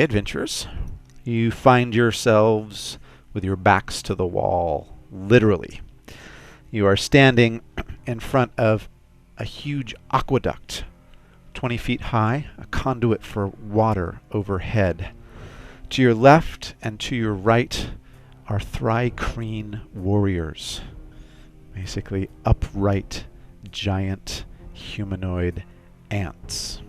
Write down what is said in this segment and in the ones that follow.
adventurers. You find yourselves with your backs to the wall, literally. You are standing in front of a huge aqueduct, 20 feet high, a conduit for water overhead. To your left and to your right are Thri Kreen warriors, basically upright, giant, humanoid ants.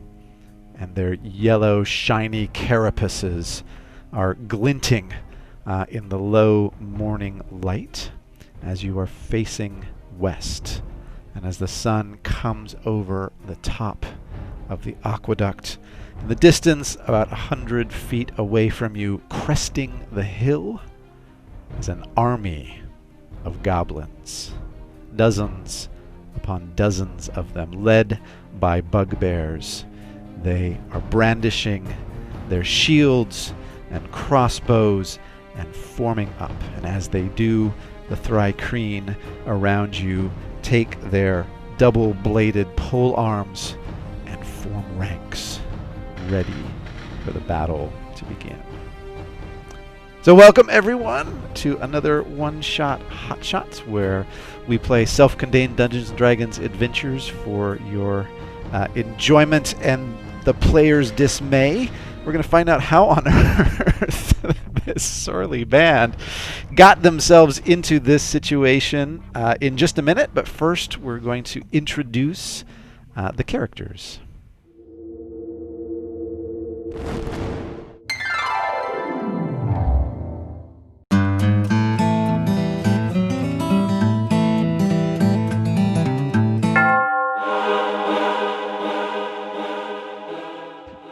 And their yellow, shiny carapaces are glinting in the low morning light as you are facing west. And as the sun comes over the top of the aqueduct, in the distance, about 100 feet away from you, cresting the hill, is an army of goblins. Dozens upon dozens of them, led by bugbears. They are brandishing their shields and crossbows and forming up. And as they do, the Thri Kreen around you take their double-bladed pole arms and form ranks, ready for the battle to begin. So welcome everyone to another one-shot Hotshots, where we play self-contained Dungeons & Dragons adventures for your enjoyment and the player's dismay. We're going to find out how on earth this surly band got themselves into this situation in just a minute, but first we're going to introduce the characters.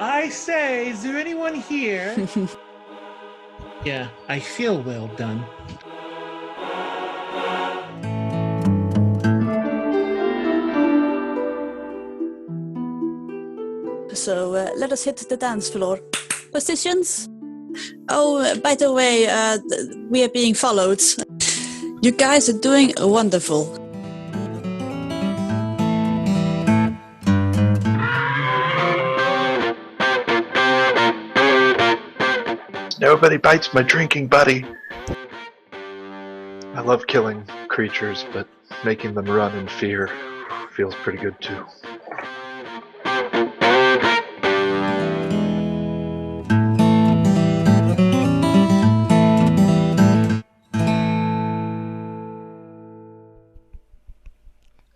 I say, is there anyone here? Yeah, I feel well done. So let us hit the dance floor. Positions. Oh, by the way, we are being followed. You guys are doing wonderful. Nobody bites my drinking buddy. I love killing creatures, but making them run in fear feels pretty good too. I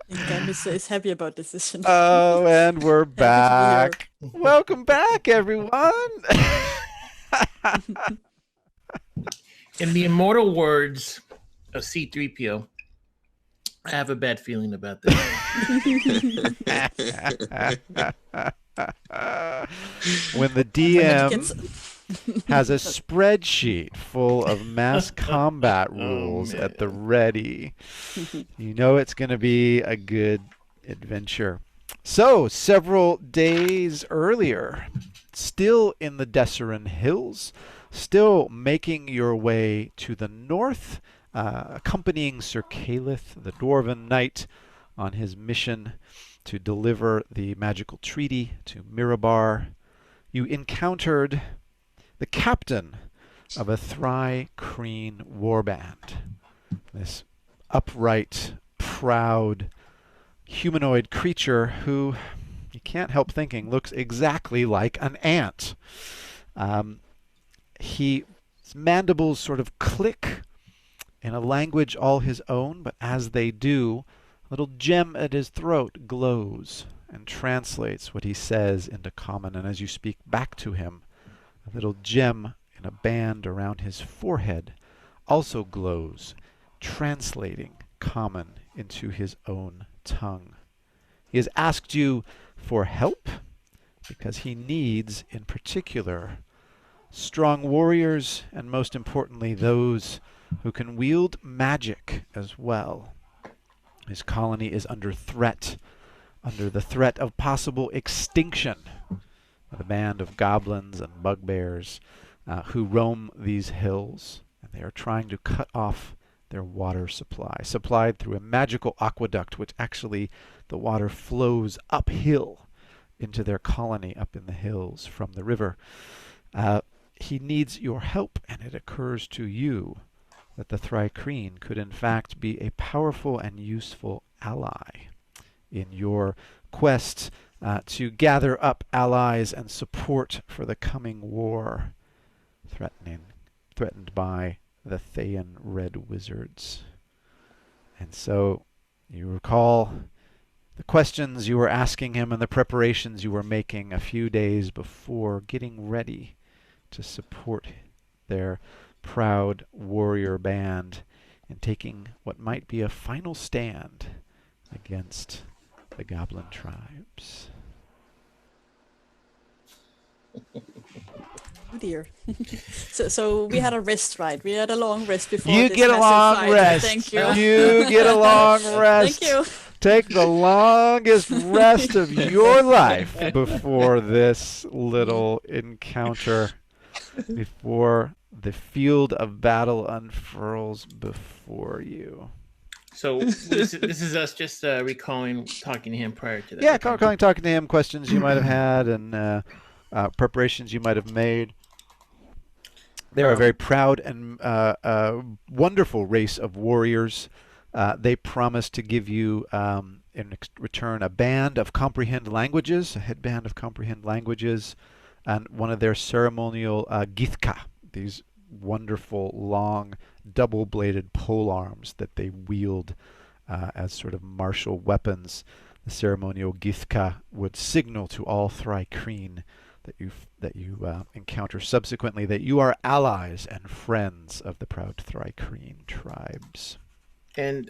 think Gamis is happy about this decision. Oh, and we're back. Welcome back, everyone. In the immortal words of C-3PO, I have a bad feeling about this. When the DM has a spreadsheet full of mass combat rules at the ready, you know it's going to be a good adventure. So, several days earlier, still in the Desserin Hills, still making your way to the north, accompanying Sir Calith, the Dwarven Knight, on his mission to deliver the magical treaty to Mirabar, you encountered the captain of a Thri Kreen warband. This upright, proud, humanoid creature who, you can't help thinking, looks exactly like an ant. His mandibles sort of click in a language all his own, but as they do, a little gem at his throat glows and translates what he says into common. And as you speak back to him, a little gem in a band around his forehead also glows, translating common into his own tongue. He has asked you for help because he needs, in particular, strong warriors, and most importantly, those who can wield magic as well. His colony is under threat, under the threat of possible extinction of a band of goblins and bugbears who roam these hills, and they are trying to cut off their water supply, supplied through a magical aqueduct, which actually the water flows uphill into their colony up in the hills from the river. he needs your help, and it occurs to you that the Thri Kreen could in fact be a powerful and useful ally in your quest to gather up allies and support for the coming war threatened by the Thayan Red Wizards. And so you recall the questions you were asking him and the preparations you were making a few days before, getting ready to support their proud warrior band in taking what might be a final stand against the goblin tribes. Oh dear. So we had a rest, right? We had a long rest before You this get a massive long fight. rest. Thank you. You get a long rest. Thank you. Take the longest rest of your life before this little encounter, before the field of battle unfurls before you. So this is us just recalling talking to him prior to that. Yeah, talking to him, questions you might have had, and preparations you might have made. They're a very proud and wonderful race of warriors. They promise to give you, in return, a band of comprehend languages, a headband of comprehend languages, and one of their ceremonial githka, these wonderful, long, double-bladed polearms that they wield as sort of martial weapons. The ceremonial githka would signal to all Thri Kreen that you encounter subsequently that you are allies and friends of the proud Thri Kreen tribes. And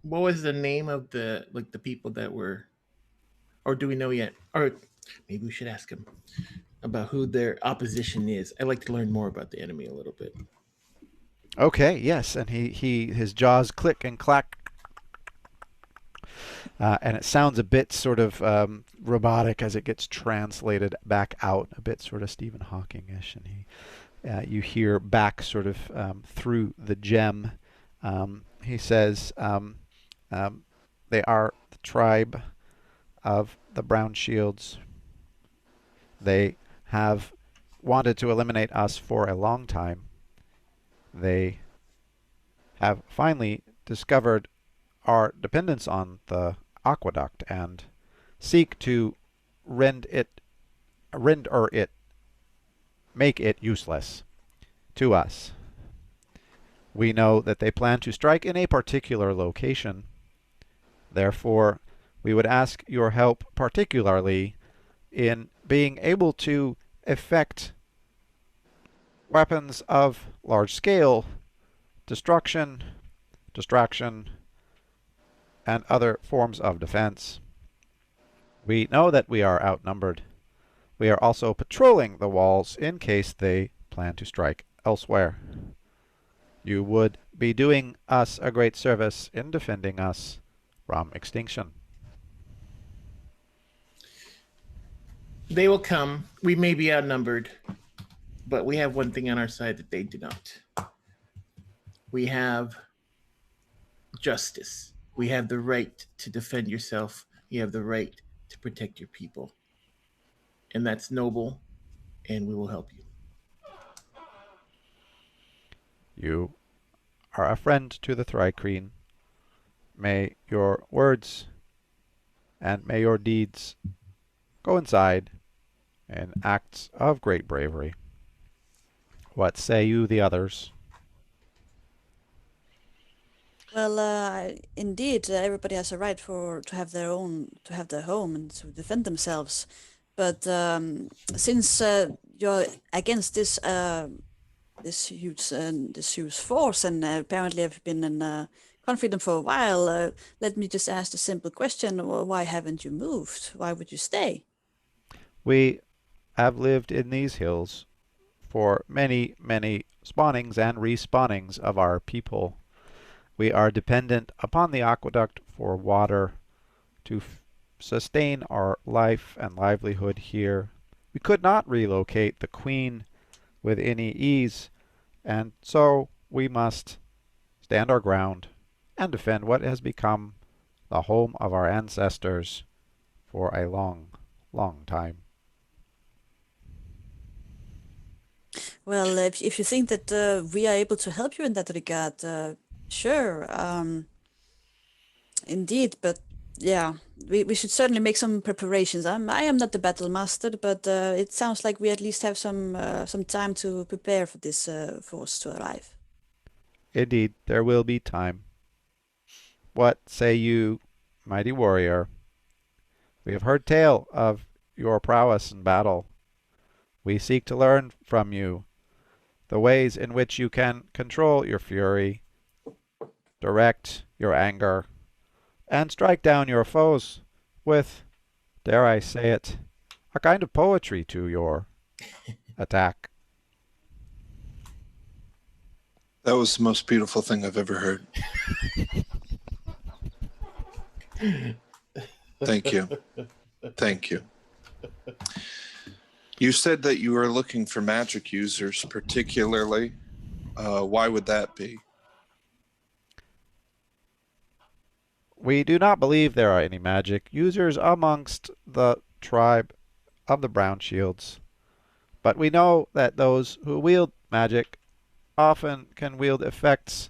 what was the name of the people that were, or do we know yet? Or maybe we should ask him about who their opposition is. I'd like to learn more about the enemy a little bit. Okay, yes, and his jaws click and clack, and it sounds a bit sort of robotic as it gets translated back out, a bit sort of Stephen Hawking-ish, and you hear back sort of through the gem. He says they are the tribe of the Brown Shields. They have wanted to eliminate us for a long time. They have finally discovered our dependence on the aqueduct and seek to make it useless to us. We know that they plan to strike in a particular location. Therefore, we would ask your help particularly in being able to effect weapons of large scale, destruction, distraction, and other forms of defense. We know that we are outnumbered. We are also patrolling the walls in case they plan to strike elsewhere. You would be doing us a great service in defending us from extinction. They will come. We may be outnumbered, but we have one thing on our side that they do not. We have justice. We have the right to defend yourself. You have the right to protect your people. And that's noble, and we will help you. You are a friend to the Thri Kreen. May your words and may your deeds coincide in acts of great bravery. What say you, the others? Well, indeed, everybody has a right to have their home and to defend themselves. But since you're against this huge force, and apparently have been in conflict for a while, let me just ask a simple question: why haven't you moved? Why would you stay? We have lived in these hills for many, many spawnings and respawnings of our people. We are dependent upon the aqueduct for water to sustain our life and livelihood here. We could not relocate the Queen with any ease, and so we must stand our ground and defend what has become the home of our ancestors for a long, long time. Well, if you think that we are able to help you in that regard, sure, indeed. But yeah, we should certainly make some preparations. I am not the battle master, but it sounds like we at least have some time to prepare for this force to arrive. Indeed, there will be time. What say you, mighty warrior? We have heard tale of your prowess in battle. We seek to learn from you the ways in which you can control your fury, direct your anger, and strike down your foes with, dare I say it, a kind of poetry to your attack. That was the most beautiful thing I've ever heard. Thank you. Thank you. You said that you were looking for magic users particularly. Why would that be? We do not believe there are any magic users amongst the tribe of the Brown Shields, but we know that those who wield magic often can wield effects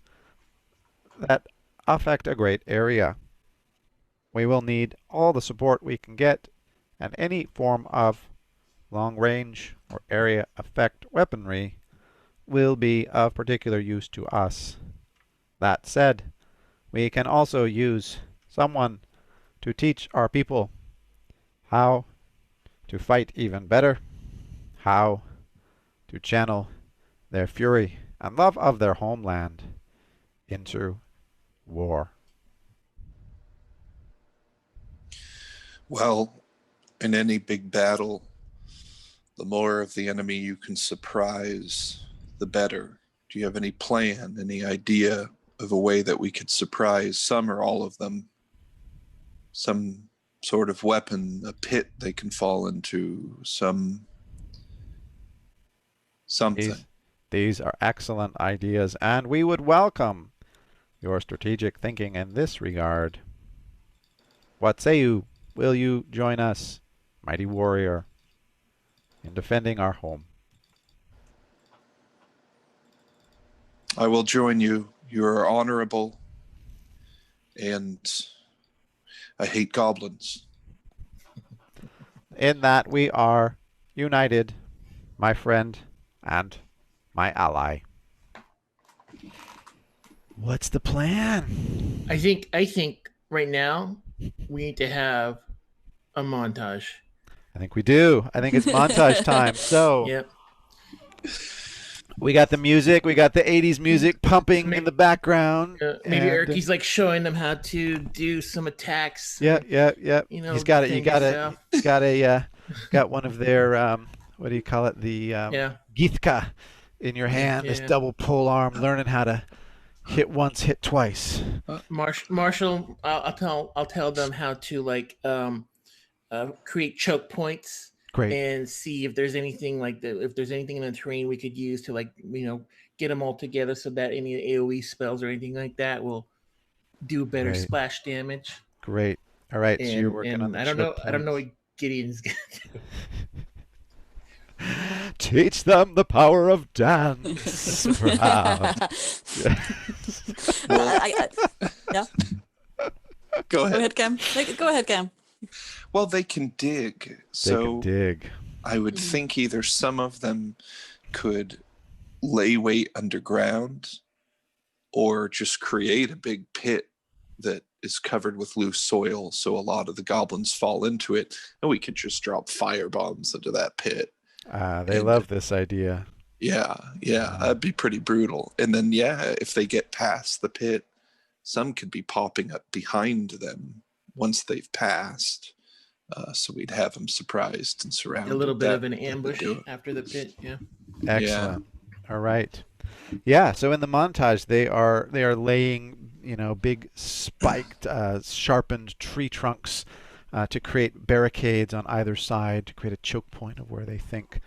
that affect a great area. We will need all the support we can get, and any form of long-range or area effect weaponry will be of particular use to us. That said, we can also use someone to teach our people how to fight even better, how to channel their fury and love of their homeland into war. Well, in any big battle, the more of the enemy you can surprise, the better. Do you have any plan, any idea of a way that we could surprise some or all of them? Some sort of weapon, a pit they can fall into, something. These are excellent ideas, and we would welcome your strategic thinking in this regard. What say you? Will you join us, mighty warrior, in defending our home? I will join you. You are honorable, and I hate goblins. In that we are united, my friend and my ally. What's the plan? I think right now we need to have a montage. I think we do. I think it's montage time. So Yep. we got the music. We got the 80s music pumping in the background. Maybe and, Erky's like showing them how to do some attacks. Yeah. You know, he's got it. He's got one of their what do you call it? The Githka in your hand. This double pole arm, learning how to hit once, hit twice. Marshall, I'll tell them how to like create choke points. Great. And see if there's anything if there's anything in the terrain we could use to get them all together so that any AoE spells or anything like that will do better splash damage. Great. All right. So you're working on the I don't know what Gideon's gonna do. Teach them the power of dance. Yeah. Go ahead, Cam. Go ahead, Cam. Well, they can dig. I would think either some of them could lay weight underground or just create a big pit that is covered with loose soil so a lot of the goblins fall into it, and we could just drop fire bombs into that pit. They love this idea. Yeah, that'd be pretty brutal. And then, if they get past the pit, some could be popping up behind them once they've passed. So we'd have them surprised and surrounded. A little bit of an ambush after the pit, Excellent. Yeah. All right. Yeah, so in the montage they are laying, big spiked, sharpened tree trunks to create barricades on either side to create a choke point of where they think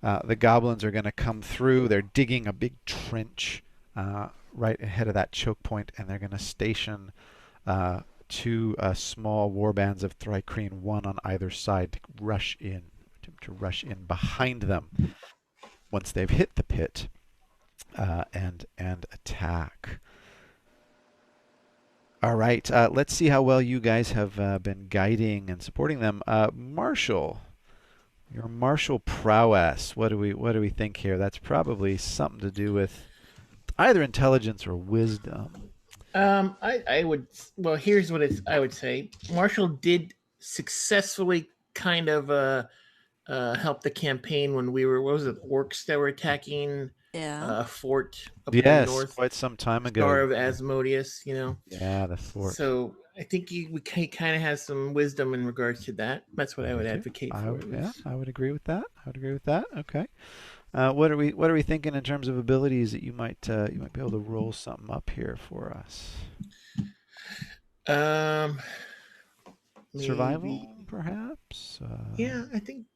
the goblins are going to come through. They're digging a big trench right ahead of that choke point, and they're going to station two small warbands of Thri Kreen, one on either side, to rush in behind them. once they've hit the pit, and attack. All right, let's see how well you guys have been guiding and supporting them. Marshall, your martial prowess. What do we think here? That's probably something to do with either intelligence or wisdom. I would. Well, here's what I would say. Marshall did successfully kind of help the campaign when we were. What was it? Orcs that were attacking. Yeah. A fort up in the north. Quite some time ago. Star of Asmodeus, you know. Yeah, the fort. So I think he kind of has some wisdom in regards to that. That's what I would advocate for. Yeah, I would agree with that. Okay. What are we thinking in terms of abilities that you might be able to roll something up here for us? Survival, perhaps. Yeah, I think.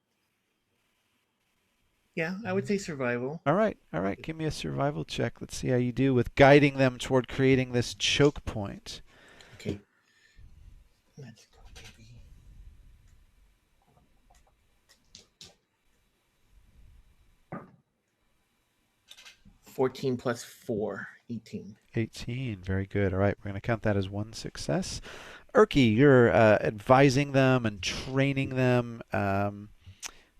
Yeah, I would say survival. All right. Give me a survival check. Let's see how you do with guiding them toward creating this choke point. Okay. Let's go, baby. 14 plus 4, 18. 18. Very good. All right, we're going to count that as one success. Erky, you're advising them and training them.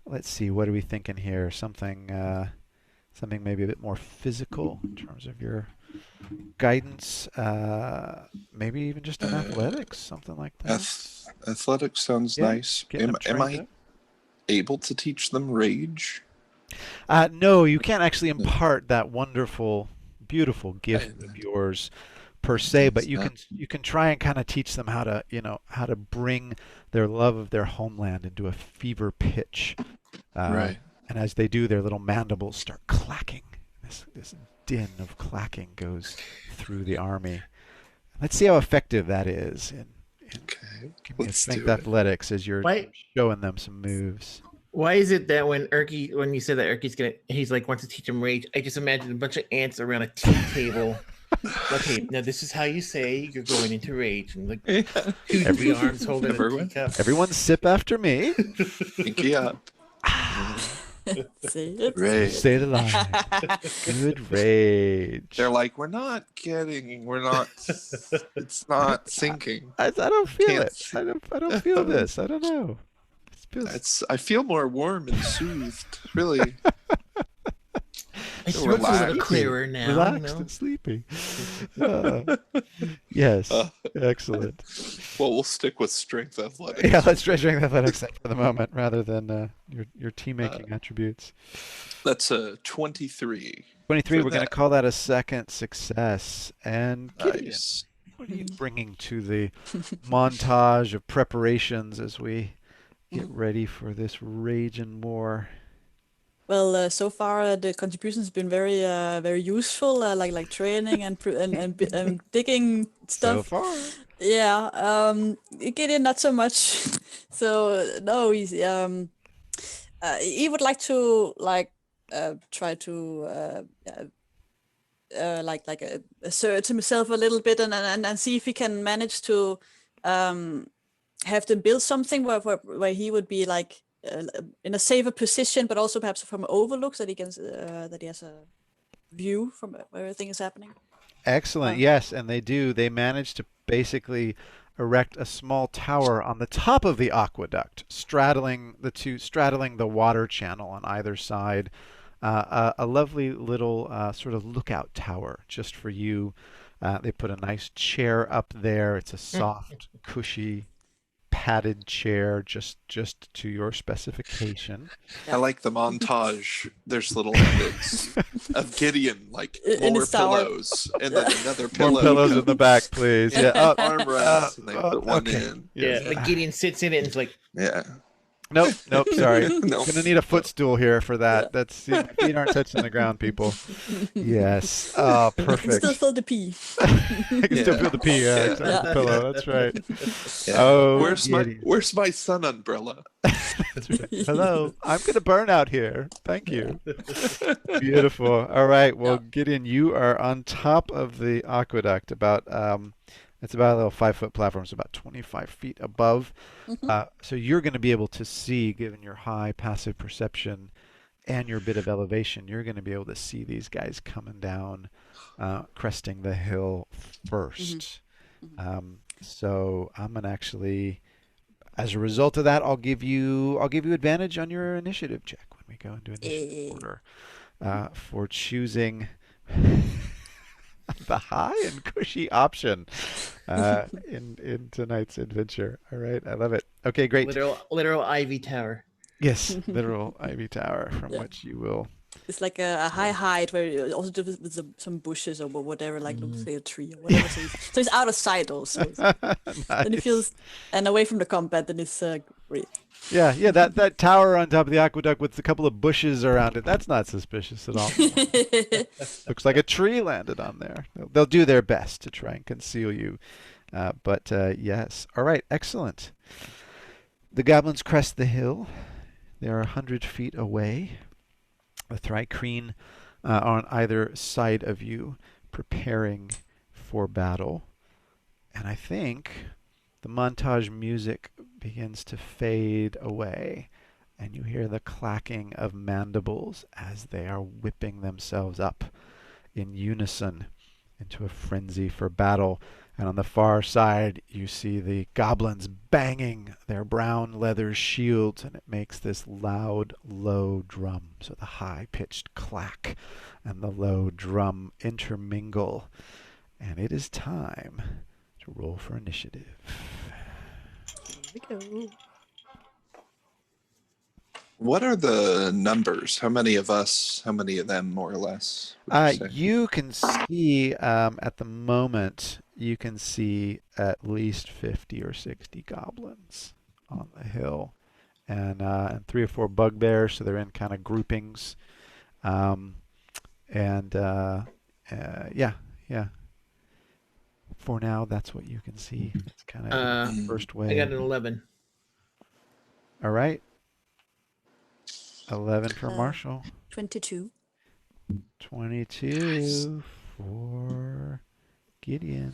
Let's see, what are we thinking here? Something maybe a bit more physical in terms of your guidance. Maybe even just in athletics, something like that. Athletics sounds nice. Am I able to teach them rage? No, you can't actually impart that wonderful, beautiful gift of yours per se, but you can try and kind of teach them how to bring their love of their homeland into a fever pitch. Right. And as they do, their little mandibles start clacking. This din of clacking goes through the army. Let's see how effective that is. Okay. Give me a strength athletics as you're showing them some moves. Why is it that when you said that he's like wants to teach him rage, I just imagine a bunch of ants around a tea table. Okay, now this is how you say you're going into rage, and like two arms holding a teacup. Everyone sip after me. Pinky up. Say it. Rage. Say it aloud. Good rage. They're like, it's not sinking. I don't feel it. I don't feel this. I don't know. I feel more warm and soothed. Really. I feel a little clearer now. Relaxed and sleepy. Yes. Excellent. Well, we'll stick with strength athletics. Yeah, let's try strength athletics for the moment rather than your team-making attributes. That's a 23. 23, we're going to call that a second success. And nice. What are you bringing to the montage of preparations as we get ready for this rage and war? Well, so far the contributions have been very, very useful. Like training and digging stuff. So far, yeah. Gideon not so much. So no, he would like to try to assert himself a little bit and see if he can manage to have them build something where he would be like. In a safer position, but also perhaps from overlook, so that he has a view from where everything is happening. Excellent. Yes, and they do. They manage to basically erect a small tower on the top of the aqueduct, straddling the water channel on either side. A lovely little sort of lookout tower just for you. They put a nice chair up there. It's a soft, cushy, padded chair just to your specification. I like the montage. There's little bits of Gideon, like more pillows, and then another pillow. More pillows in the back, please. Yeah, armrests, and they put one in. Yeah, like Gideon sits in it and it's like, yeah. Nope, sorry. Nope. Gonna need a footstool here for that. That's my feet aren't touching the ground, people. Yes. Oh, perfect. You can still feel the pee. I can still feel the pee. Yeah. The pillow. That's right. Yeah. Oh, where's my sun umbrella? That's right. Hello. I'm gonna burn out here. Thank you. Beautiful. All right. Well, Gideon, you are on top of the aqueduct. It's about a little 5-foot platform, so about 25 feet above. So you're going to be able to see, given your high passive perception, and your bit of elevation, you're going to be able to see these guys coming down, cresting the hill first. So I'm going to actually, as a result of that, I'll give you advantage on your initiative check when we go into initiative order for choosing the high and cushy option in tonight's adventure. All right, I love it. Okay, great. Literal ivy tower. Yes, literal ivy tower from which you will. It's like a high height where you also do with some bushes or whatever, like say a tree or whatever. So it's out of sight also. Nice. And it feels and away from the combat, then it's great. Yeah, that tower on top of the aqueduct with a couple of bushes around it, that's not suspicious at all. Looks like a tree landed on there. They'll do their best to try and conceal you. But yes. All right, excellent. The goblins crest the hill. They are 100 feet away. The Thri Kreen are on either side of you, preparing for battle. And I think the montage music begins to fade away, and you hear the clacking of mandibles as they are whipping themselves up in unison into a frenzy for battle. And on the far side, you see the goblins banging their brown leather shields, and it makes this loud, low drum. So the high-pitched clack and the low drum intermingle. And it is time to roll for initiative. Here we go. What are the numbers? How many of us? How many of them, more or less? You can see at the moment, you can see at least 50 or 60 goblins on the hill, and 3 or 4 bugbears, so they're in kind of groupings. Yeah. For now, that's what you can see. It's kind of the first wave. I got an 11. All right. 11 for Marshall. 22. 22 for Gideon.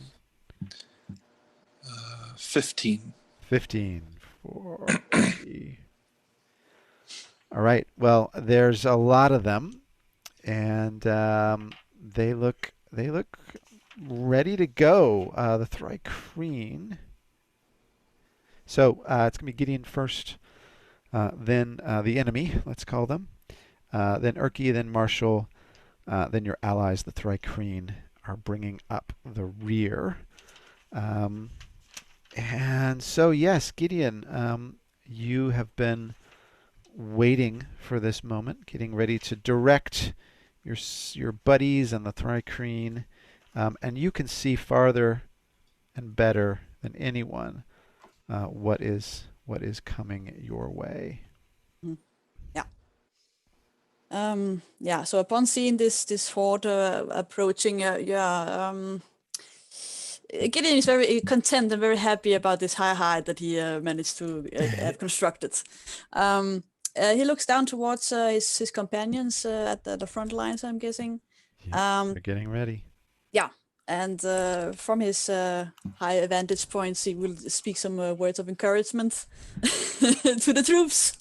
15. 15 for me. All right. Well, there's a lot of them, and they look ready to go. The Thri Kreen. So it's gonna be Gideon first, then the enemy. Let's call them. Then Erky, then Marshall, then your allies, the Thri Kreen, are bringing up the rear. And so, yes, Gideon, you have been waiting for this moment, getting ready to direct your buddies and the Thri Kreen, and you can see farther and better than anyone what is coming your way. Yeah. So upon seeing this horde approaching, Gideon is very content and very happy about this high height that he managed to have constructed. He looks down towards his companions at the front lines, I'm guessing. They're getting ready. Yeah, and from his high vantage points, he will speak some words of encouragement to the troops.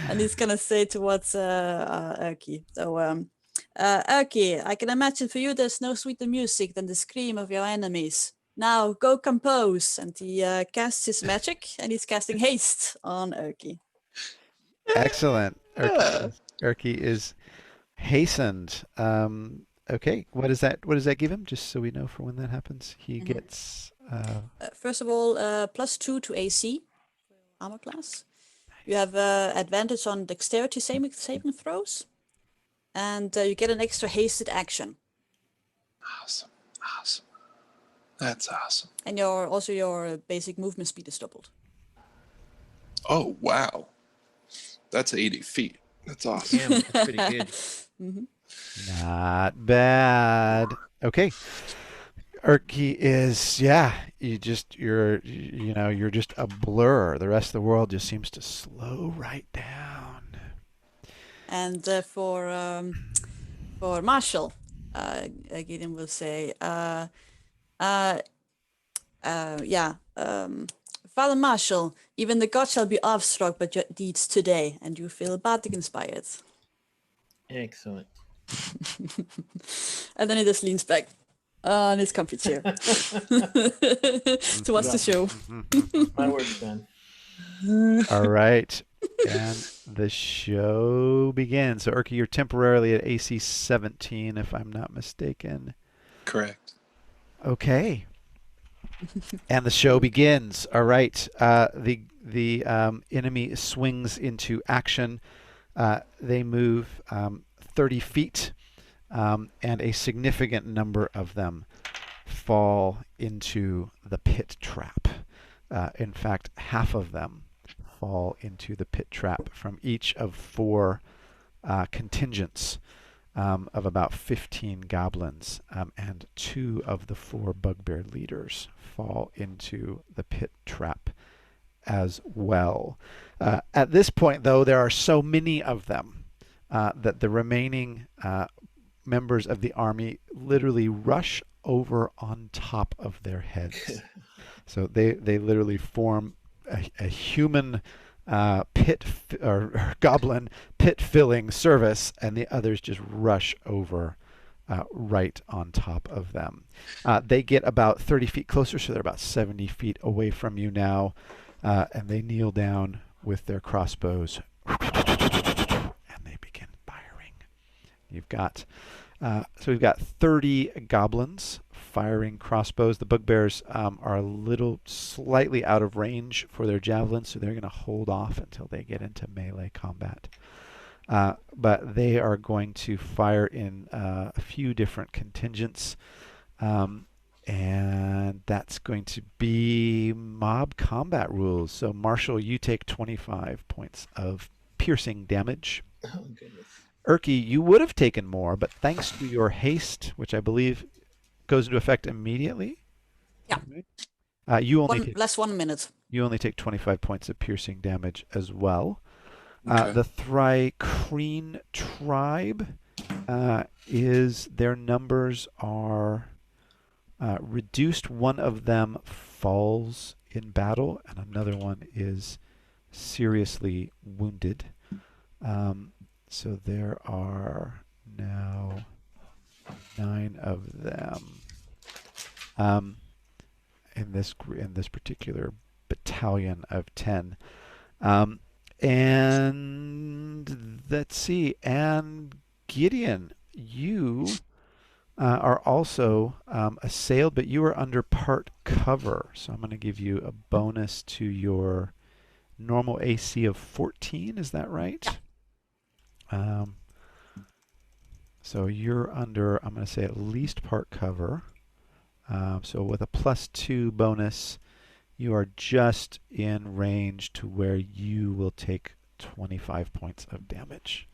And he's gonna say towards Erky. So, Erky, I can imagine for you there's no sweeter music than the scream of your enemies. Now go compose. And he casts his magic, and he's casting haste on Erky. Excellent. Erky is hastened. Okay, what does that give him? Just so we know for when that happens, he gets. First of all, +2 to AC, armor class. You have advantage on dexterity saving throws, and you get an extra hasted action. Awesome. That's awesome. And your basic movement speed is doubled. Oh wow, that's 80 feet. That's awesome. Damn, that's pretty good. Not bad. Okay. Erky is you're just a blur. The rest of the world just seems to slow right down. And for Marshall, Gideon will say, Father Marshal, even the gods shall be awestruck by your deeds today, and you feel bardic inspired. Excellent. And then he just leans back on his comfy chair to watch the show. My work's done. All right. And the show begins. So, Urki, you're temporarily at AC 17, if I'm not mistaken. Correct. Okay. And the show begins. All right. The enemy swings into action. They move 30 feet, and a significant number of them fall into the pit trap. In fact, half of them fall into the pit trap from each of 4 contingents of about 15 goblins, and 2 of the 4 bugbear leaders fall into the pit trap as well. At this point, though, there are so many of them that the remaining members of the army literally rush over on top of their heads. So they literally form a human or goblin pit filling service, and the others just rush over right on top of them. They get about 30 feet closer, so they're about 70 feet away from you now, and they kneel down with their crossbows, and they begin firing. You've got so we've got 30 goblins firing crossbows. The bugbears are a little slightly out of range for their javelins, so they're going to hold off until they get into melee combat. But they are going to fire in a few different contingents, and that's going to be mob combat rules. So, Marshall, you take 25 points of piercing damage. Oh, goodness. Urki, you would have taken more, but thanks to your haste, which I believe goes into effect immediately. Yeah. You only take, less 1 minute. You only take 25 points of piercing damage as well. Okay. The Thri Kreen tribe their numbers are reduced. One of them falls in battle, and another one is seriously wounded. So there are now 9 of them in this particular battalion of 10. And let's see. And Gideon, you are also assailed, but you are under part cover. So I'm going to give you a bonus to your normal AC of 14. Is that right? So you're under, I'm going to say, at least part cover. So with a +2 bonus, you are just in range to where you will take 25 points of damage.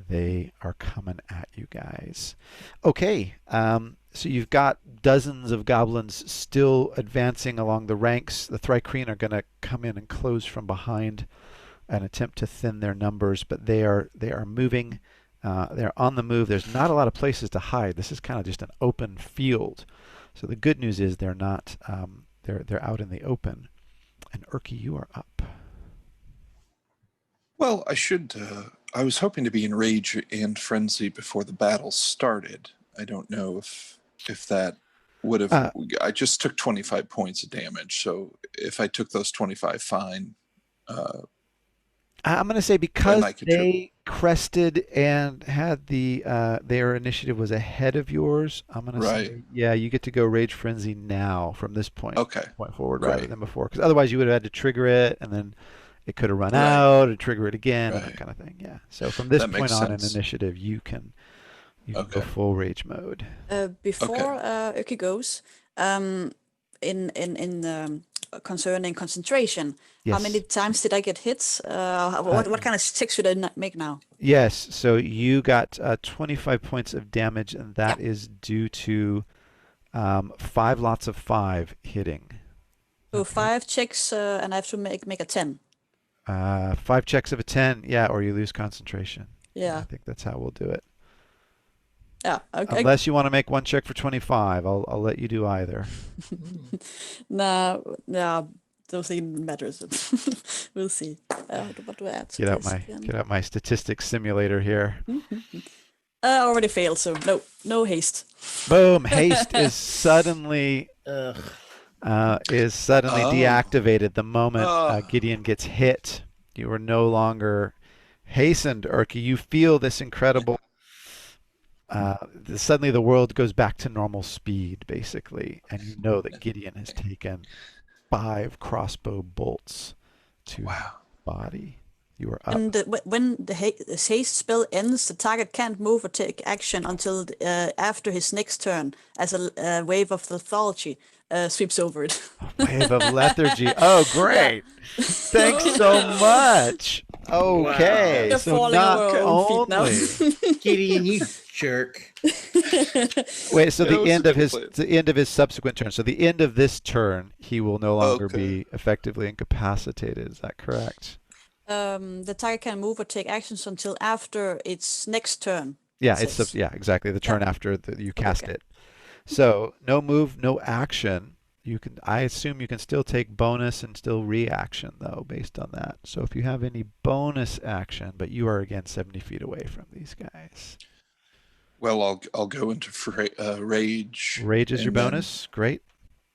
They are coming at you guys. Okay, so you've got dozens of goblins still advancing along the ranks. The Thri Kreen are going to come in and close from behind and attempt to thin their numbers, but they are moving. They're on the move. There's not a lot of places to hide. This is kind of just an open field. So the good news is they're not. They're out in the open. And Urki, you are up. Well, I was hoping to be in rage and frenzy before the battle started. I don't know if that would have. I just took 25 points of damage, so if I took those 25, fine. I'm going to say because they crested and had their initiative was ahead of yours, I'm going to say, yeah, you get to go Rage Frenzy now from this point forward rather than before. Because otherwise you would have had to trigger it, and then it could have run out, and trigger it again, and that kind of thing. Yeah. So from this point on in initiative, you can go full Rage mode. Before Uki goes, concerning concentration, how many times did I get hits? What kind of checks should I make now? Yes, so you got 25 points of damage, and that is due to 5 lots of 5 hitting. So 5 checks, and I have to make a 10. 5 checks of a 10, yeah, or you lose concentration. Yeah. I think that's how we'll do it. Yeah. Okay. Unless you want to make 1 check for 25, I'll let you do either. No. don't think it matters. We'll see. What do I add to Get this? out my statistics simulator here. I already failed, so no haste. Boom! Haste is suddenly deactivated the moment Gideon gets hit. You are no longer hastened, Urki. You feel this incredible. Suddenly, the world goes back to normal speed, basically, and you know that Gideon has taken 5 crossbow bolts to his body. You are up. And when the haste spell ends, the target can't move or take action until after his next turn, as a wave of lethargy sweeps over it. Wave of lethargy. Oh, great! Yeah. Thanks so much. Okay, wow. So not only Gideon, you jerk. Wait, so the end of his subsequent turn. So the end of this turn, he will no longer be effectively incapacitated. Is that correct? The target can move or take actions until after its next turn. Yeah, exactly. The turn after you cast it. So no move, no action. I assume you can still take bonus and still reaction though, based on that. So if you have any bonus action, but you are again 70 feet away from these guys. Well, I'll go into rage. Rage is your bonus. Great.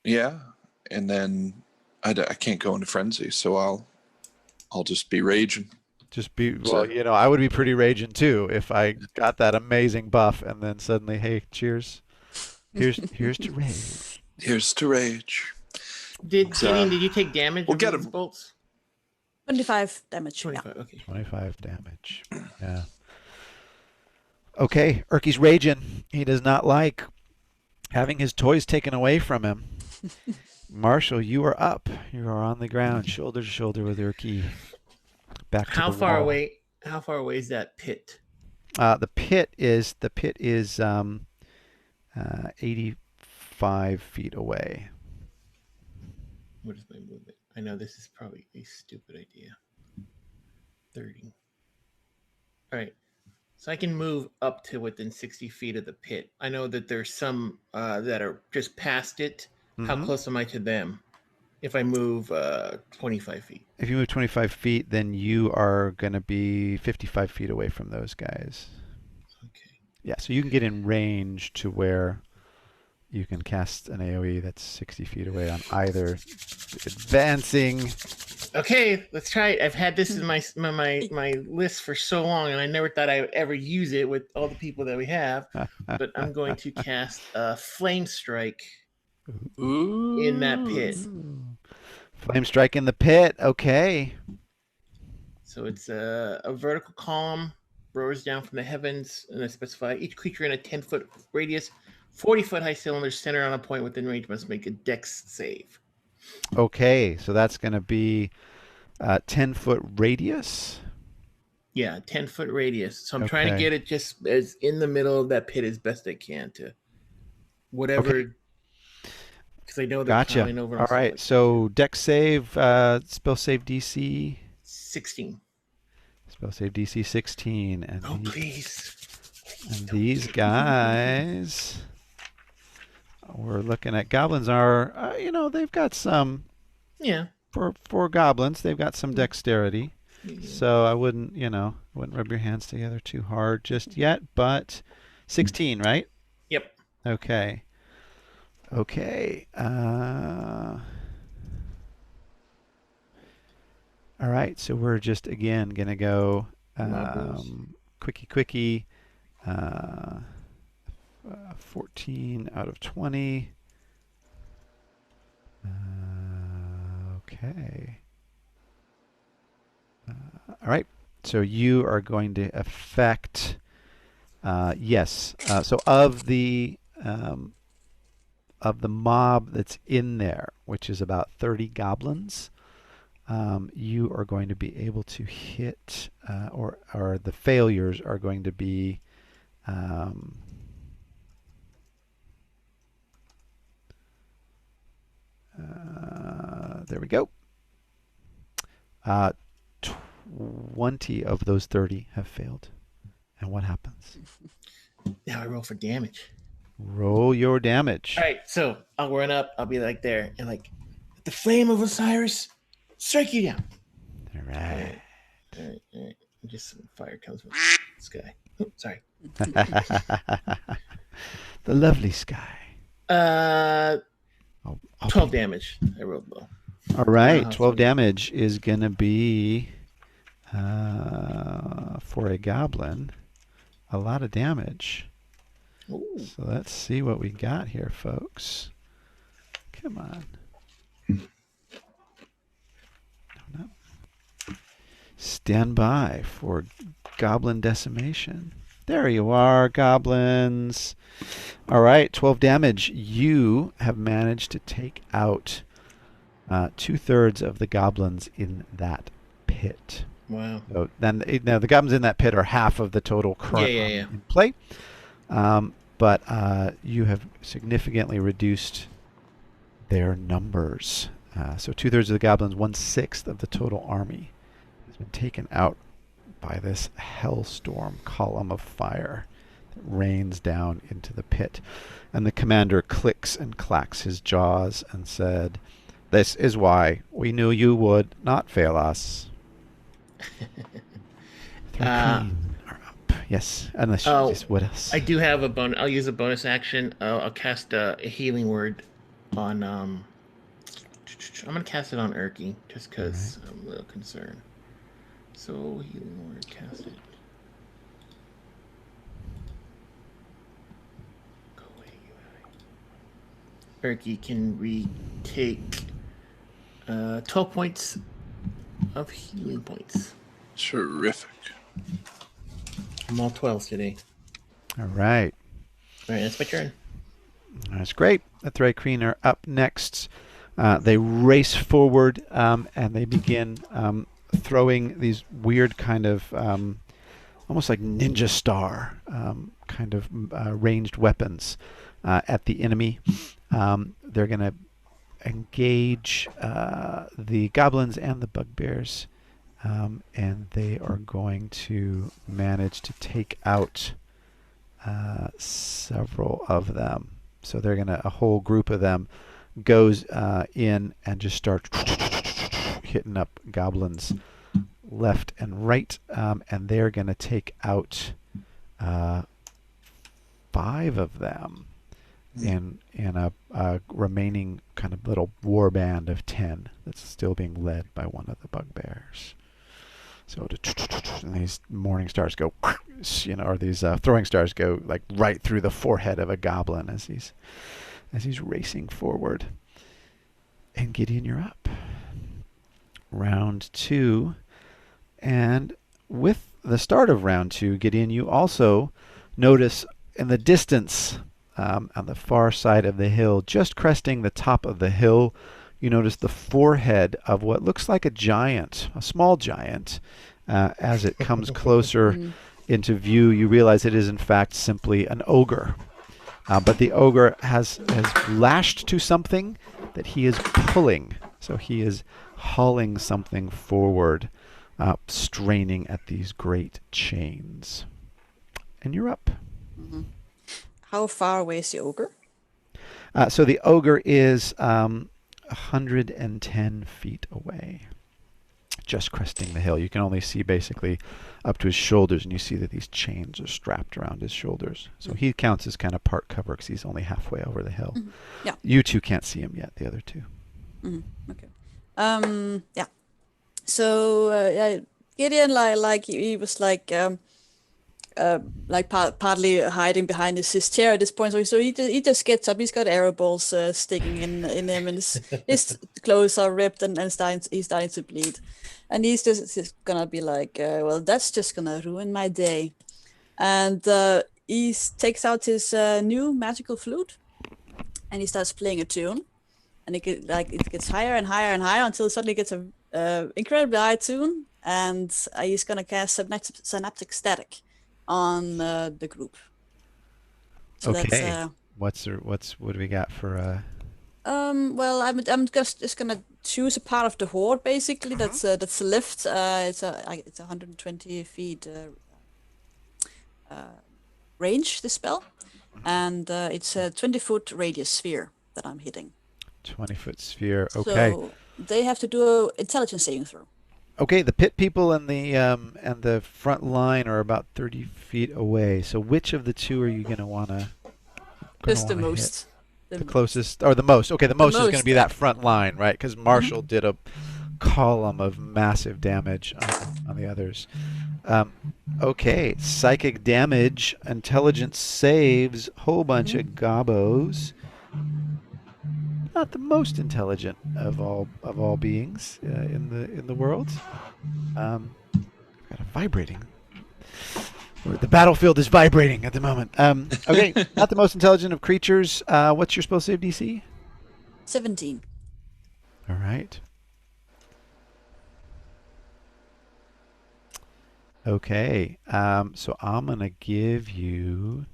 Yeah, and then I can't go into frenzy, so I'll just be raging. I would be pretty raging too if I got that amazing buff and then suddenly, hey, cheers. Here's to rage. Here's to rage. Gideon, did you take damage? We'll get him. Bolts? 25 damage. 25, okay. 25 damage. Yeah. Okay, Urki's raging. He does not like having his toys taken away from him. Marshall, you are up. You are on the ground, shoulder to shoulder with Urki. Back to how the far wall. away? How far away is that pit? The pit is 85 feet away. What is my movement? I know this is probably a stupid idea. 30. All right. So I can move up to within 60 feet of the pit. I know that there's some that are just past it. Mm-hmm. How close am I to them? If I move 25 feet. If you move 25 feet, then you are going to be 55 feet away from those guys. Okay. Yeah, so you can get in range to where you can cast an AoE that's 60 feet away on either advancing. Okay, let's try it. I've had this in my list for so long, and I never thought I would ever use it with all the people that we have. But I'm going to cast Flame Strike in that pit. Flame Strike in the pit. Okay. So it's a vertical column, roars down from the heavens, and I specify each creature in a 10-foot radius, 40-foot high cylinder centered on a point within range must make a dex save. Okay, so that's going to be 10-foot radius? Yeah, 10-foot radius. So I'm trying to get it just as in the middle of that pit as best I can to whatever, because I know they're climbing over. All right, so dex save, spell save DC? 16. Spell save DC 16. And please. And these guys... We're looking at goblins are, they've got some. Yeah. For goblins, they've got some dexterity. Yeah. So I wouldn't rub your hands together too hard just yet. But 16, right? Yep. Okay. All right. So we're just again gonna go quickie. 14 out of 20. Okay. All right. So you are going to affect. Yes. So of the mob that's in there, which is about 30 goblins, you are going to be able to hit, or the failures are going to be. There we go. 20 of those 30 have failed. And what happens? Now I roll for damage. Roll your damage. All right, so I'll run up. I'll be like there, and The flame of Osiris strike you down. All right. All right. Just some fire comes from the sky. Oh, sorry. The lovely sky. 12 damage. I rolled low. All right, 12 damage is going to be, for a goblin, a lot of damage. Ooh. So let's see what we got here, folks. Come on. No. Stand by for goblin decimation. There you are, goblins. All right, 12 damage. You have managed to take out 2/3 of the goblins in that pit. Wow. So then, now the goblins in that pit are half of the total current in play. But you have significantly reduced their numbers. So 2/3 of the goblins, 1/6 of the total army has been taken out by this hellstorm column of fire that rains down into the pit. And the commander clicks and clacks his jaws and said, "This is why we knew you would not fail us." Thri Kreen are up. Yes, unless you just what else? I do have a bonus. I'll use a bonus action. I'll cast a healing word on. I'm gonna cast it on Erky just because I'm a little concerned. So healing word, cast it. Go away, you. Erky can retake 12 points of healing points. Terrific. I'm all 12s today. All right. All right, that's my turn. That's great. The Thri Kreen are up next. They race forward and they begin throwing these weird kind of almost like ninja star kind of ranged weapons at the enemy. They're going to engage the goblins and the bugbears, and they are going to manage to take out several of them. So they're going to, a whole group of them goes in and just start hitting up goblins left and right, and they're going to take out 5 of them in a remaining kind of little war band of 10 that's still being led by one of the bugbears. So and these morning stars go, or these throwing stars go like right through the forehead of a goblin as he's racing forward. And Gideon, you're up. Round 2. And with the start of round 2, Gideon, you also notice in the distance, on the far side of the hill, just cresting the top of the hill, you notice the forehead of what looks like a giant, a small giant. As it comes closer into view, you realize it is in fact simply an ogre. But the ogre has lashed to something that he is pulling. So he is hauling something forward, straining at these great chains. And you're up. Mm-hmm. How far away is the ogre? So the ogre is 110 feet away, just cresting the hill. You can only see basically up to his shoulders, and you see that these chains are strapped around his shoulders. So he counts as kind of part cover because he's only halfway over the hill. Yeah. You two can't see him yet, the other two. Okay. Yeah. So Gideon, like he was like partly hiding behind his chair at this point. So he just gets up. He's got arrow balls sticking in him, and his clothes are ripped, and he's starting to bleed. And he's just gonna be like, well, that's just gonna ruin my day. And he takes out his new magical flute, and he starts playing a tune. And it gets higher and higher and higher until it suddenly gets a incredibly high tune, and he's gonna cast synaptic static on the group. So okay. What do we got for? Well, I'm just gonna choose a part of the horde basically. That's left. It's 120 feet range. This spell, and it's a 20-foot radius sphere that I'm hitting. 20-foot sphere. Okay. So they have to do an intelligence saving throw. Okay, the pit people and the front line are about 30 feet away. So which of the two are you going to want to Just the hit? most. The closest, or the most. Okay, the most is going to be that front line, right? Because Marshall did a column of massive damage on the others. Okay, psychic damage, intelligence saves, whole bunch of gobos. Not the most intelligent of all beings in the world. I've got a vibrating. The battlefield is vibrating at the moment. Okay, not the most intelligent of creatures. What's your spell save DC? 17. All right. Okay, so I'm gonna give you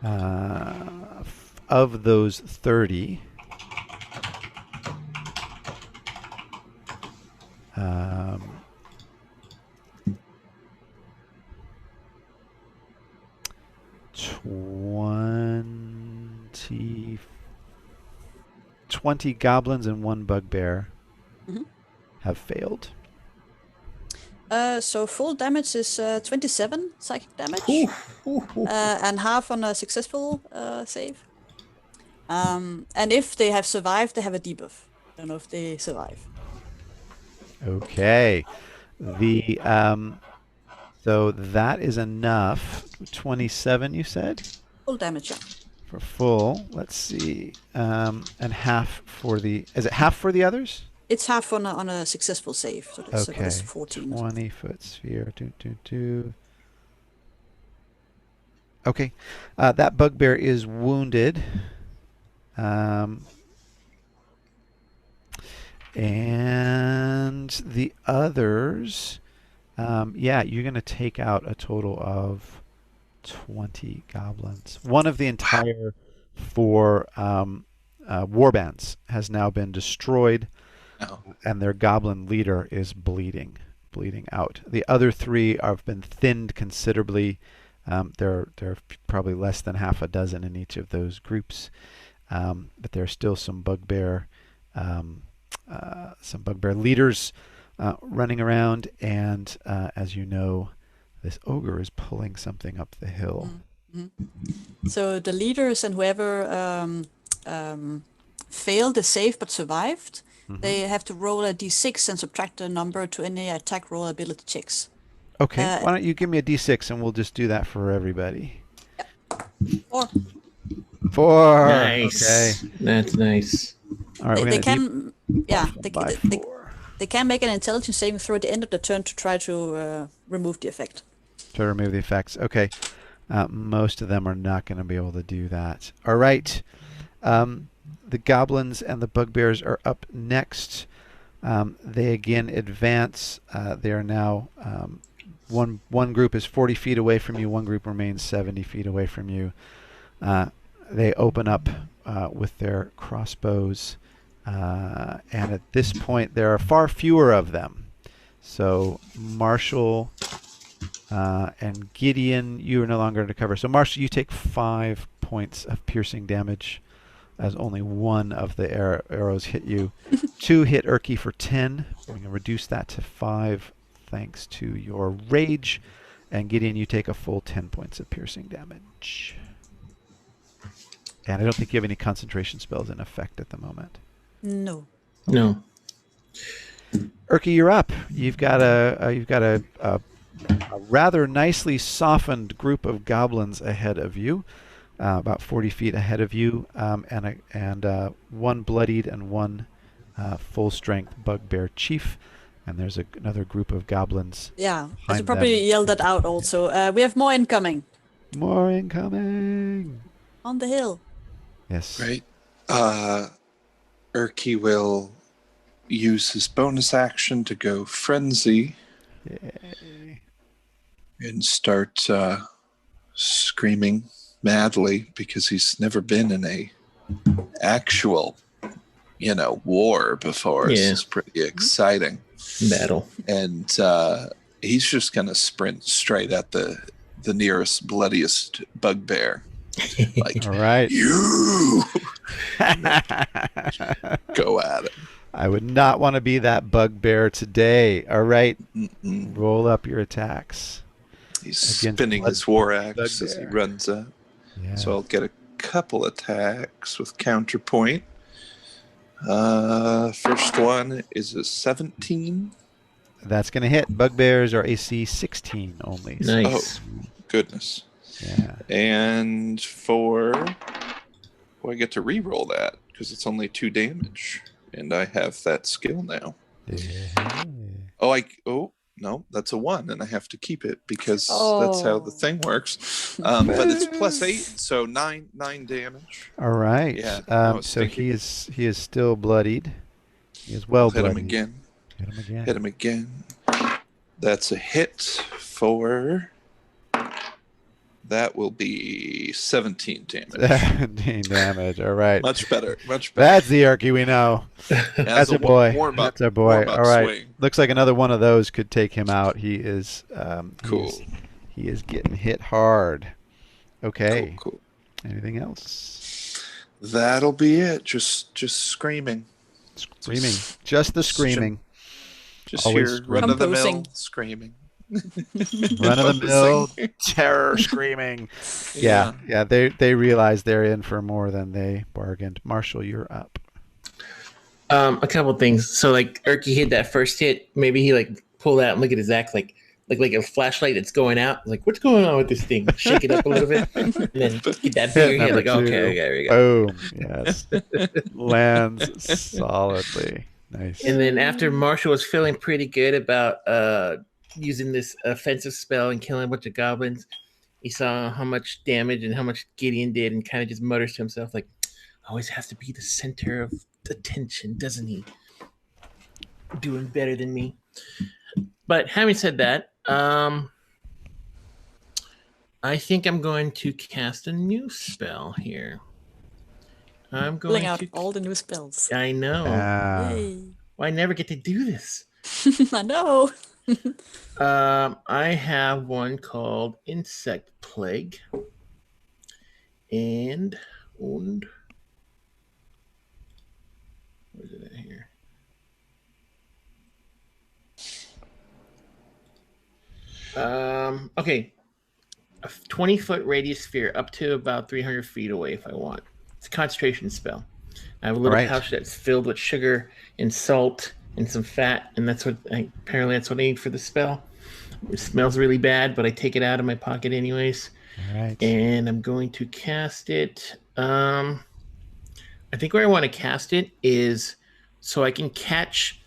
of those 30. 20 goblins and 1 bugbear have failed. So full damage is 27 psychic damage, and half on a successful save. And if they have survived, they have a debuff. I don't know if they survive. Okay, so that is enough. 27, you said? Full damage, yeah. For full, let's see, and half for the. Is it half for the others? It's half on a successful save, so that's, Okay. what is 14. 20-foot sphere. Okay, that bugbear is wounded. And the others, yeah, you're going to take out a total of 20 goblins. One of the entire 4 warbands has now been destroyed, and their goblin leader is bleeding out. The other 3 have been thinned considerably. There are probably less than half a dozen in each of those groups, but there are still some bugbear leaders running around, and as you know, this ogre is pulling something up the hill. So the leaders and whoever failed the save but survived, they have to roll a d6 and subtract the number to any attack roll ability checks. Okay, why don't you give me a d6 and we'll just do that for everybody. 4. Nice. Okay. That's nice. All right, They can make an intelligence saving throw at the end of the turn to try to remove the effect. To remove the effects. Okay. Most of them are not going to be able to do that. All right. The goblins and the bugbears are up next. They again advance. They are now one group is 40 feet away from you. One group remains 70 feet away from you. They open up with their crossbows. And at this point, there are far fewer of them. So Marshall and Gideon, you are no longer under cover. So Marshall, you take 5 points of piercing damage as only 1 of the arrows hit you. 2 hit Erky for 10. We're going to reduce that to 5 thanks to your rage. And Gideon, you take a full 10 points of piercing damage. And I don't think you have any concentration spells in effect at the moment. No. No. Erky, you're up. You've got a rather nicely softened group of goblins ahead of you, about 40 feet ahead of you, and 1 bloodied and 1 full-strength bugbear chief. And there's another group of goblins. Yeah, I should probably yell that out also. We have more incoming. More incoming. On the hill. Yes. Right. Erky will use his bonus action to go frenzy. Yay. And start screaming madly because he's never been in a actual, war before. Yeah. It's pretty exciting. Battle. And he's just going to sprint straight at the nearest, bloodiest bugbear Like, All right. you go at it. I would not want to be that bugbear today. All right. Roll up your attacks. He's spinning his war axe as he bugbear. runs up. Yeah. So I'll get a couple attacks with counterpoint. First one is a 17. That's going to hit. Bugbears are AC 16 only. Nice. Oh, goodness. Yeah. And I get to re-roll that because it's only 2 damage, and I have that skill now. Yeah. No, that's a 1, and I have to keep it because that's how the thing works. But it's +8, so 9 damage. All right. Yeah. So he is still bloodied. He is well bloodied. Hit him again. That's a hit for. That will be 17 damage. 17 damage. All right. Much better. That's the Erky we know. That's our boy. That's our boy. All right. Swing. Looks like another one of those could take him out. He is cool. He is getting hit hard. Okay. Cool. Anything else? That'll be it. Just screaming. Screaming. Just the screaming. Just Always here, run of the mill screaming. Run of the mill terror screaming. Yeah. They realize they're in for more than they bargained. Marshall, you're up. A couple things. So like Erky hit that first hit. Maybe he like pulled out and look at his axe like a flashlight that's going out. Like, what's going on with this thing? Shake it up a little bit, and then get that bigger hit. Like, okay, there we go. Boom. Yes. Lands solidly. Nice. And then after Marshall was feeling pretty good about using this offensive spell and killing a bunch of goblins, he saw how much damage and how much Gideon did, and kind of just mutters to himself like, always has to be the center of attention, doesn't he? Doing better than me. But having said that, I think I'm going to cast a new spell here. I'm going Pulling out to all the new spells. I know. Yay. Well, I never get to do this. I know. I have one called Insect Plague. And where is it at here? Okay. A 20-foot radius sphere up to about 300 feet away if I want. It's a concentration spell. I have a little pouch that's filled with sugar and salt and some fat, and apparently that's what I need for the spell. It smells really bad, but I take it out of my pocket anyways. All right. And I'm going to cast it. I think where I want to cast it is so I can catch.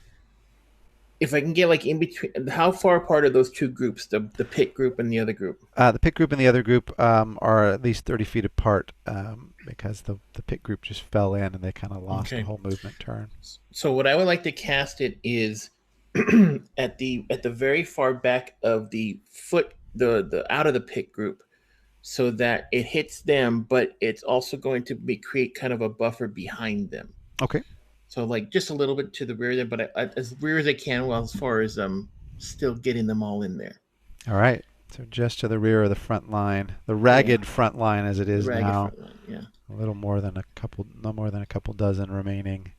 If I can get like in between, how far apart are those two groups, the pit group and the other group? The pit group and the other group are at least 30 feet apart because the pit group just fell in and they kind of lost the whole movement turn. So what I would like to cast it is at the very far back of the foot, the out of the pit group, so that it hits them, but it's also going to create kind of a buffer behind them. Okay. So like just a little bit to the rear there, but as rear as I can, well, as far as still getting them all in there. All right. So just to the rear of the front line, the ragged front line as it is now. Front line, yeah. A little more than no more than a couple dozen remaining.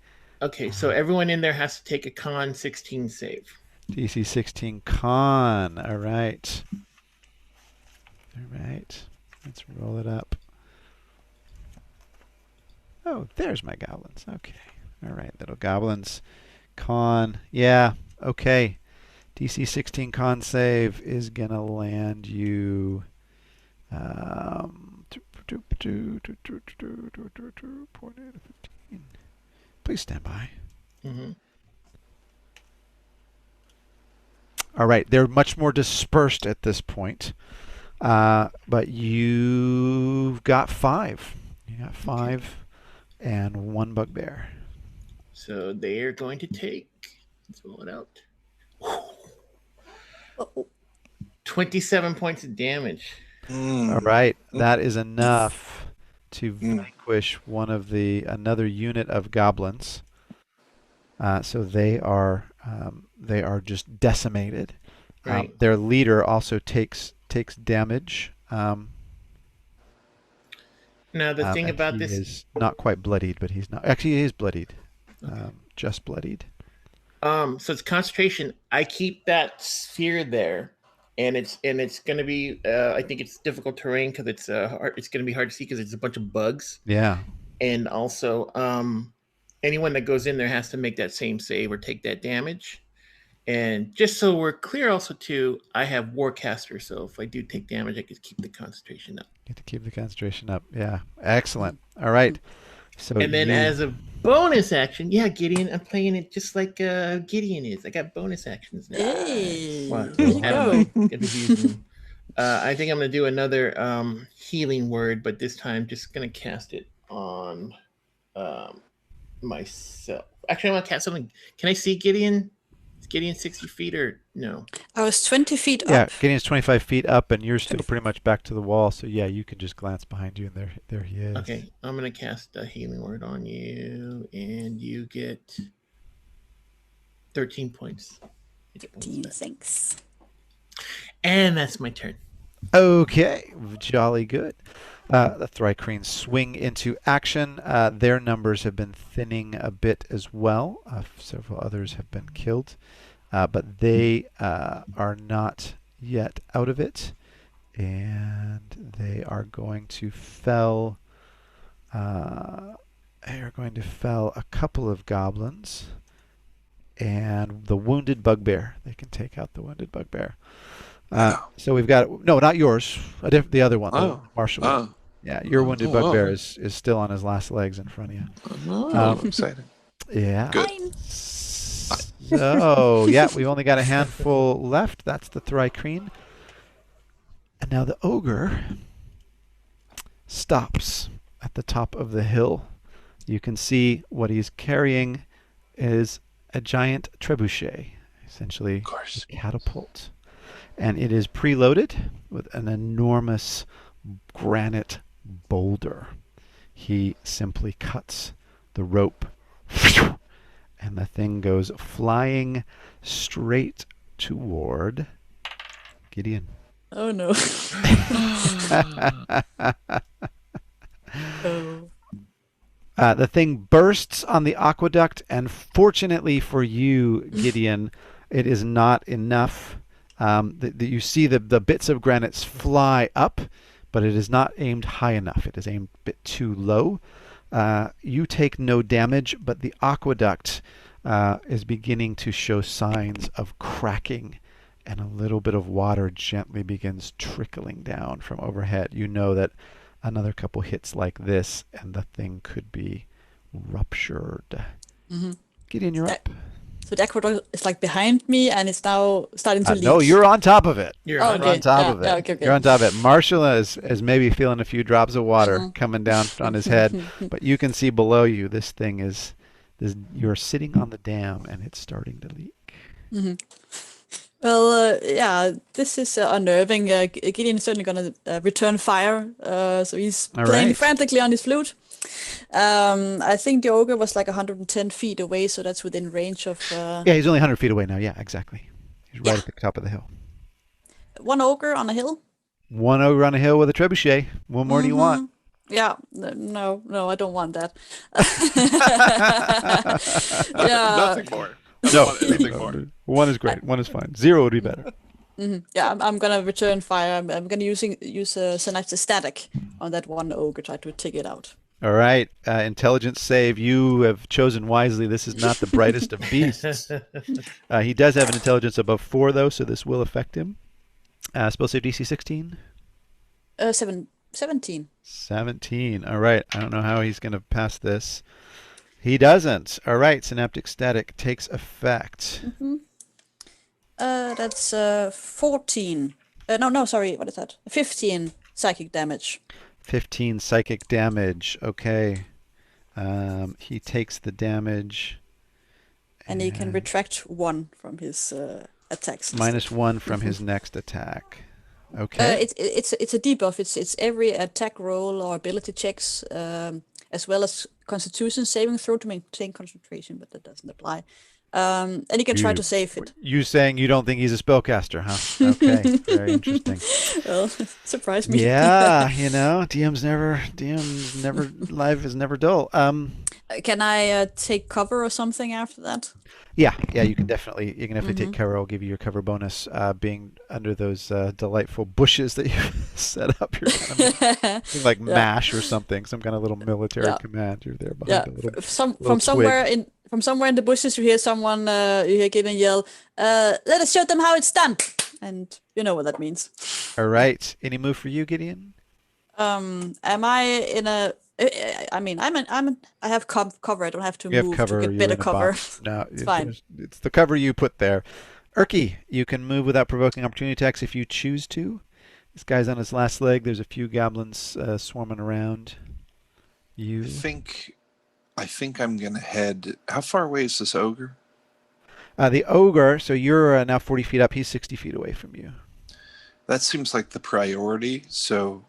Okay, so everyone in there has to take a con 16 save. DC 16 con. All right. All right. Let's roll it up. Oh, there's my goblins. Okay. All right, little goblins. Con. Yeah. Okay. DC 16 con save is going to land you... Please stand by. Mm-hmm. All right. They're much more dispersed at this point. But you've got 5. You got 5 and 1 bugbear. So they are going to take... Let's roll it out. 27 points of damage. All right, that is enough to vanquish another unit of goblins. So they are just decimated. Right. Their leader also takes damage. Now the thing about he this is not quite bloodied, but he's not. Actually, he is bloodied. Okay. Just bloodied. So it's concentration. I keep that sphere there, and it's going to be. I think it's difficult terrain because it's it's going to be hard to see because it's a bunch of bugs. Yeah. And also, anyone that goes in there has to make that same save or take that damage. And just so we're clear, also too, I have Warcaster, so if I do take damage, I can keep the concentration up. Get to keep the concentration up. Yeah. Excellent. All right. So And then as a bonus action, yeah, Gideon, I'm playing it just like Gideon is. I got bonus actions now. Hey, Wow. there you I don't go. know. Get to use them. I think I'm going to do another healing word, but this time just going to cast it on myself. Actually, I'm going to cast something. Can I see Gideon? Is Gideon 60 feet or no? I was 20 feet yeah, up. Gideon's 25 feet up, and you're still pretty much back to the wall. So yeah, you can just glance behind you, and there he is. Okay, I'm going to cast a healing word on you, and you get 13 points. 13, thanks. And that's my turn. Okay, jolly good. The Thri Kreen swing into action. Their numbers have been thinning a bit as well. Several others have been killed, but they are not yet out of it, and they are going to fell. They are going to fell a couple of goblins, and the wounded bugbear. They can take out the wounded bugbear. So we've got not yours, the other one, the martial one. Yeah, your wounded bugbear is still on his last legs in front of you. Exciting. Yeah. Good. So yeah, we've only got a handful left. That's the Thri Kreen. And now the ogre stops at the top of the hill. You can see what he's carrying is a giant trebuchet, essentially a catapult. And it is preloaded with an enormous granite boulder. He simply cuts the rope, and the thing goes flying straight toward Gideon. Oh no. Oh. The thing bursts on the aqueduct, and fortunately for you, Gideon, it is not enough. You see the bits of granite fly up, but it is not aimed high enough. It is aimed a bit too low. You take no damage, but the aqueduct is beginning to show signs of cracking, and a little bit of water gently begins trickling down from overhead. You know that another couple hits like this, and the thing could be ruptured. Mm-hmm. Gideon, you're up. So the aqueduct is like behind me, and it's now starting to leak. No, you're on top of it. You're on top of it. Okay. You're on top of it. Marshall is maybe feeling a few drops of water coming down on his head, but you can see below you this thing is. You're sitting on the dam, and it's starting to leak. Mm-hmm. Well, yeah, this is unnerving. Gideon is certainly going to return fire, so he's playing frantically on his flute. I think the ogre was like 110 feet away, so that's within range of... Yeah, he's only 100 feet away now. Yeah, exactly. He's right at the top of the hill. One ogre on a hill? One ogre on a hill with a trebuchet. What more do you want? Yeah, no, I don't want that. Nothing more. Anything more. One is great. One is fine. 0 would be better. Mm-hmm. Yeah, I'm gonna return fire. I'm gonna use synapse static on that one ogre, try to take it out. All right, intelligence save. You have chosen wisely. This is not the brightest of beasts. He does have an intelligence above 4, though, so this will affect him. Spell save DC 16. 17. 17. All right. I don't know how he's going to pass this. He doesn't. All right. Synaptic static takes effect. Mm-hmm. That's 14. No, sorry. What is that? 15 psychic damage. 15 psychic damage. Okay. He takes the damage. And he can retract 1 from his attacks. -1 from his next attack. Okay. It's a debuff. It's every attack roll or ability checks, as well as Constitution saving throw to maintain concentration, but that doesn't apply. And you can try to save it. You saying you don't think he's a spellcaster, huh? Okay, very interesting. Well, surprise me. Yeah, DM's never life is never dull. Can I take cover or something after that? Yeah, you can definitely take cover. I'll give you your cover bonus. Being under those delightful bushes that you set up, you're kind of like MASH or something, some kind of little military command. You're there behind a little. From somewhere in the bushes, you hear someone. You hear Gideon yell, "Let us show them how it's done," and you know what that means. All right. Any move for you, Gideon? Am I in a? I mean, I have cover. I don't have to move to get better cover. No, it's fine. It's the cover you put there. Urki, you can move without provoking opportunity attacks if you choose to. This guy's on his last leg. There's a few goblins swarming around. You. I think I'm gonna head. How far away is this ogre? The ogre. So you're now 40 feet up. He's 60 feet away from you. That seems like the priority. So,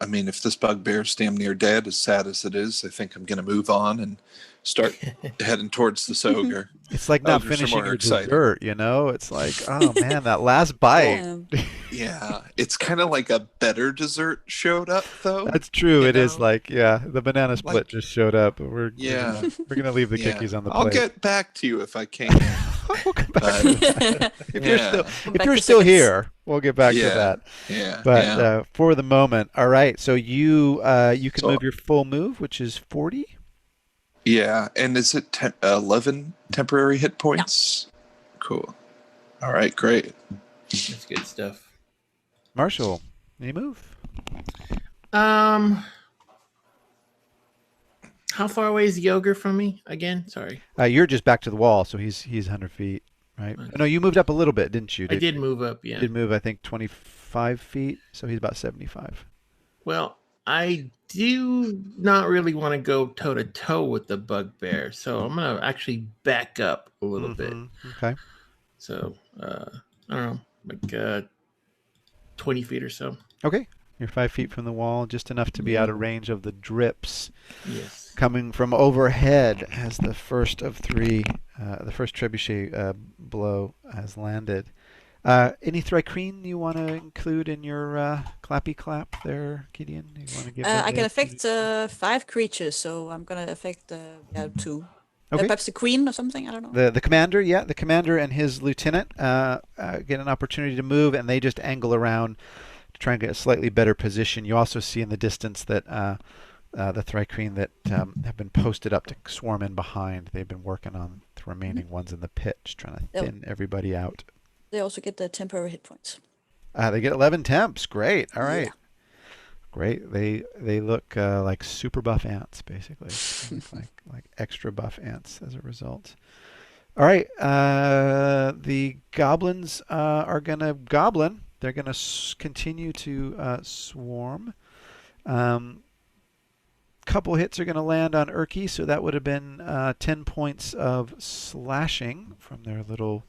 I mean, if this bugbear's damn near dead, as sad as it is, I think I'm going to move on and start heading towards this ogre. It's like not finishing your dessert, It's like, oh man, that last bite. Yeah, it's kind of like a better dessert showed up, though. That's true. It is like, the banana split just showed up. We're going to leave the cookies on the plate. I'll get back to you if I can. We'll come back to that. If you're still here, we'll get back to that. Yeah. But for the moment, all right. So you can move your full move, which is 40. Yeah, and is it 11 temporary hit points? Yeah. Cool. All right, great. That's good stuff. Marshall, any move? How far away is the ogre from me again? Sorry. You're just back to the wall, so he's 100 feet, right? Okay. No, you moved up a little bit, didn't you? I did move up, yeah. You did move, I think, 25 feet, so he's about 75. Well, I do not really want to go toe-to-toe with the bugbear, so I'm going to actually back up a little bit. Okay. So, I don't know, like 20 feet or so. Okay. You're 5 feet from the wall, just enough to be out of range of the drips. Yes. Coming from overhead as the first of three, the first trebuchet blow has landed. Any Thri Kreen you want to include in your clappy clap there, Gideon? You want to give I can affect 5 creatures, so I'm going to affect 2. Okay. Perhaps the queen or something, I don't know. The commander, the commander and his lieutenant get an opportunity to move, and they just angle around to try and get a slightly better position. You also see in the distance that the Thri Kreen that have been posted up to swarm in behind. They've been working on the remaining ones in the pit, just trying to thin everybody out. They also get the temporary hit points. They get 11 temps. Great. All right. Yeah. Great. They look like super buff ants, basically. like extra buff ants as a result. All right. The goblins are gonna goblin. They're gonna continue to swarm. Couple hits are gonna land on Urki, so that would have been 10 points of slashing from their little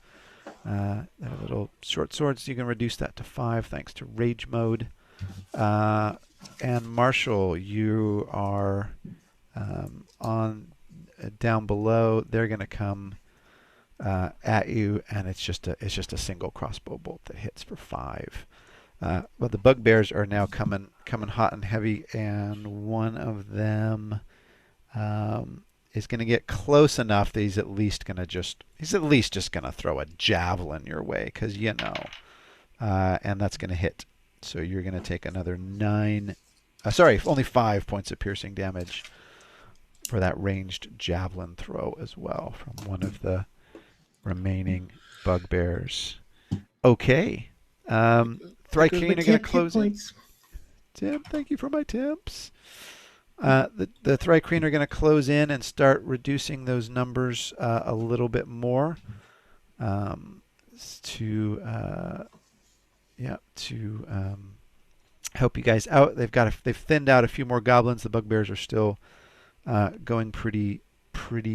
short swords. You can reduce that to 5 thanks to rage mode. And Marshall, you are on down below. They're going to come at you, and it's just a single crossbow bolt that hits for 5. But the bugbears are now coming hot and heavy, and one of them is going to get close enough that he's at least just going to throw a javelin your way, because and that's going to hit. So you're going to take another only 5 points of piercing damage for that ranged javelin throw as well from one of the remaining bugbears. Okay. Thri Kreen are going to close in. Tim, thank you for my tips. The Thri Kreen are going to close in and start reducing those numbers a little bit more to help you guys out. They've thinned out a few more goblins. The bugbears are still going pretty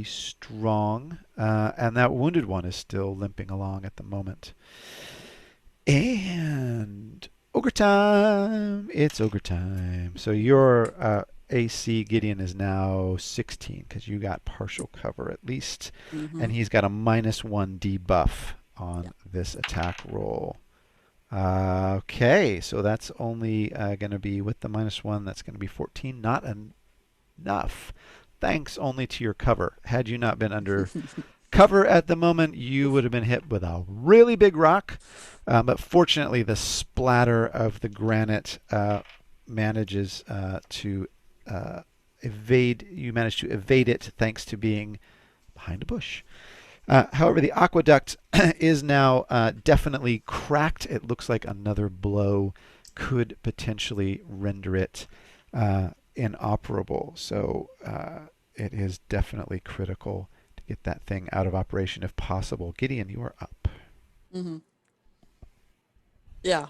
strong, and that wounded one is still limping along at the moment. And ogre time! It's ogre time. So you're AC, Gideon, is now 16 because you got partial cover at least. And he's got a -1 debuff on this attack roll. Okay, so that's only going to be with the -1. That's going to be 14. Not enough. Thanks only to your cover. Had you not been under cover at the moment, you would have been hit with a really big rock. But fortunately, the splatter of the granite manages to evade. You manage to evade it thanks to being behind a bush. However, the aqueduct is now definitely cracked. It looks like another blow could potentially render it inoperable. So it is definitely critical to get that thing out of operation if possible. Gideon, you are up. Yeah.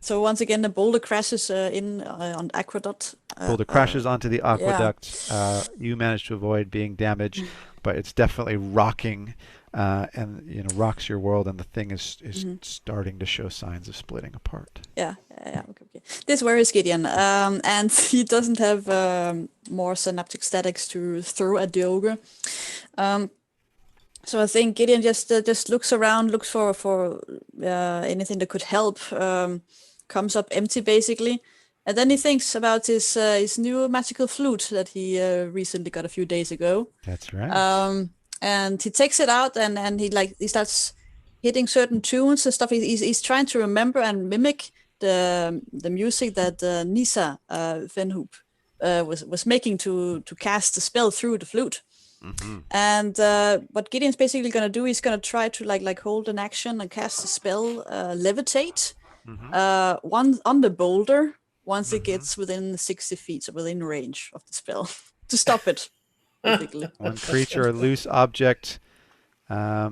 So once again, the boulder crashes in on the aqueduct. Boulder crashes onto the aqueduct. Yeah. You manage to avoid being damaged, but it's definitely rocking, and rocks your world, and the thing is starting to show signs of splitting apart. Yeah. Okay. This worries Gideon, and he doesn't have more synaptic statics to throw at the ogre. So I think Gideon just looks around, looks for anything that could help. Comes up empty basically, and then he thinks about his new magical flute that he recently got a few days ago. That's right. And he takes it out and he starts hitting certain tunes and stuff. He's trying to remember and mimic the music that Nisa Venhoop was making to cast the spell through the flute. And what Gideon's basically going to do, he's going to try to like hold an action and cast the spell levitate. One on the boulder once it gets within 60 feet, so within range of the spell, to stop it. Basically. One creature or loose object that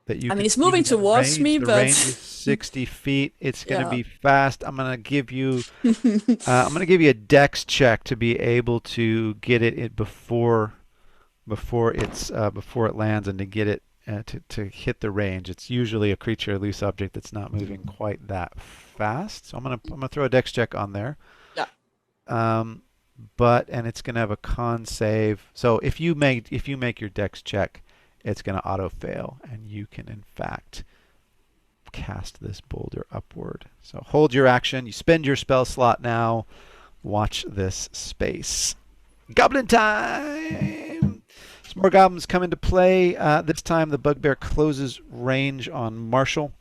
you. I mean, it's moving towards me, the but range is 60 feet. It's going to be fast. I'm going to give you. I'm going to give you a dex check to be able to get it before it lands and to get it. To hit the range. It's usually a creature or loose object that's not moving quite that fast. So I'm gonna throw a dex check on there. Yeah. And it's gonna have a con save. So if you make your dex check, it's gonna auto fail, and you can in fact cast this boulder upward. So hold your action. You spend your spell slot now. Watch this space. Goblin time. More goblins come into play. This time the bugbear closes range on Marshall,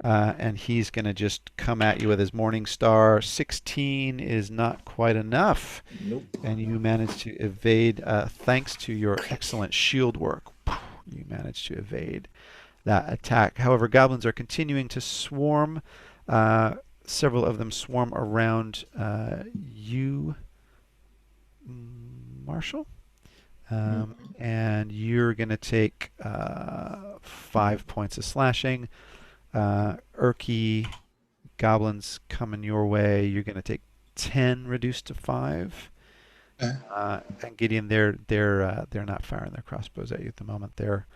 and he's going to just come at you with his Morning Star. 16 is not quite enough. Nope. And you manage to evade thanks to your excellent shield work. You manage to evade that attack. However, goblins are continuing to swarm. Several of them swarm around you, Marshall. And you're going to take 5 points of slashing. Urky, goblins coming your way. You're going to take 10 reduced to 5. And Gideon, they're not firing their crossbows at you at the moment. They're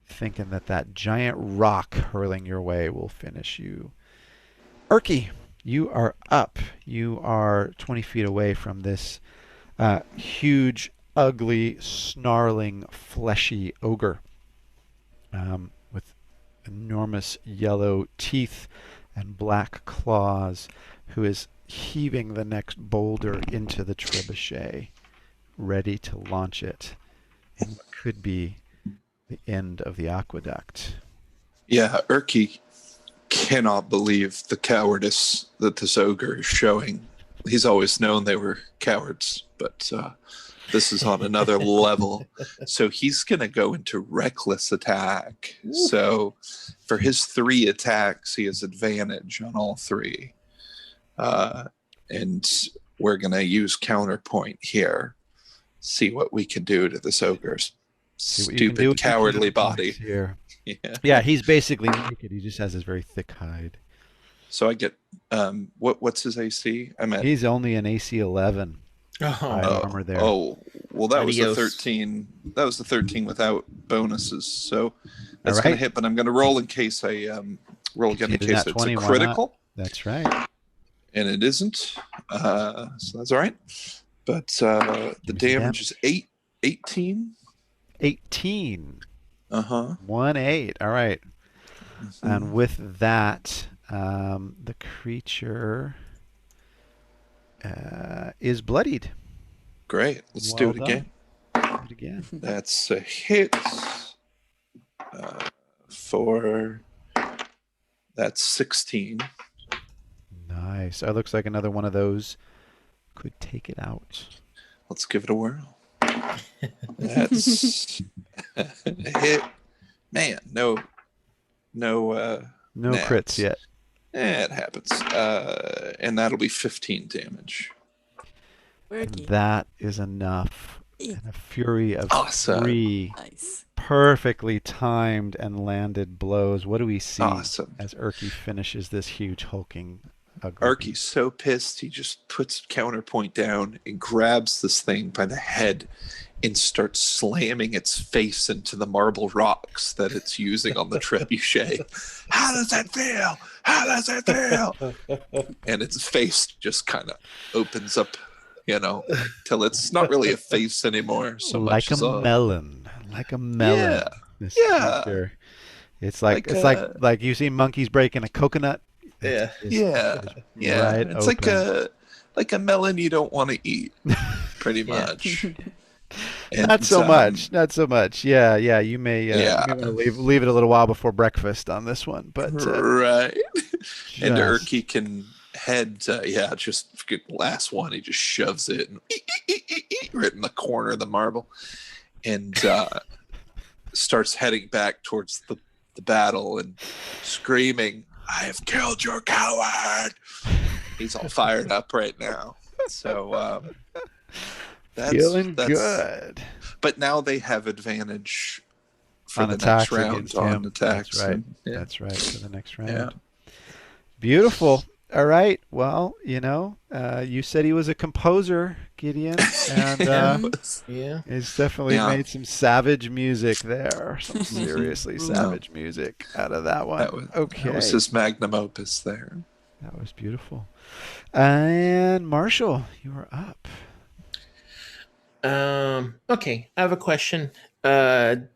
thinking that giant rock hurling your way will finish you. Urky, you are up. You are 20 feet away from this huge, ugly, snarling, fleshy ogre with enormous yellow teeth and black claws, who is heaving the next boulder into the trebuchet, ready to launch it in what could be the end of the aqueduct. Yeah, Urky cannot believe the cowardice that this ogre is showing. He's always known they were cowards, but this is on another level. So he's going to go into reckless attack. Ooh. So for his 3 attacks, he has advantage on all 3. And we're going to use counterpoint here. See what we can do to this ogre's stupid, cowardly body. Here. Yeah, he's basically naked. He just has this very thick hide. So I get, what's his AC? He's only an AC 11. Armor there. Oh, well, that was the 13. That was the 13 without bonuses. So that's going to hit, but I'm going to roll in case I roll again in case it's a critical. That's right. and it isn't. So that's all right. But the damage is 18. 18. 1-8. All right. And with that, the creature is bloodied. Great. Let's do it again. Do it again. That's a hit. That's 16. Nice. It looks like another one of those could take it out. Let's give it a whirl. That's a hit. Man, no crits yet. It happens. And that'll be 15 damage. That is enough. And a fury of awesome. 3 perfectly timed and landed blows. What do we see as Urki finishes this huge hulking? Urki's so pissed he just puts counterpoint down and grabs this thing by the head and starts slamming its face into the marble rocks that it's using on the trebuchet. How does that feel? How does it feel? And its face just kind of opens up, till it's not really a face anymore. So like much a melon. Like a melon. Yeah. Creature. It's like you see monkeys breaking a coconut. Yeah. Right it's open. like a melon you don't want to eat, pretty much. And, not so much. Yeah. You may want to leave it a little while before breakfast on this one, but right. And Urki can head. Just last one. He just shoves it and right in the corner of the marble, and starts heading back towards the battle and screaming, "I have killed your coward!" He's all fired up right now. So that's good. But now they have advantage for on the attacks next round on attacks. That's right. For the next round. Yeah. Beautiful. All right. Well, you said he was a composer, Gideon, and he's definitely made some savage music there. Some seriously savage music out of that one. That was his magnum opus there. That was beautiful. And Marshall, you are up. Okay, I have a question. Did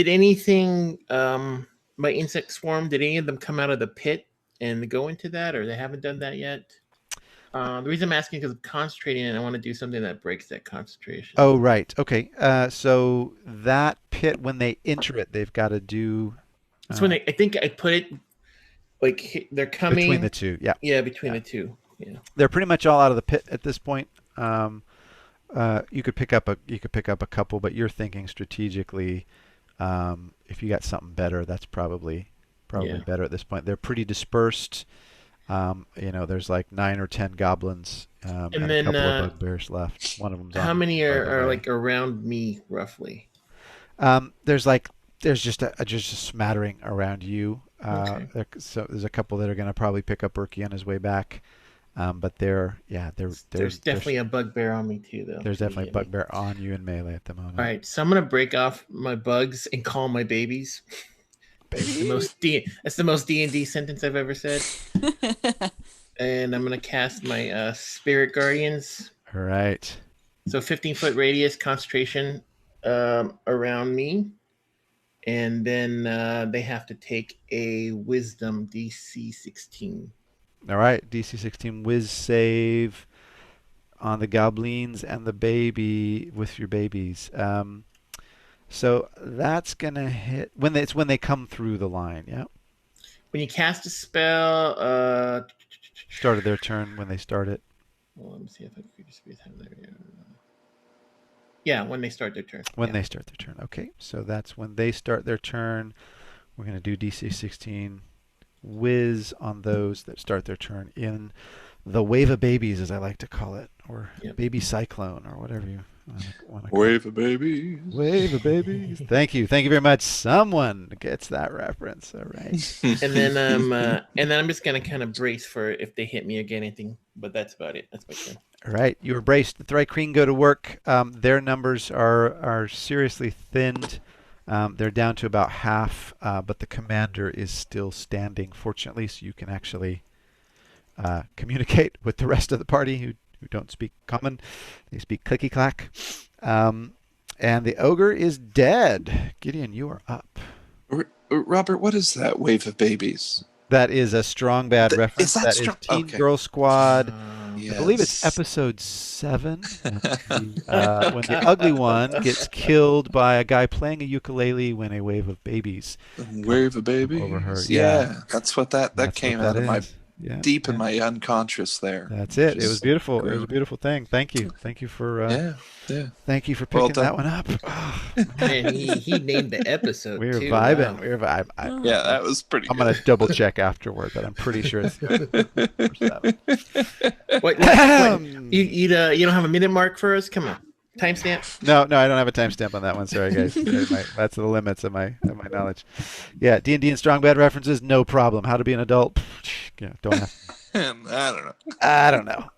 anything, my insect swarm, did any of them come out of the pit and go into that, or they haven't done that yet? The reason I'm asking is because I'm concentrating and I want to do something that breaks that concentration. Oh, right. Okay. So that pit, when they enter it, they've got to do... That's when I think I put it, like, they're coming... Between the two, yeah. Yeah, between the two, yeah. They're pretty much all out of the pit at this point. You could pick up a couple, but you're thinking strategically. If you got something better, that's probably better at this point. They're pretty dispersed. There's like 9 or 10 goblins and then, a couple of bugbears left. One of them's how many are like around me roughly? There's just a smattering around you. So there's a couple that are going to probably pick up Urki on his way back. But there's definitely a bugbear on me too, though. There's definitely a bugbear on you in melee at the moment. All right, so I'm gonna break off my bugs and call my babies. That's the most D&D sentence I've ever said. And I'm gonna cast my Spirit Guardians. All right. So 15-foot radius concentration around me, and then they have to take a Wisdom DC 16. All right, DC 16 whiz save on the goblins and the baby with your babies. So that's gonna hit when they come through the line. Yeah. When you cast a spell, started their turn when they start it. Well, let me see if I can just have there. Yeah, when they start their turn. When they start their turn. Okay, so that's when they start their turn. We're gonna do DC 16. Whiz on those that start their turn in the wave of babies, as I like to call it, or baby cyclone, or whatever you want to call it. Wave of babies. Wave of babies. Thank you very much. Someone gets that reference. All right. And then I'm just gonna kind of brace for if they hit me or get anything, but that's about it. That's my turn. All right, you are braced. The Thri Kreen go to work. Their numbers are seriously thinned. They're down to about half, but the commander is still standing, fortunately, so you can actually communicate with the rest of the party who don't speak common. They speak clicky clack. And the ogre is dead. Gideon, you are up. Robert, what is that wave of babies? That is a strong bad reference. That is Teen Girl Squad. Yes. I believe it's episode 7 when the ugly one gets killed by a guy playing a ukulele when a wave of babies over her. Yeah, that's what that came out of my deep in my unconscious there. That's it. It was beautiful. It was a beautiful thing. Thank you. Thank you for thank you for picking that one up. Oh, man, he named the episode. We were too. vibing. Wow. We were vibing. Yeah, that was pretty. I'm gonna double check afterward, but I'm pretty sure it's. What, you don't have a minute mark for us? Come on, timestamp. No, I don't have a timestamp on that one. Sorry, guys. That's the limits of my knowledge. Yeah, D&D and strong bad references, no problem. How to be an adult? Yeah, don't have. I don't know.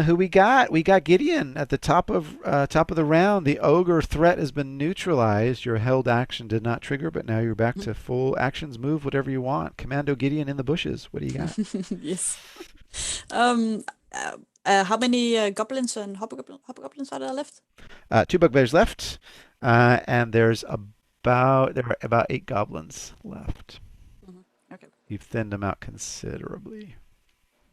Who we got? We got Gideon at the top of the round. The ogre threat has been neutralized. Your held action did not trigger, but now you're back to full actions. Move whatever you want. Commando Gideon in the bushes. What do you got? Yes. How many goblins and hobgoblins are there left? 2 bugbears left, and there are about 8 goblins left. Okay. You've thinned them out considerably.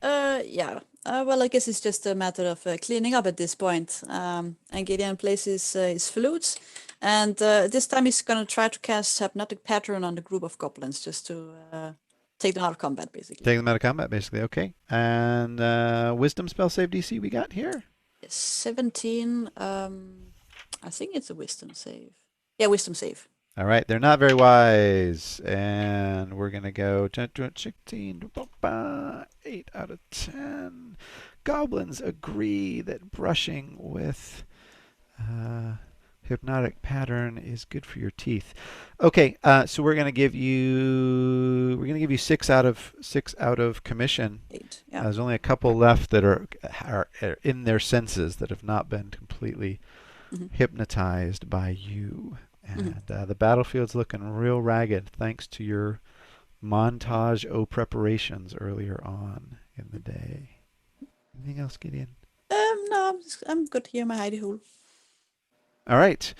Yeah. Well, I guess it's just a matter of cleaning up at this point. And Gideon plays his flutes, and this time he's gonna try to cast hypnotic pattern on the group of goblins, just to take them out of combat, basically. Take them out of combat, basically. Okay. And wisdom spell save DC we got here? 17. I think it's a wisdom save. Yeah, wisdom save. All right. They're not very wise. And we're going to go 10, 16, 8 out of 10. Goblins agree that brushing with hypnotic pattern is good for your teeth. Okay, so we're gonna give you 6 out of commission. 8. Yeah. There's only a couple left that are in their senses that have not been completely hypnotized by you. And the battlefield's looking real ragged thanks to your montage preparations earlier on in the day. Anything else, Gideon? No, I'm good here in my hidey hole. All right.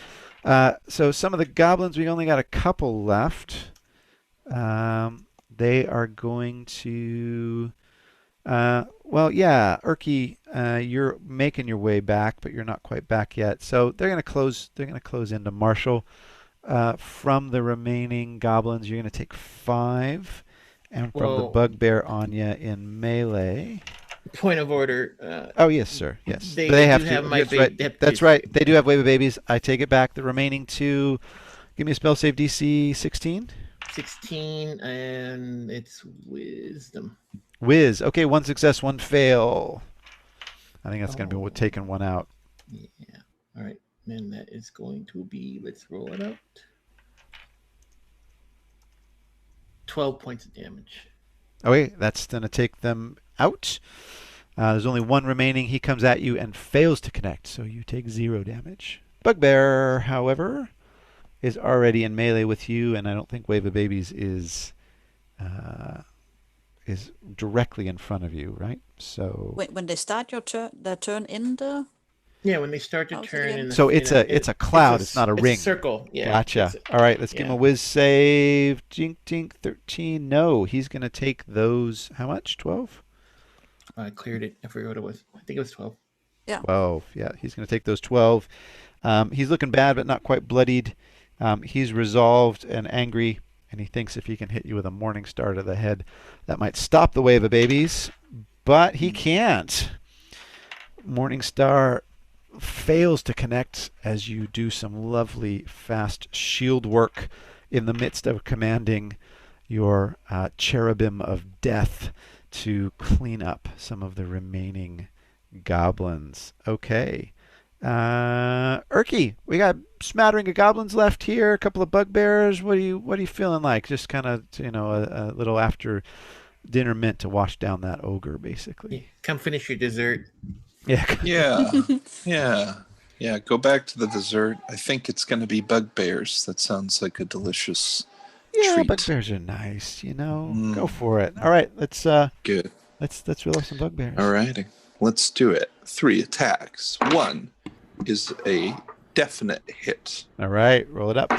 So some of the goblins, we only got a couple left. They are going to... Urki, you're making your way back, but you're not quite back yet. So they're going to close into Marshall. From the remaining goblins, you're going to take 5. And from the bugbear Anya in melee... Point of order. Oh yes, sir. Yes, they have do to. have my That's right. They do have wave of babies. I take it back. The remaining 2, give me a spell save DC 16. 16, and it's wisdom. Whiz. Okay, 1 success, 1 fail. I think that's going to be taking 1 out. Yeah. All right. Then that is going to be. Let's roll it out. 12 points of damage. Okay, that's going to take them out. There's only 1 remaining. He comes at you and fails to connect, so you take 0 damage. Bugbear, however, is already in melee with you, and I don't think Wave of Babies is directly in front of you, right? So when they start their turn in the... Yeah, when they start to turn in. So it's a cloud. It's not a ring. It's a circle. Yeah. Gotcha. All right, let's give him a whiz save. Jink, tink, 13. No, he's going to take those. How much? 12? I cleared it. I forgot what it was. I think it was 12. Yeah. 12. Yeah, he's going to take those 12. He's looking bad, but not quite bloodied. He's resolved and angry, and he thinks if he can hit you with a morning star to the head, that might stop the wave of babies, but he can't. Morning star fails to connect as you do some lovely fast shield work in the midst of commanding your cherubim of death to clean up some of the remaining goblins. Okay. Urki, we got a smattering of goblins left here, a couple of bugbears. What are you feeling like? Just kind of, a little after dinner mint to wash down that ogre, basically. Come finish your dessert. Yeah. Go back to the dessert. I think it's going to be bugbears. That sounds like a delicious treat. Bugbears are nice. Go for it. All right, let's. Good. Let's reel off some bugbears. Alrighty, let's do it. 3 attacks. 1 is a definite hit. All right, roll it up.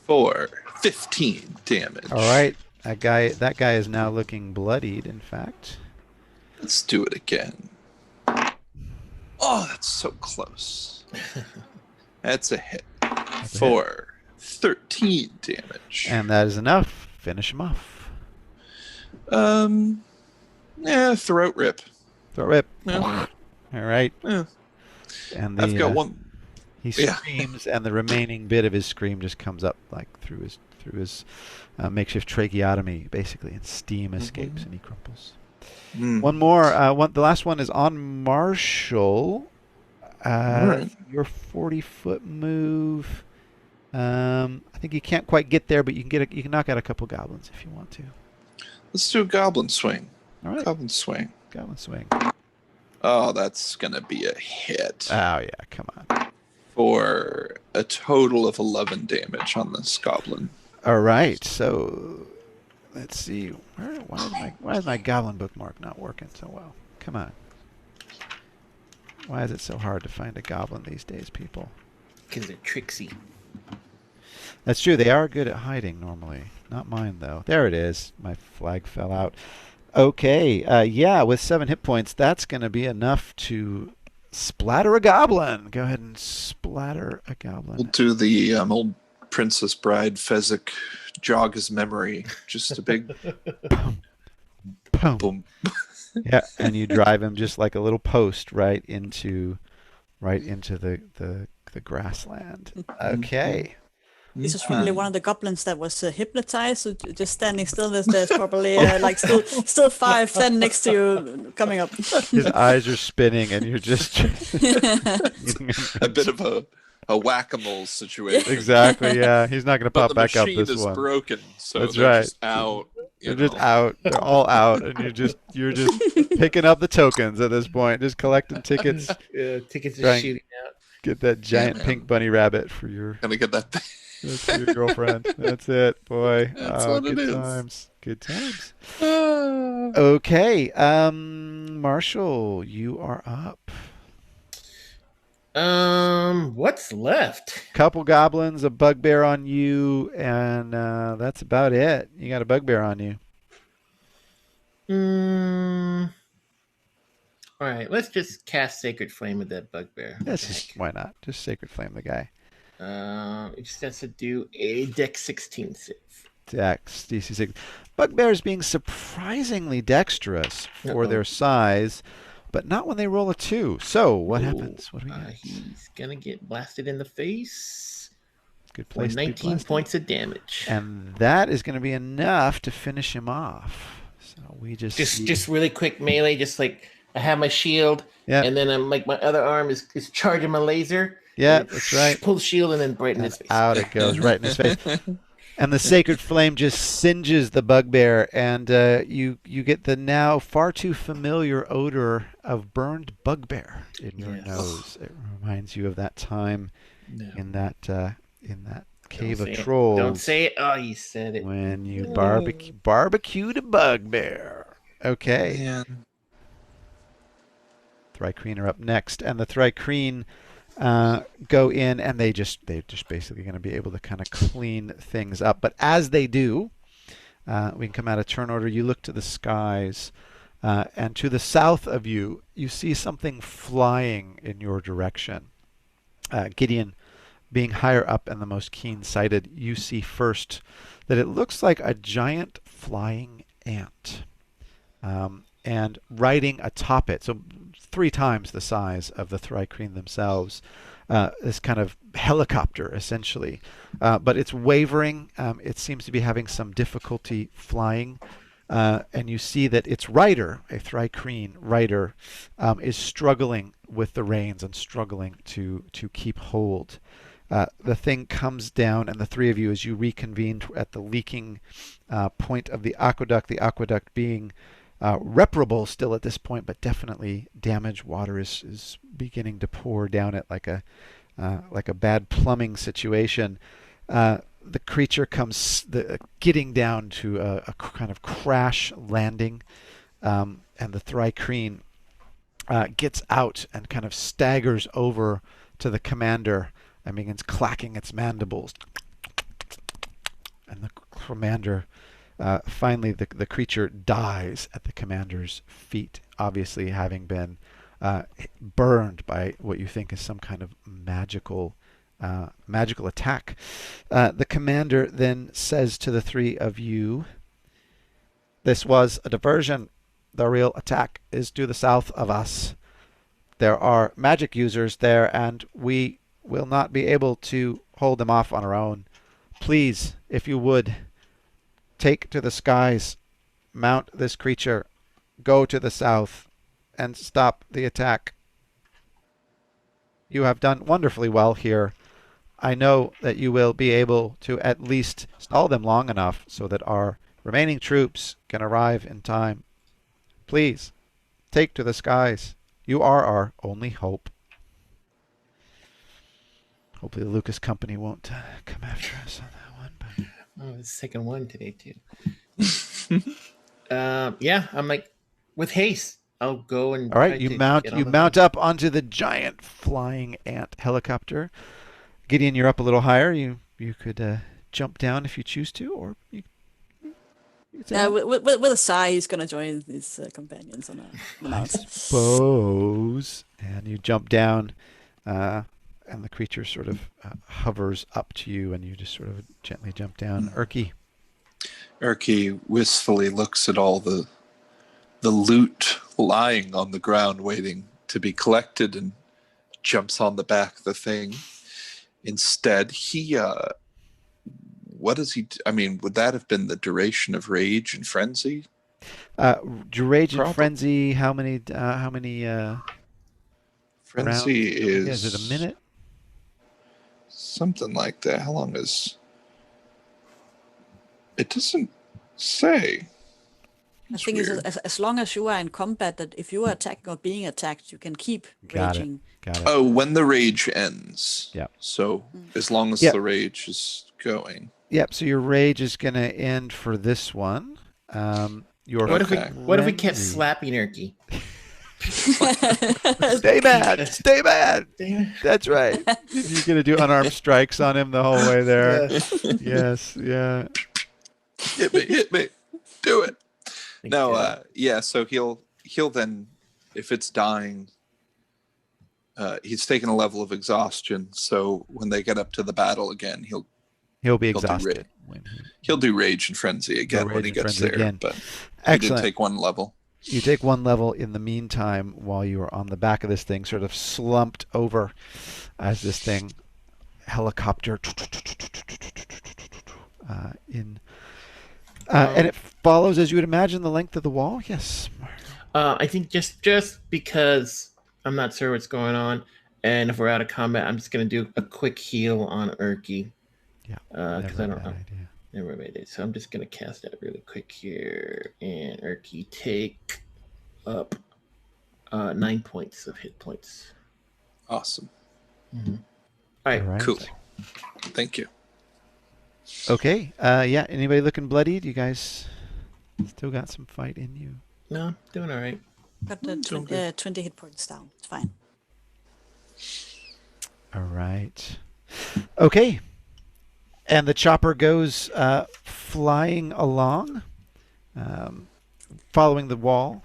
4, 15 damage. All right, that guy is now looking bloodied. In fact, let's do it again. Oh, that's so close. That's a hit. 4, 13 damage. And that is enough. Finish him off. Yeah, throat rip. Throat rip. Yeah. All right. Yeah. And I've got one. He screams, and the remaining bit of his scream just comes up like through his makeshift tracheotomy, basically, and steam escapes, and he crumples. One more. The last one is on Marshall. Right. Your 40-foot move. I think you can't quite get there, but you can knock out a couple goblins if you want to. Let's do a goblin swing. All right. Goblin swing. Goblin swing. Oh, that's gonna be a hit. Oh yeah, come on. For a total of 11 damage on this goblin. All right, so let's see. Why is my goblin bookmark not working so well? Come on. Why is it so hard to find a goblin these days, people? Because they're tricksy. That's true. They are good at hiding normally. Not mine, though. There it is. My flag fell out. Okay. Yeah, with 7 hit points, that's going to be enough to splatter a goblin. Go ahead and splatter a goblin. We'll do the old Princess Bride Fezzik jog his memory. Just a big boom. Boom. boom. Yeah, and you drive him just like a little post right into the grassland. Okay. This is probably one of the goblins that was hypnotized, so just standing still. There's probably like still 5, 10 next to you coming up. His eyes are spinning, and you're just a bit of a whack-a-mole situation. Exactly. Yeah, he's not going to pop back up this one. The machine is broken, so that's they're right. just out. They're just out. They're all out, and you're just picking up the tokens at this point, just collecting tickets. Tickets are shooting out. Get that giant pink bunny rabbit for your. Gonna get that thing. That's for your girlfriend. That's it, boy. That's what it is. Times. Good times. Okay, Marshall, you are up. What's left? Couple goblins, a bugbear on you, and that's about it. You got a bugbear on you. All right, let's just cast Sacred Flame with that bugbear. Why not? Just Sacred Flame the guy. It just has to do a Dex 16 save. Dex, DC 6. Bugbears being surprisingly dexterous for their size, but not when they roll a 2. So, what happens? What do we get? He's going to get blasted in the face. Good place. 19 points of damage. And that is going to be enough to finish him off. So, we just really quick melee, just like I have my shield, and then I'm like my other arm is charging my laser. Yeah, that's right. Pull the shield and then right in his face. Out it goes, right in his face. And the Sacred Flame just singes the bugbear, and you get the now far too familiar odor of burned bugbear in your nose. It reminds you of that time in that cave of trolls. Don't say it. Oh, you said it. When you barbecued a bugbear. Okay. Man. Thri Kreen are up next, and the Thri Kreen go in, and they're just basically going to be able to kind of clean things up. But as they do, we can come out of turn order. You look to the skies, and to the south of you, you see something flying in your direction. Gideon, being higher up and the most keen-sighted, you see first that it looks like a giant flying ant. And riding atop it, so 3 times the size of the Thri Kreen themselves, this kind of helicopter, essentially. But it's wavering. It seems to be having some difficulty flying. And you see that its rider, a Thri Kreen rider, is struggling with the reins and struggling to keep hold. The thing comes down, and the 3 of you, as you reconvene at the leaking point of the aqueduct being reparable still at this point, but definitely damaged. Water is beginning to pour down it like a bad plumbing situation. The creature comes getting down to a kind of crash landing, and the Thri Kreen gets out and kind of staggers over to the commander and begins clacking its mandibles. And the commander, finally, the creature dies at the commander's feet, obviously having been burned by what you think is some kind of magical attack. The commander then says to the three of you, "This was a diversion. The real attack is to the south of us. There are magic users there, and we will not be able to hold them off on our own. Please, if you would, take to the skies, mount this creature, go to the south, and stop the attack. You have done wonderfully well here. I know that you will be able to at least stall them long enough so that our remaining troops can arrive in time. Please, take to the skies. You are our only hope." Hopefully the Lucas Company won't come after us on that one. But... Oh, the second one today too. Yeah, I'm like, with haste, I'll go and. All right, you mount up onto the giant flying ant helicopter. Gideon, you're up a little higher. You could jump down if you choose to, or you with a sigh, he's gonna join his companions on the mount. I suppose. And you jump down, and the creature sort of hovers up to you, and you just sort of gently jump down. Erky wistfully looks at all the loot lying on the ground waiting to be collected and jumps on the back of the thing. Instead, he what does he I mean, would that have been the duration of rage and frenzy? Rage and frenzy, how many frenzy is it a minute? Something like that. How long is it? Doesn't say. I think it's as long as you are in combat, that if you are attacking or being attacked, you can keep raging. Got it. Oh, when the rage ends. Yeah. So as long as the rage is going. Yep. So your rage is going to end for this one. What if we kept slapping Erky? Stay mad. Stay mad. That's right. You're going to do unarmed strikes on him the whole way there. Yes. Yeah. Hit me. Do it. No, so he'll then, if it's dying, he's taken a level of exhaustion, so when they get up to the battle again, he'll be exhausted. He'll do rage and frenzy again when he gets there, again. But he did take one level. You take one level in the meantime while you are on the back of this thing, sort of slumped over as this thing helicopter and it follows, as you would imagine, the length of the wall. Yes. I think just because I'm not sure what's going on, and if we're out of combat, I'm just gonna do a quick heal on Erky. Yeah. Because I don't know. Never made it. So I'm just gonna cast that really quick here, and Erky take up 9 points of hit points. Awesome. Mm-hmm. All right. Cool. Thank you. Okay. Yeah. Anybody looking bloodied? You guys still got some fight in you? No, doing all right. Got the 20 hit points down. It's fine. All right. Okay. And the chopper goes flying along, following the wall,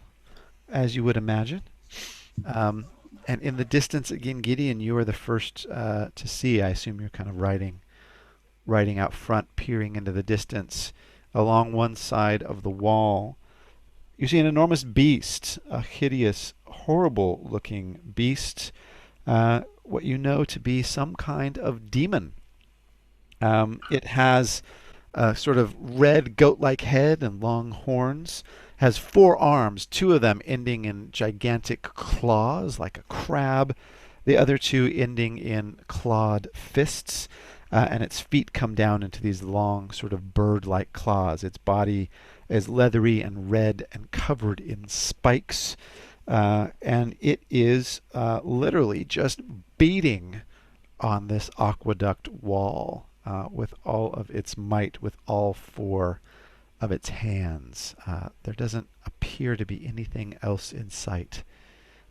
as you would imagine. And in the distance, again, Gideon, you are the first to see. I assume you're kind of riding out front, peering into the distance. Along one side of the wall, you see an enormous beast, a hideous, horrible-looking beast, what you know to be some kind of demon. It has a sort of red goat-like head and long horns, has 4 arms, 2 of them ending in gigantic claws like a crab, the other 2 ending in clawed fists, and its feet come down into these long sort of bird-like claws. Its body is leathery and red and covered in spikes, and it is literally just beating on this aqueduct wall with all of its might, with all 4 of its hands. There doesn't appear to be anything else in sight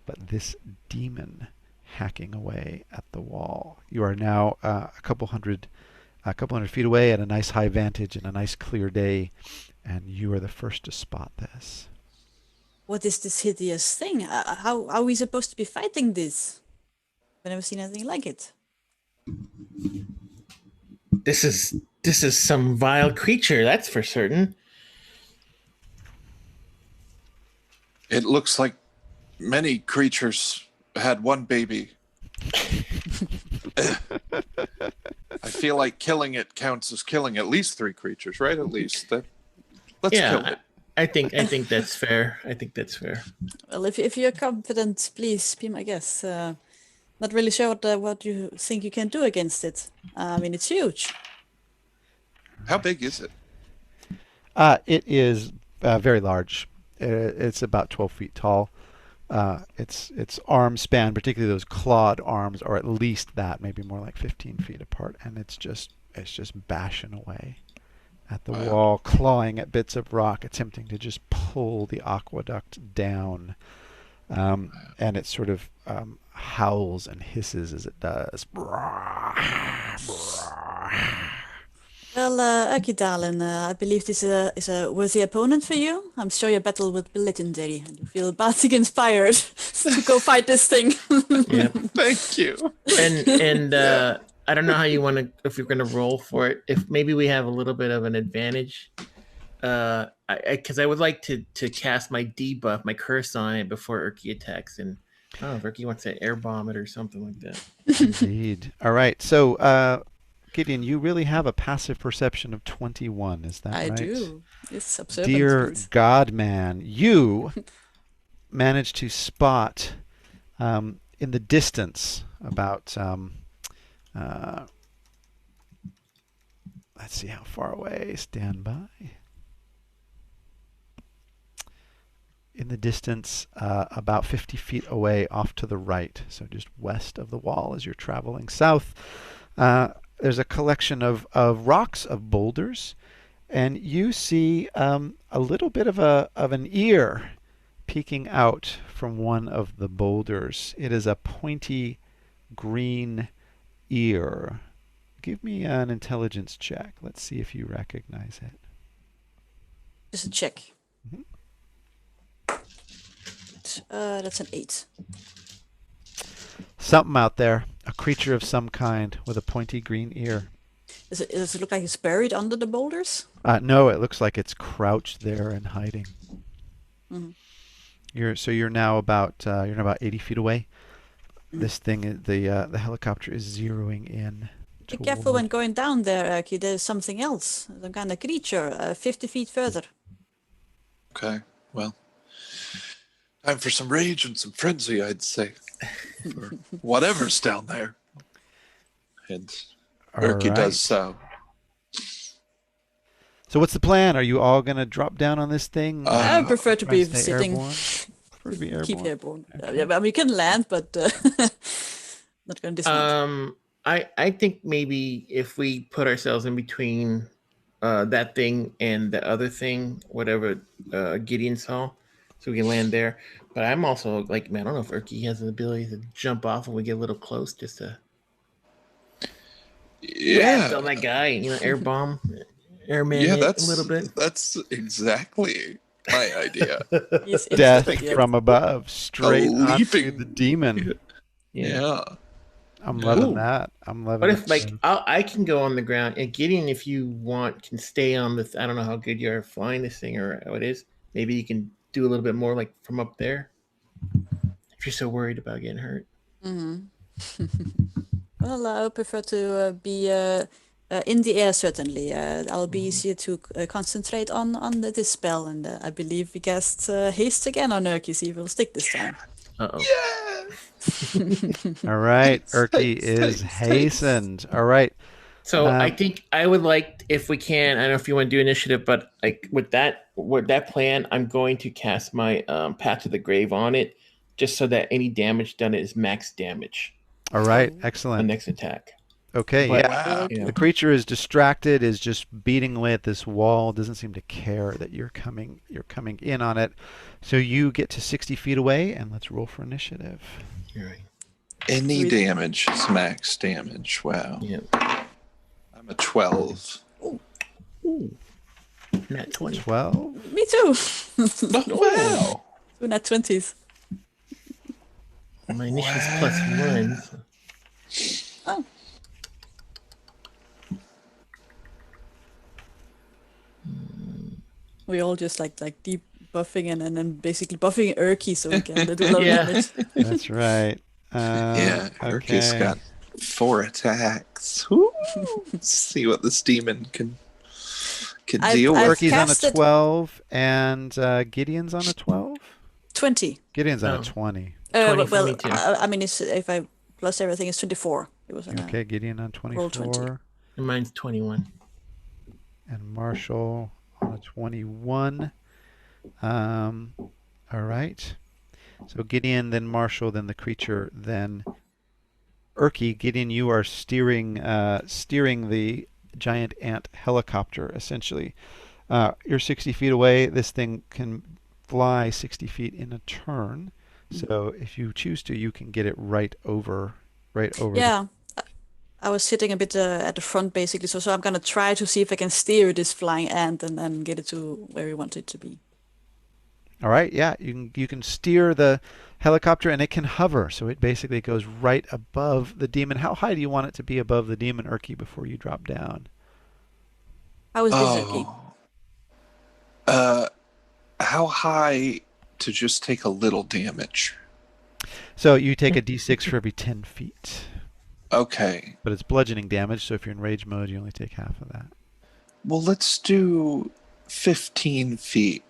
but this demon hacking away at the wall. You are now a couple hundred feet away at a nice high vantage and a nice clear day, and you are the first to spot this. What is this hideous thing? How are we supposed to be fighting this? I've never seen anything like it. This is some vile creature, that's for certain. It looks like many creatures had one baby. I feel like killing it counts as killing at least 3 creatures, right? At least. Let's kill it. I think that's fair. I think that's fair. Well, if you're confident, please be my guest. Not really sure what you think you can do against it. I mean, it's huge. How big is it? It is very large. It's about 12 feet tall. Its arm span, particularly those clawed arms, are at least that, maybe more like 15 feet apart, and it's just bashing away at the wall, clawing at bits of rock, attempting to just pull the aqueduct down. And it sort of howls and hisses as it does. Well, Akidalen, I believe this is a worthy opponent for you. I'm sure your battle will be legendary, and you feel badly inspired to go fight this thing. Yeah. Thank you. And I don't know how you want to, if you're going to roll for it. If maybe we have a little bit of an advantage, because I would like to cast my debuff, my curse on it before Urki attacks, and I don't know if Urki wants to air bomb it or something like that. Indeed. All right. So, Gideon, you really have a passive perception of 21. Is that right? I do. It's observant. Dear Please. Godman, you managed to spot in the distance about let's see how far away. Stand by. In the distance, about 50 feet away off to the right, so just west of the wall as you're traveling south, there's a collection of rocks, of boulders, and you see a little bit of an ear peeking out from one of the boulders. It is a pointy green ear. Give me an intelligence check. Let's see if you recognize it. Just a check. Mhm. That's an 8. Something out there, a creature of some kind with a pointy green ear. Does it look like it's buried under the boulders? No, it looks like it's crouched there and hiding. Mm-hmm. You're now about 80 feet away. This thing, the helicopter is zeroing in. Be careful when going down there, Aki. There's something else, some kind of creature, 50 feet further. Okay, well, time for some rage and some frenzy, I'd say. Or whatever's down there. And Urki does so. So what's the plan? Are you all going to drop down on this thing? I prefer to be stay sitting. airborne? Prefer to be airborne? Keep airborne. Okay. Yeah, I mean, you can land, but not going to dismount. I think maybe if we put ourselves in between that thing and the other thing, whatever Gideon saw, so we can land there. But I'm also like, man, I don't know if Urki has the ability to jump off when we get a little close, just to on that guy, air bomb, airman a little bit. That's exactly my idea. Death from above, straight leaping leaping the demon. Yeah. I'm loving that. I'm loving But it. if I can go on the ground, and Gideon, if you want, can stay on the. I don't know how good you are flying this thing or how it is. Maybe you can do a little bit more, like from up there. If you're so worried about getting hurt. Mm-hmm. Well, I prefer to be in the air. Certainly, I'll be easier to concentrate on this spell, and I believe we cast haste again on Urki. See if it'll stick this time. Uh-oh. All right, Urki is hastened. All right. So I think I would like, if we can, I don't know if you want to do initiative, but like with that plan, I'm going to cast my Path to the Grave on it, just so that any damage done is max damage. All right, The excellent. next attack. Okay, But- yeah. Yeah. The creature is distracted, is just beating away at this wall, doesn't seem to care that you're coming in on it. So you get to 60 feet away, and let's roll for initiative. You're right. Any Three- damage is max damage. Wow. Yeah. I'm a 12. Ooh. Nat 20. 12. Me too. Wow. Two nat 20s. My initiative is +1. So. Oh. We all just like deep buffing and then basically buffing Erky so we can do a lot of Yeah. damage. That's right. Yeah, Urki's okay. got 4 attacks. Woo! See what this demon can deal I've with. Urky's on a casted- 12, and Gideon's on a 12? 20. Gideon's on Oh. a 20. 20 for well, me too. I mean, if I plus everything, it's 24. It was an, Okay, Gideon on roll 20. 24. And mine's 21. And Marshall on a 21. All right. So Gideon, then Marshall, then the creature, then Erky. Gideon, you are steering the giant ant helicopter, essentially. You're 60 feet away. This thing can fly 60 feet in a turn. So if you choose to, you can get it right over. Yeah. I was sitting a bit at the front, basically, so I'm going to try to see if I can steer this flying ant and then get it to where we want it to be. All right, yeah, you can steer the helicopter, and it can hover, so it basically goes right above the demon. How high do you want it to be above the demon, Erky, before you drop down? How is this, Erky? How high to just take a little damage? So you take a d6 for every 10 feet. Okay. But it's bludgeoning damage, so if you're in rage mode, you only take half of that. Well, let's do 15 feet.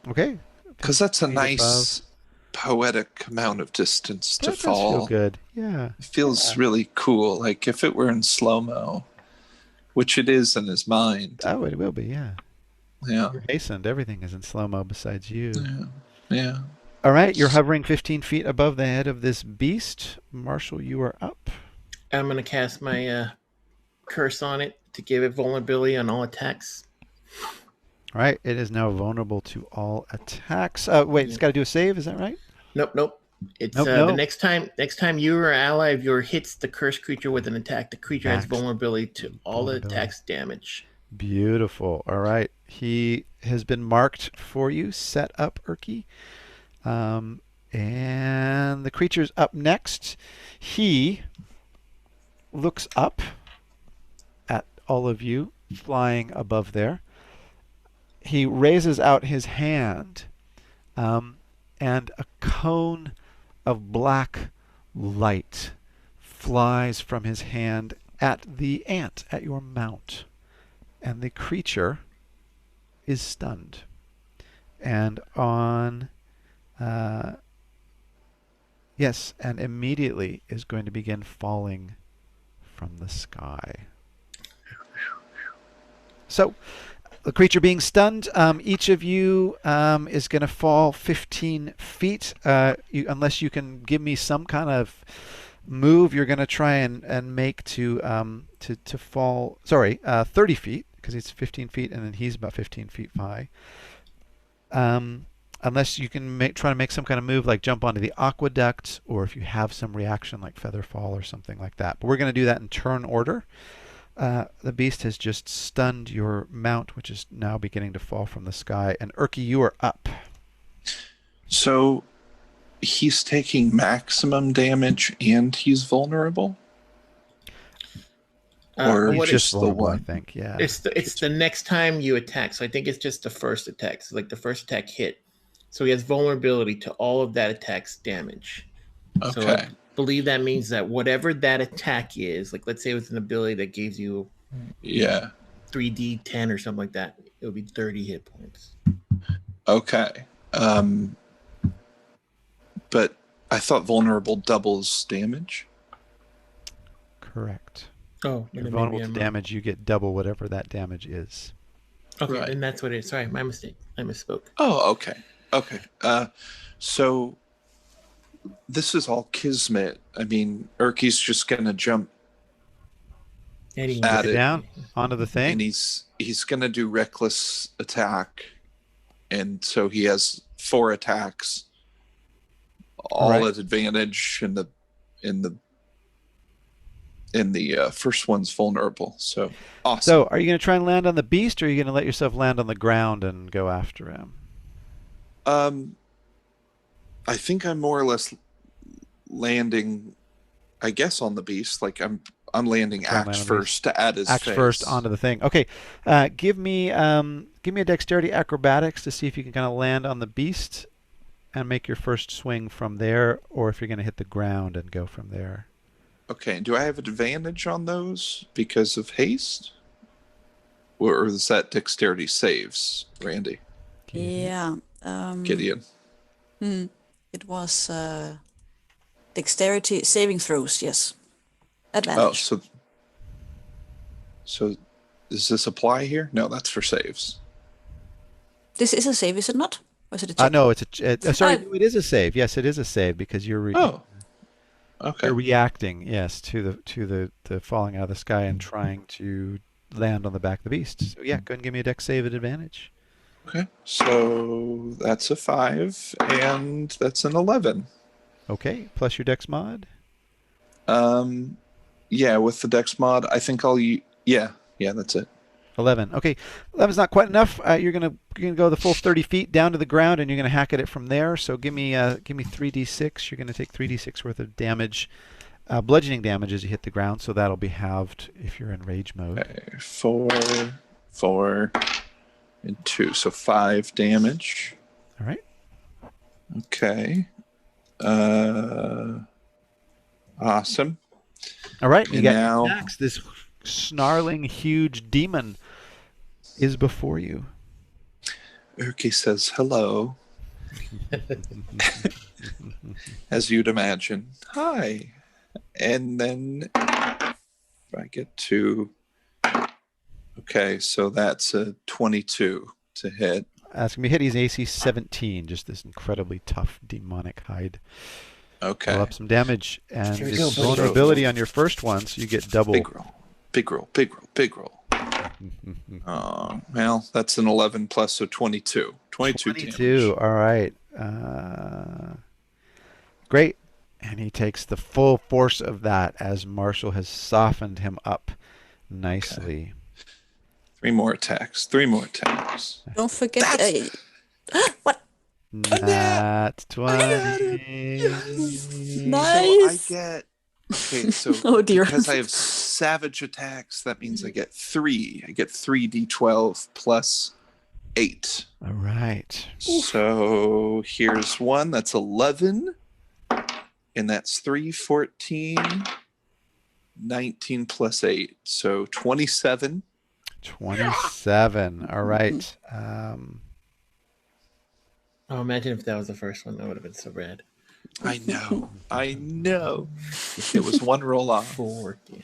Okay. Because that's a 15 nice poetic amount of distance to That does fall. feel good. Yeah. It feels really cool. Like if it were in slow-mo, which it is in his mind. Oh, it will be, yeah. Yeah. You're hastened. Everything is in slow-mo besides you. Yeah. All right, you're hovering 15 feet above the head of this beast. Marshall, you are up. I'm going to cast my curse on it to give it vulnerability on all attacks. All right, it is now vulnerable to all attacks. Wait, it's got to do a save, is that right? Nope. It's Nope. the next time you or ally of yours hits the cursed creature with an attack, the creature has Max vulnerability to all the vulnerability. attacks damage. Beautiful. All right, he has been marked for you. Set up, Erky. And the creature's up next. He looks up at all of you flying above there. He raises out his hand, and a cone of black light flies from his hand at the ant, at your mount. And the creature is stunned. And on... yes, and immediately is going to begin falling from the sky. So, the creature being stunned, each of you is going to fall 15 feet. Unless you can give me some kind of move, you're going to try and make to fall. Sorry, 30 feet, because it's 15 feet, and then he's about 15 feet high. Unless you can try to make some kind of move, like jump onto the aqueduct, or if you have some reaction like feather fall or something like that. But we're going to do that in turn order. The beast has just stunned your mount, which is now beginning to fall from the sky. And Erky, you are up. So he's taking maximum damage and he's vulnerable? Or what just is the vulnerable, I one? think, yeah. It's the next time you attack. So I think it's just the first attack. So like the first attack hit. So he has vulnerability to all of that attack's damage. Okay. So I believe that means that whatever that attack is, like let's say it was an ability that gives you Yeah. 3d10 or something like that, it would be 30 hit points. Okay. But I thought vulnerable doubles damage. Correct. Oh, You're then vulnerable maybe to I'm damage. You get double whatever that damage is. Okay, Right. then that's what it is. Sorry, my mistake. I misspoke. Oh, okay. Okay. So this is all kismet. I mean, Erky's just gonna jump Add it. Down onto the thing. And he's going to do reckless attack. And so he has 4 attacks, all at advantage, and the first one's vulnerable. So awesome. So are you going to try and land on the beast, or are you going to let yourself land on the ground and go after him? I think I'm more or less landing, I guess, on the beast. Like I'm landing axe first to add his axe face. first onto the thing. Okay, give me a dexterity acrobatics to see if you can kind of land on the beast and make your first swing from there, or if you're going to hit the ground and go from there. Okay, do I have advantage on those because of haste? Or is that dexterity saves, Randy? Yeah. Gideon. It was dexterity saving throws, yes. Advantage. Oh, so does this apply here? No, that's for saves. This is a save, is it not? Or is it a check? No, it's it is a save. Yes, it is a save because you're okay. You're reacting, yes, to the falling out of the sky and trying to land on the back of the beast. So yeah, go ahead and give me a dex save at advantage. Okay, so that's a 5, and that's an 11. Okay, plus your dex mod. Yeah, with the dex mod, I think I'll yeah, that's it. 11. Okay, 11's not quite enough. You're gonna go the full 30 feet down to the ground, and you're gonna hack at it from there. So give me 3d6. You're gonna take 3d6 worth of damage, bludgeoning damage as you hit the ground. So that'll be halved if you're in rage mode. Okay, 4, and 2, so 5 damage. All right. Okay. Awesome. All right. You got now attacks. This snarling, huge demon is before you. Urki says hello. As you'd imagine. Hi. And then if I get to... Okay, so that's a 22 to hit. That's going to be hit. He's AC 17. Just this incredibly tough demonic hide. Okay. Roll up some damage. And Here we it's go, vulnerability on your first one, so you get double. Big roll. Big roll. Big roll. Big roll. Well, that's an 11 plus, so 22. 22 damage. All right. Great. And he takes the full force of that as Marshall has softened him up nicely. Okay. 3 more attacks. 3 more attacks. Don't forget. What? Nat 20. Nice. So I get... Okay, so oh dear. Because I have savage attacks, that means I get 3. I get 3d12 plus 8. All right. So here's one. That's 11. And that's 3, 14, 19 plus 8. So 27. 27. All right. Oh, imagine if that was the first one. That would have been so rad. I know. I know. It was 1 roll off. 4 damage.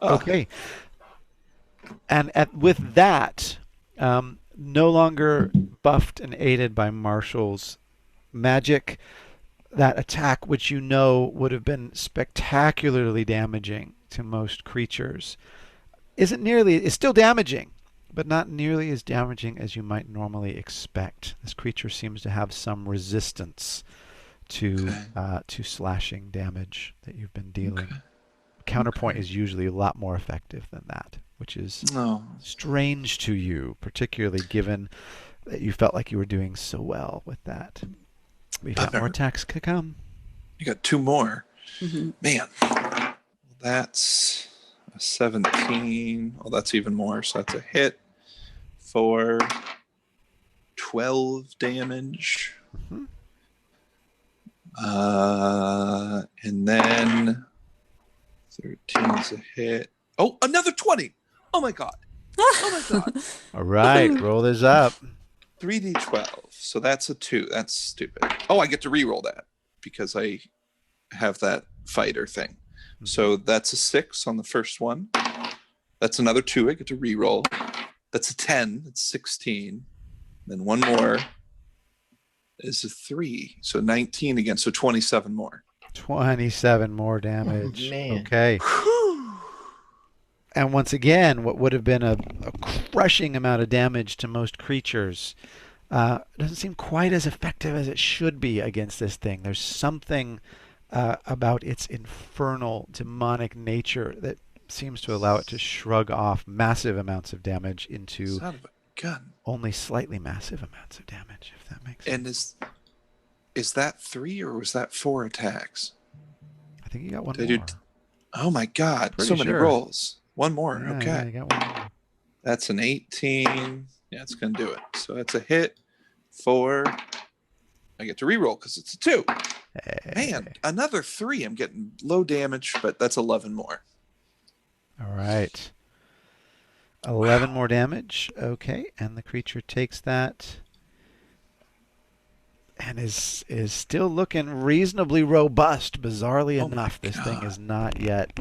Okay. And with that, no longer buffed and aided by Marshall's magic, that attack, which you know would have been spectacularly damaging to most creatures, is still damaging, but not nearly as damaging as you might normally expect. This creature seems to have some resistance to slashing damage that you've been dealing. Okay. Counterpoint is usually a lot more effective than that, which is strange to you, particularly given that you felt like you were doing so well with that. We've got more attacks to come. You got 2 more. Mm-hmm. Man, that's a 17. Oh, that's even more. So that's a hit for 12 damage. Mm-hmm. And then 13 is a hit. Oh, another 20. Oh my god. Oh my god. All right, roll this up. 3d12. So that's a 2. That's stupid. Oh, I get to re-roll that because I have that fighter thing. Mm-hmm. So that's a 6 on the first one. That's another 2. I get to re-roll. That's a 10. That's 16. Then one more is a 3. So 19 again. So 27 more. 27 more damage. Oh, man. Okay. And once again, what would have been a crushing amount of damage to most creatures doesn't seem quite as effective as it should be against this thing. There's something about its infernal, demonic nature that seems to allow it to shrug off massive amounts of damage into Son of a gun. only slightly massive amounts of damage, if that makes sense. And is that 3 or was that 4 attacks? I think you got one Did more. you oh my God! Pretty so many sure. rolls. One more. Yeah, Okay. yeah, you got one more. That's an 18. Yeah, it's gonna do it. So that's a hit. 4. I get to reroll because it's a 2. Hey. Man, another 3. I'm getting low damage, but that's 11 more. All right. 11 more damage. Okay, and the creature takes that and is still looking reasonably robust. Bizarrely enough, this thing is not yet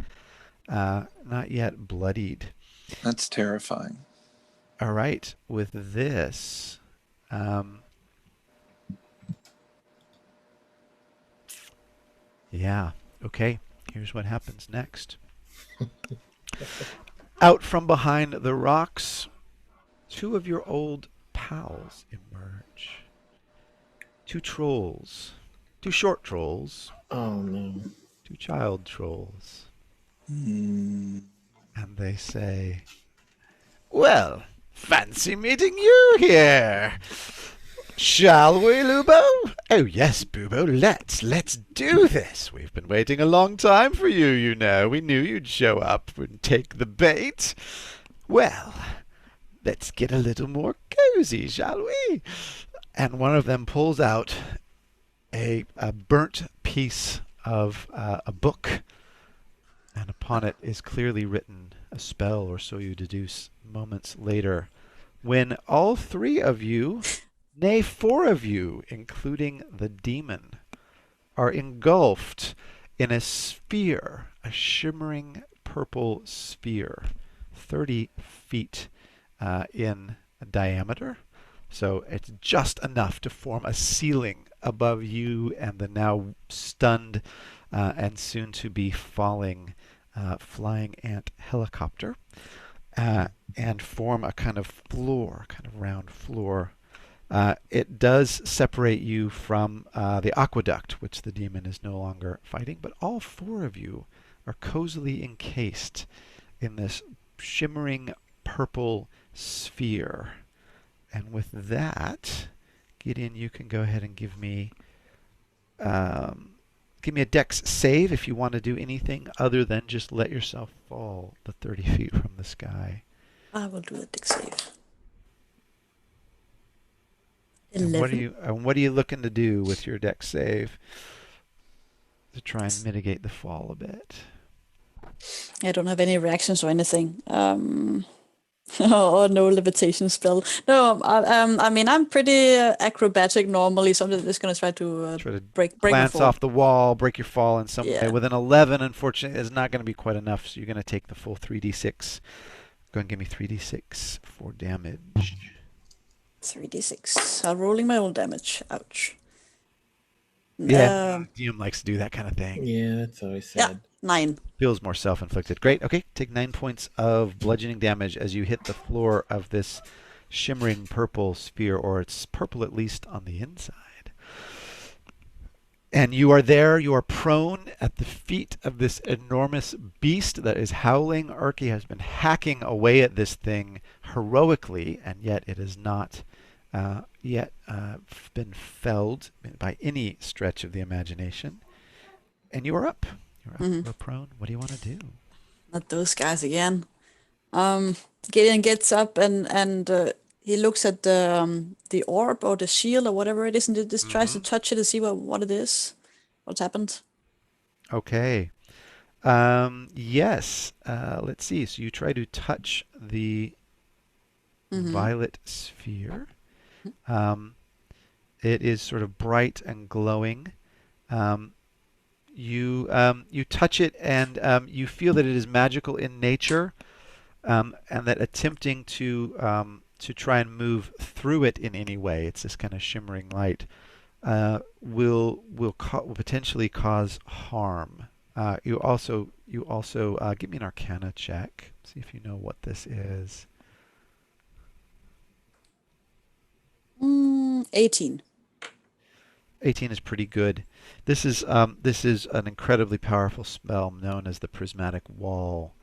bloodied. That's terrifying. All right, with this, yeah. Okay, here's what happens next. Out from behind the rocks, 2 of your old pals emerge. 2 trolls. 2 short trolls. Oh no. 2 child trolls. Hmm. And they say, "Well, fancy meeting you here. Shall we, Lubo?" "Oh yes, Bubo, let's do this. We've been waiting a long time for you, you know. We knew you'd show up and take the bait. Well, let's get a little more cozy, shall we?" And one of them pulls out a burnt piece of a book, and upon it is clearly written a spell, or so you deduce moments later, when all 3 of you, nay 4 of you, including the demon, are engulfed in a sphere, a shimmering purple sphere, 30 feet in diameter. So it's just enough to form a ceiling above you and the now stunned and soon to be falling flying ant helicopter, and form a kind of floor, kind of round floor. It does separate you from the aqueduct, which the demon is no longer fighting, but all 4 of you are cozily encased in this shimmering purple sphere. And with that, Gideon, you can go ahead and give me a dex save if you want to do anything other than just let yourself fall the 30 feet from the sky. I will do a dex save. And 11. what are you looking to do with your dex save to try and mitigate the fall a bit? I don't have any reactions or anything. Or no levitation spell. No, I mean, I'm pretty acrobatic normally, so I'm just going to try to break glance my fall. off the wall, break your fall in some way. Yeah. With an 11, unfortunately, it's not going to be quite enough, so you're going to take the full 3d6. Go and give me 3d6 for damage. 3d6. I'm rolling my own damage. Ouch. Yeah, DM likes to do that kind of thing. Yeah, that's always sad. Yeah, 9. Feels more self-inflicted. Great. Okay, take 9 points of bludgeoning damage as you hit the floor of this shimmering purple sphere, or it's purple at least on the inside. And you are there. You are prone at the feet of this enormous beast that is howling. Erky has been hacking away at this thing heroically, and yet it has not yet been felled by any stretch of the imagination. And you are up. You're up. You're prone. What do you want to do? Not those guys again. Gideon gets up and he looks at the orb or the shield or whatever it is, and just tries to touch it to see what it is. What's happened? Okay. Yes. Let's see. So you try to touch the violet sphere. It is sort of bright and glowing. You touch it, and you feel that it is magical in nature, and that attempting to try and move through it in any way, it's this kind of shimmering light, will potentially cause harm. You also give me an Arcana check. See if you know what this is. 18. 18 is pretty good. This is an incredibly powerful spell known as the Prismatic Wall.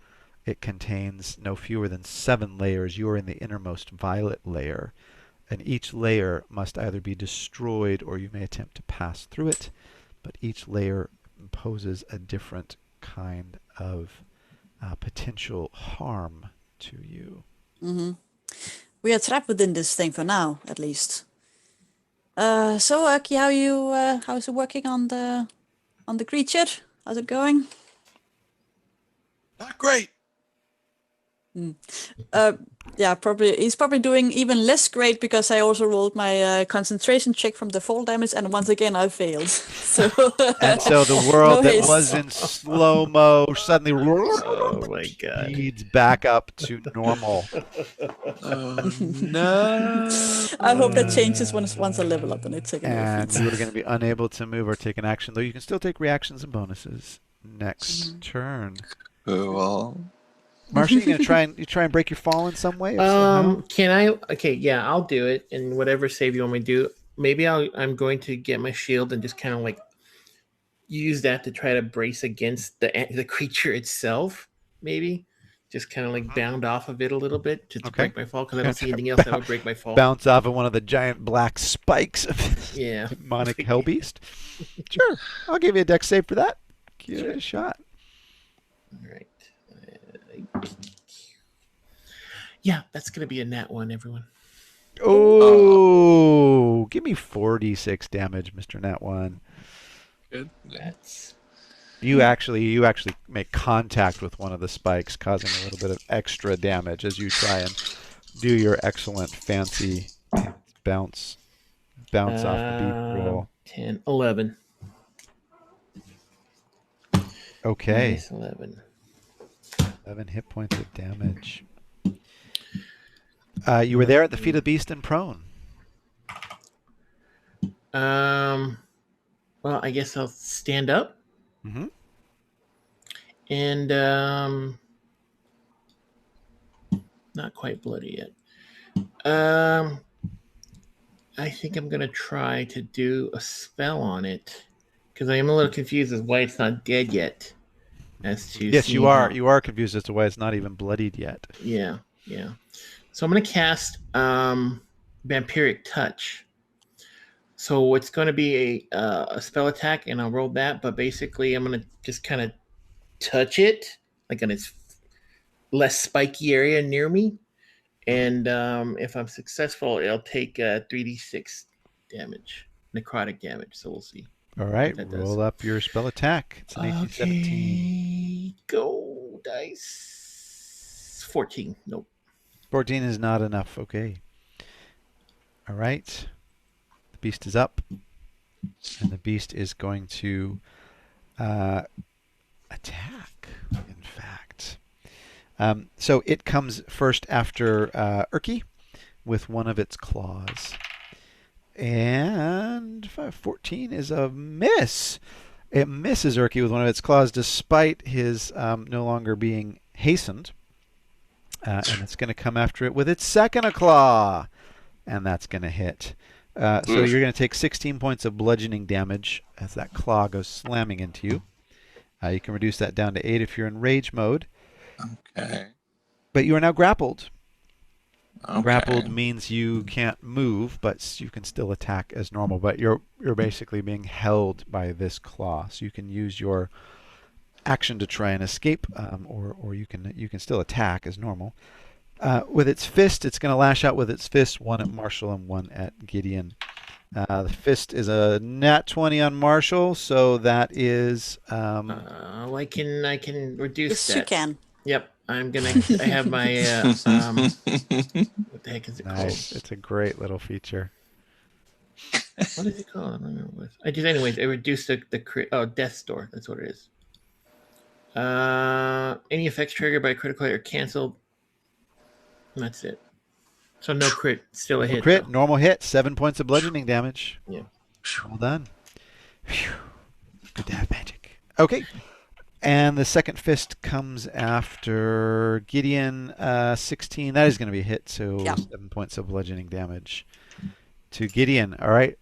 It contains no fewer than 7 layers. You are in the innermost violet layer, and each layer must either be destroyed or you may attempt to pass through it, but each layer poses a different kind of potential harm to you. Mm-hmm. We are trapped within this thing for now, at least. So, Aki, how's it working on the creature? How's it going? Not great. Yeah, probably he's probably doing even less great because I also rolled my concentration check from the fall damage, and once again I failed. So and so the world no that haste. was in slow-mo suddenly Oh my god. speeds back up to normal. Oh no! I hope that changes once I level up and I take another And feat. you are going to be unable to move or take an action, though you can still take reactions and bonuses next turn. Cool. Marcia, you gonna try and break your fall in some way? If so, how? Can I? Okay, yeah, I'll do it. And whatever save you want me to do, maybe I'm going to get my shield and just kind of like use that to try to brace against the creature itself. Maybe just kind of like bound off of it a little bit to break my fall because I don't see anything else that would break my fall. Bounce off of one of the giant black spikes of this demonic hell beast. Sure, I'll give you a dex save for that. Give it a shot. All right. Yeah, that's gonna be a nat 1, everyone. Oh, give me 46 damage, Mr. Nat 1. Good. That's You actually make contact with one of the spikes, causing a little bit of extra damage as you try and do your excellent fancy bounce off the beat roll. 10, 11. Okay. Nice, 11. 11 hit points of damage. You were there at the feet of the beast and prone. Well, I guess I'll stand up. Mm-hmm. And not quite bloody yet. I think I'm gonna try to do a spell on it because I am a little confused as why it's not dead yet. As to yes, you are. You are confused as to why it's not even bloodied yet. Yeah. So I'm gonna cast Vampiric Touch. So it's going to be a spell attack, and I'll roll that. But basically, I'm going to just kind of touch it, like on its less spiky area near me. And if I'm successful, it'll take 3d6 damage, necrotic damage. So we'll see. All right, roll up your spell attack. It's an AC 17. Go dice. 14. Nope. 14 is not enough. Okay. All right. The beast is up, and the beast is going to attack, in fact. So it comes first after Urki with one of its claws. And 14 is a miss. It misses Urki with one of its claws despite his no longer being hastened. And it's going to come after it with its second claw. And that's going to hit. So you're going to take 16 points of bludgeoning damage as that claw goes slamming into you. You can reduce that down to 8 if you're in rage mode. Okay. But you are now grappled. Okay. Grappled means you can't move, but you can still attack as normal. But you're basically being held by this claw, so you can use your action to try and escape, or you can still attack as normal. With its fist, it's going to lash out with its fist, one at Marshall and one at Gideon. The fist is a nat 20 on Marshall, so that is. I can reduce Yes, that. you can. Yep, I'm gonna. I have my. What the heck is it nice. called? It's a great little feature. What is it called? I don't remember what it was. I just, anyways, I reduced the Death Door. That's what it is. Any effects triggered by a critical hit are canceled. And that's it. So no crit, still a hit. Crit, though. normal hit, 7 points of bludgeoning damage. Yeah. Well done. Phew. Good to have magic. Okay. And the second fist comes after Gideon. 16. That is going to be a hit, so 7 points of bludgeoning damage to Gideon. All right.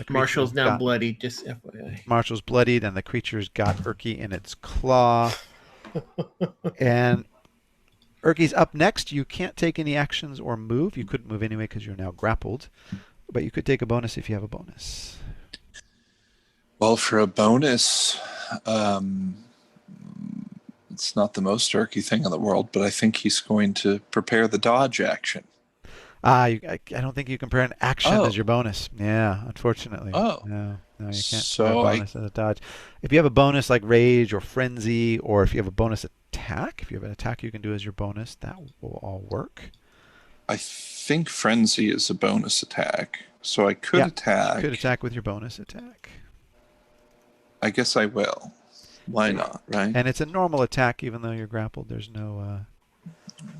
Marshall's now bloodied, just FYI. Marshall's bloodied, and the creature's got Urki in its claw. And Urki's up next. You can't take any actions or move. You couldn't move anyway because you're now grappled. But you could take a bonus if you have a bonus. Well, for a bonus, it's not the most Urki thing in the world, but I think he's going to prepare the dodge action. I don't think you can prepare an action as your bonus. Yeah, unfortunately. Oh. No, you can't So prepare a bonus as a dodge. If you have a bonus like Rage or Frenzy, or if you have a bonus attack, if you have an attack you can do as your bonus, that will all work. I think Frenzy is a bonus attack, so I could attack. You could attack with your bonus attack. I guess I will. Why not, right? And it's a normal attack, even though you're grappled. There's no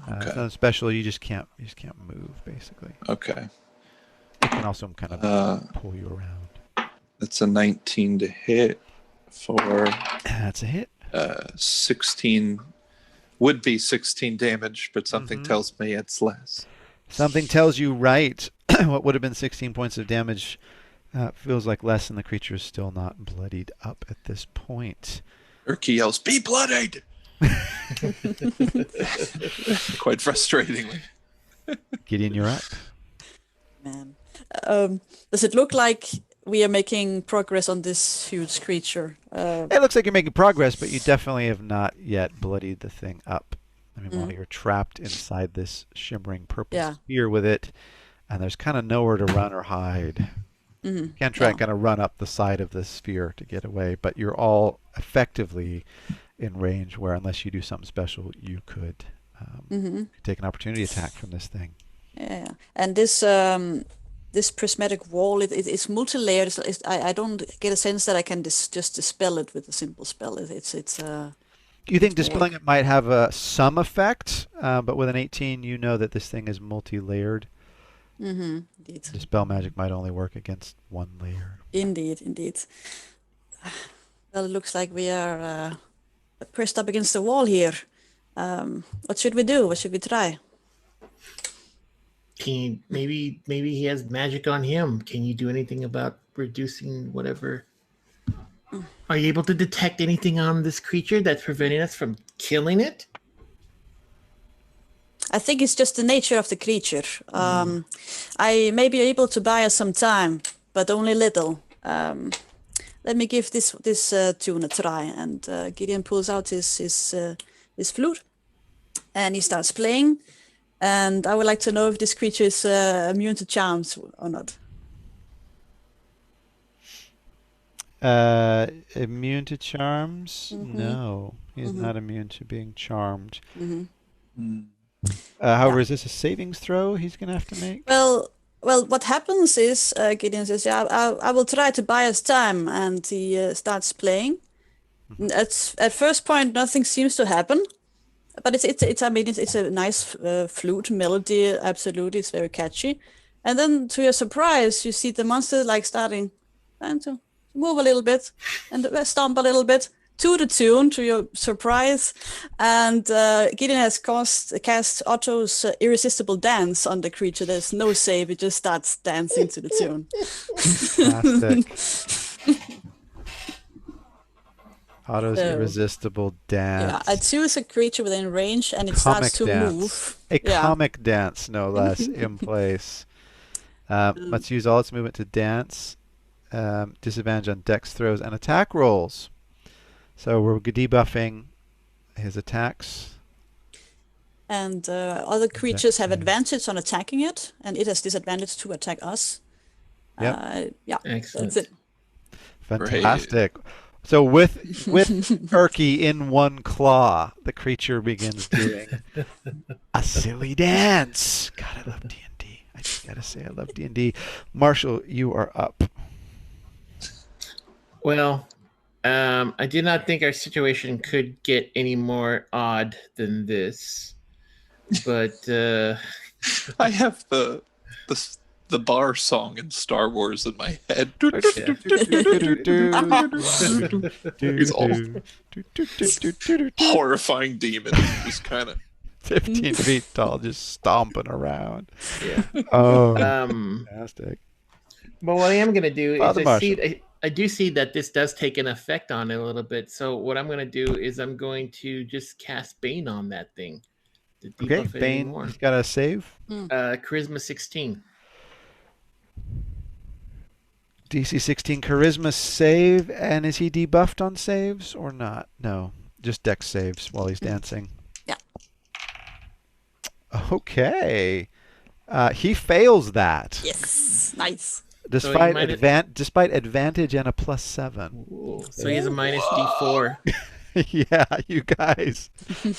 it's nothing special. You just can't move, basically. Okay. It can also kind of pull you around. That's a 19 to hit for. That's a hit. 16 would be 16 damage, but something tells me it's less. Something tells you right. What would have been 16 points of damage feels like less, and the creature is still not bloodied up at this point. Urki yells, "Be bloodied!" Quite frustratingly. Gideon, you're up. Man. Does it look like we are making progress on this huge creature? It looks like you're making progress, but you definitely have not yet bloodied the thing up. I mean, while you're trapped inside this shimmering purple sphere with it, and there's kind of nowhere to run or hide. You can't try and kind of run up the side of the sphere to get away, but you're all effectively in range where, unless you do something special, you could take an opportunity attack from this thing. Yeah, and this this prismatic wall, it's multi-layered. I don't get a sense that I can just dispel it with a simple spell. You think dispelling it might have some effect, but with an 18, you know that this thing is multi-layered. Indeed. Dispel magic might only work against one layer. Indeed. Well, it looks like we are pressed up against the wall here. What should we do? What should we try? Maybe he has magic on him. Can you do anything about reducing whatever? Are you able to detect anything on this creature that's preventing us from killing it? I think it's just the nature of the creature. I may be able to buy us some time, but only little. Let me give this tune a try. And Gideon pulls out his flute, and he starts playing. And I would like to know if this creature is immune to charms or not. Immune to charms? No, he's not immune to being charmed. However, is this a savings throw he's going to have to make? Well, what happens is Gideon says, I will try to buy us time, and he starts playing. At first point, nothing seems to happen, but it's a nice flute melody. Absolutely, it's very catchy. And then, to your surprise, you see the monster starting to move a little bit and stomp a little bit to the tune, to your surprise. And Gideon has cast Otto's irresistible dance on the creature. There's no save, it just starts dancing to the tune. Fantastic. Otto's irresistible dance. Yeah, I choose a creature within range, and it starts to move. A comic dance, no less, in place. Let's use all its movement to dance. Disadvantage on dex throws and attack rolls. So we're debuffing his attacks. And other creatures have advantage on attacking it, and it has disadvantage to attack us. Yep. Excellent. That's it. Fantastic. Great. So with Urki in one claw, the creature begins doing a silly dance. God, I love D&D. I just gotta say, I love D&D. Marshall, you are up. Well, I did not think our situation could get any more odd than this, but I have the the bar song in Star Wars in my head. These all horrifying demons just kind of 15 feet tall, just stomping around. Yeah. Oh, fantastic. But what I am going to do Father is I do see that this does take an effect on it a little bit. So what I'm going to do is I'm going to just cast Bane on that thing. To Okay, debuff it Bane, anymore. he's got a save. Charisma 16. DC 16 Charisma save, and is he debuffed on saves or not? No, just dex saves while he's dancing. Yeah. Okay. He fails that. Yes. Nice. Despite advantage and a +7. Ooh, so he has a minus D4. Yeah, you guys.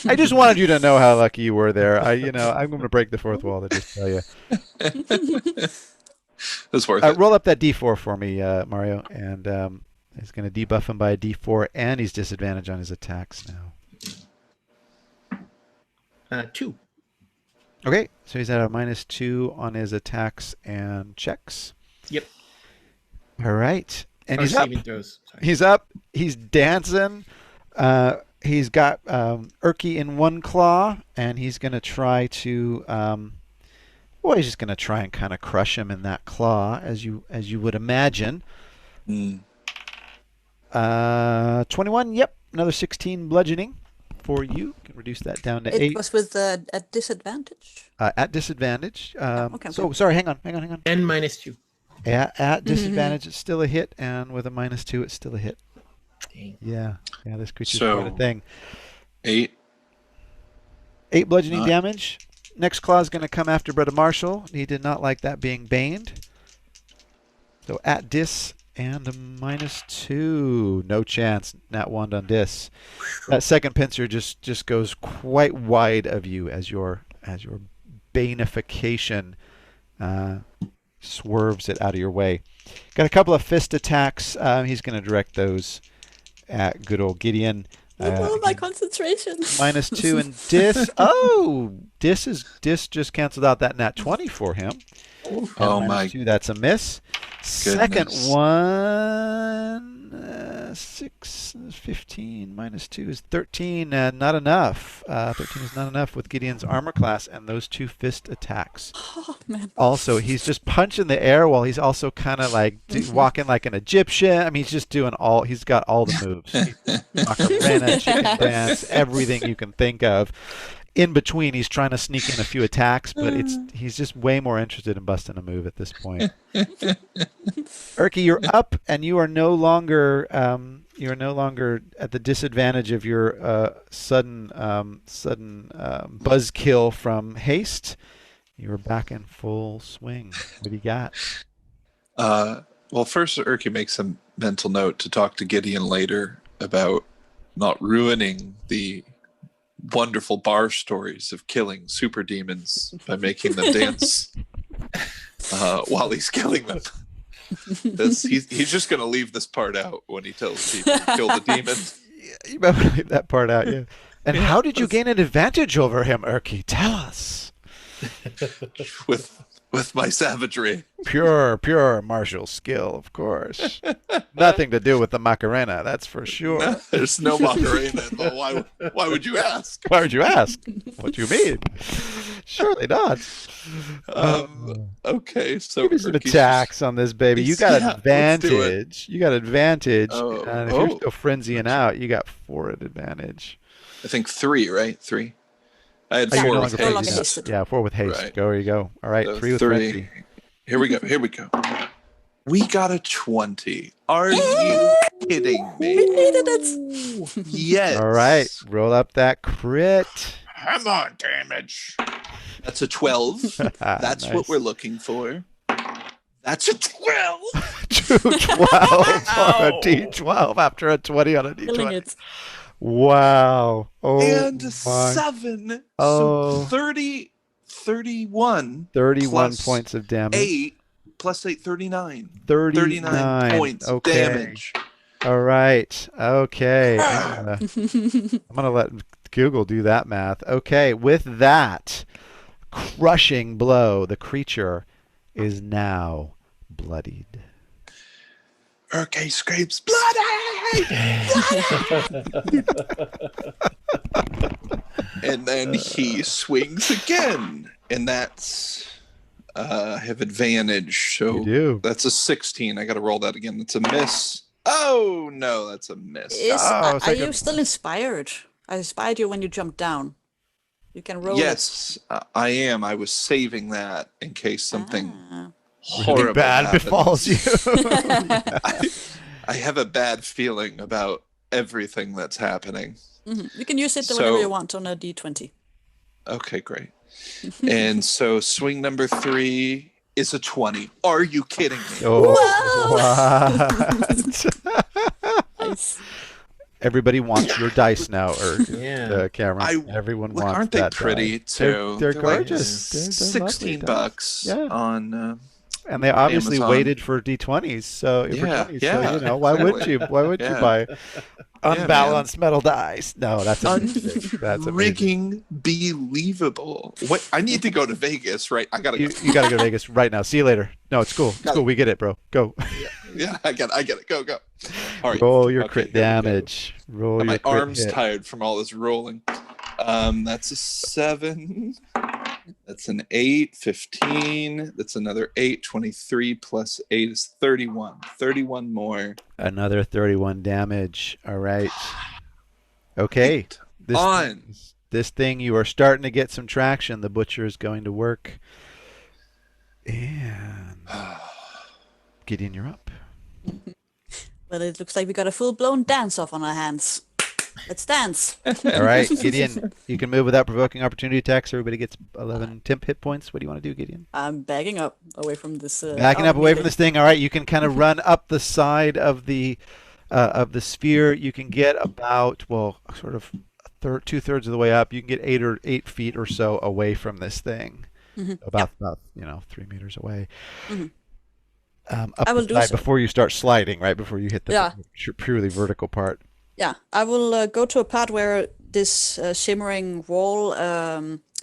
I just wanted you to know how lucky you were there. I'm going to break the fourth wall to just tell you. It's worth it. Roll up that D4 for me, Mario, and he's going to debuff him by a D4, and he's disadvantaged on his attacks now. 2. Okay, so he's at a -2 on his attacks and checks. Yep. All right, and he's saving up. throws. Sorry. He's up. He's dancing. He's got Urki in one claw, and he's going to try to. He's just going to try and kind of crush him in that claw, as you would imagine. 21. Yep, another 16 bludgeoning for you. Can reduce that down to 8. It was with a disadvantage. At disadvantage. Okay. Sorry, hang on. And -2. At disadvantage, it's still a hit, and with a -2, it's still a hit. Dang. Yeah, this creature's quite a thing. 8 bludgeoning damage. Next claw is going to come after Brother Marshall. He did not like that being baned. So at dis and a -2. No chance. Nat 1 on dis. That second pincer just goes quite wide of you as your banification swerves it out of your way. Got a couple of fist attacks. He's going to direct those at good old Gideon. My concentration. -2 and dis. Oh, dis just canceled out that nat 20 for him. Oh my! -2, that's a miss. Second one, 6, 15, -2 is 13. Not enough. 13 is not enough with Gideon's armor class and those 2 fist attacks. Oh, man. Also, he's just punching the air while he's also kind of like walking like an Egyptian. I mean, he's just doing he's got all the moves. Macarena, chicken dance, everything you can think of. In between, he's trying to sneak in a few attacks, but he's just way more interested in busting a move at this point. Urki, you're up, and you are no longer at the disadvantage of your sudden buzzkill from haste. You're back in full swing. What do you got? Well, first, Urki makes a mental note to talk to Gideon later about not ruining the wonderful bar stories of killing super demons by making them dance while he's killing them. He's just going to leave this part out when he tells people to kill the demons. You better leave that part out, yeah. And how did you gain an advantage over him, Urki? Tell us. With my savagery. Pure martial skill, of course. Nothing to do with the Macarena, that's for sure. No, there's no Macarena. Why would you ask? Why would you ask? What do you mean? Surely not. Okay, so give me some attacks on this baby. You got advantage. You got advantage. And if you're still frenzying out, you got 4 at advantage. I think 3, right? 3. I had 4 with haste. Yeah, 4 with haste. Right. There you go. All right, So 3 with 3. frenzy. Here we go. We got a 20. Are you kidding me? We needed it. Yes. All right, roll up that crit. Come on, damage. That's a 12. That's Nice. what we're looking for. That's a 12. 12 on a D12 after a 20 on a Killing D20. it. Wow. Oh, And my. 7. Oh. So 31. 31 plus points of damage. 8 plus 8, 39. 39 points okay. damage. All right. Okay. I'm gonna let Google do that math. Okay. With that crushing blow, the creature is now bloodied. Urke screams, bloody! And then he swings again. And that's... I have advantage. So You do. that's a 16. I got to roll that again. That's a miss. Oh, no, that's a miss. Are you still inspired? I inspired you when you jumped down. You can roll Yes, I am. I was saving that in case something horrible really bad happens. befalls you. I have a bad feeling about everything that's happening. You can use it whenever you want on a D20. Okay, great. And so swing number 3 is a 20. Are you kidding me? Oh, what? Nice. Everybody wants your dice now, or Yeah. Cameron. Everyone wants aren't they that pretty die. too? They're like gorgeous. They're lovely $16 dice. Yeah. on And they obviously Amazon. waited for D20s, so Yeah, so yeah, why wouldn't exactly. you? Why would you Yeah. buy unbalanced metal dice? No, that's amazing. That's amazing. rigging believable. What I need to go to Vegas, right? I gotta go. You gotta go to Vegas right now. See you later. No, it's cool. It's cool. We get it, bro. Go. Yeah, I get it. Go. All right. Roll your Okay, crit here we go. damage. Roll your My crit arm's hit. tired from all this rolling. That's a 7. That's an 8, 15. That's another 8. 23 plus 8 is 31. 31 more. Another 31 damage. All right. Okay. This thing, you are starting to get some traction. The butcher is going to work. And Gideon, you're up. Well, it looks like we got a full-blown dance-off on our hands. Let's dance. All right, Gideon, you can move without provoking opportunity attacks. Everybody gets 11 temp hit points. What do you want to do, Gideon? I'm backing up away from this. Backing up away from this thing. All right, you can kind of run up the side of the sphere. You can get about, well, sort of 2/3 of the way up. You can get 8 feet or so away from this thing. About 3 meters away. Up I will the do side so. before you start sliding, right before you hit the purely vertical part. Yeah, I will go to a part where this shimmering wall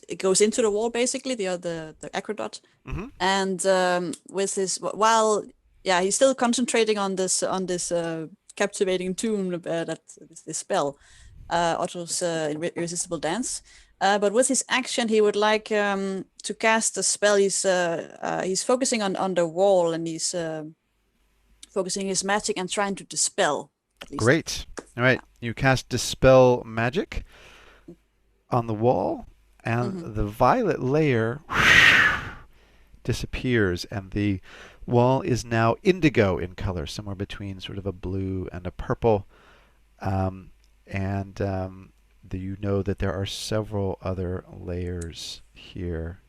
it goes into the wall, basically the aqueduct, and with his he's still concentrating on this captivating tune that this spell, Otto's irresistible dance. But with his action, he would like to cast a spell. He's focusing on the wall, and he's focusing his magic and trying to dispel. Great. All right. You cast Dispel Magic on the wall, and the violet layer disappears, and the wall is now indigo in color, somewhere between sort of a blue and a purple. You know that there are several other layers here.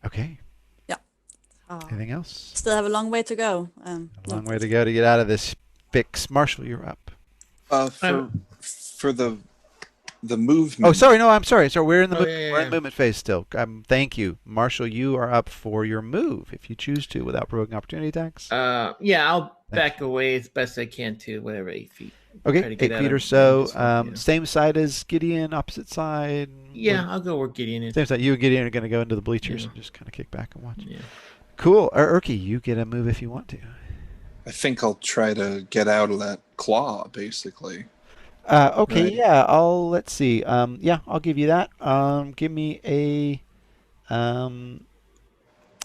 Okay. Yeah. Anything else? Still have a long way to go. A long way to go to get out of this fix. Marshall, you're up. For the movement. Oh, sorry. No, I'm sorry. So we're in the yeah, we're yeah. in movement phase still. Thank you, Marshall. You are up for your move if you choose to, without provoking opportunity attacks. I'll back away as best I can to whatever 8 feet. Okay, Try to 8 get out feet of or so. this one, yeah. Same side as Gideon, opposite side. Yeah, I'll go where Gideon is. Same side. You and Gideon are going to go into the bleachers Yeah. and just kind of kick back and watch. Yeah. Cool. Urki, you get a move if you want to. I think I'll try to get out of that claw, basically. Okay, Right. yeah. Let's see. I'll give you that. Give me a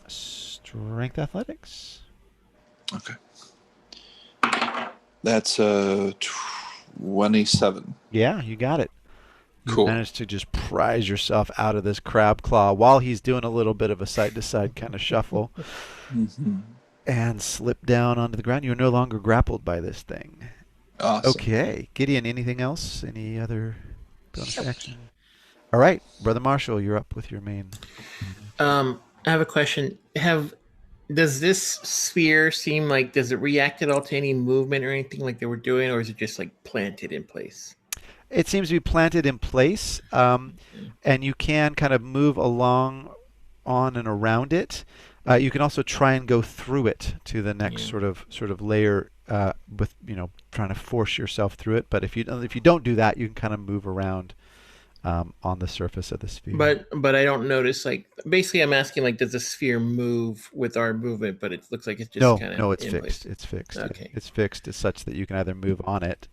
strength athletics. Okay. That's 27. Yeah, you got it. You Cool. managed to just prise yourself out of this crab claw while he's doing a little bit of a side-to-side kind of shuffle and slip down onto the ground. You're no longer grappled by this thing. Awesome. Okay. Gideon, anything else? Any other bonus action? All right. Brother Marshall, you're up with your main. I have a question. Does this sphere seem like, does it react at all to any movement or anything like they were doing, or is it just like planted in place? It seems to be planted in place, and you can kind of move along on and around it. You can also try and go through it to the next sort of layer with trying to force yourself through it. But if you don't do that, you can kind of move around on the surface of the sphere. But I don't notice, like, basically I'm asking, like, does the sphere move with our movement? But it looks like it's just kind of no, it's fixed. It's fixed. Okay. It's fixed as such that you can either move on it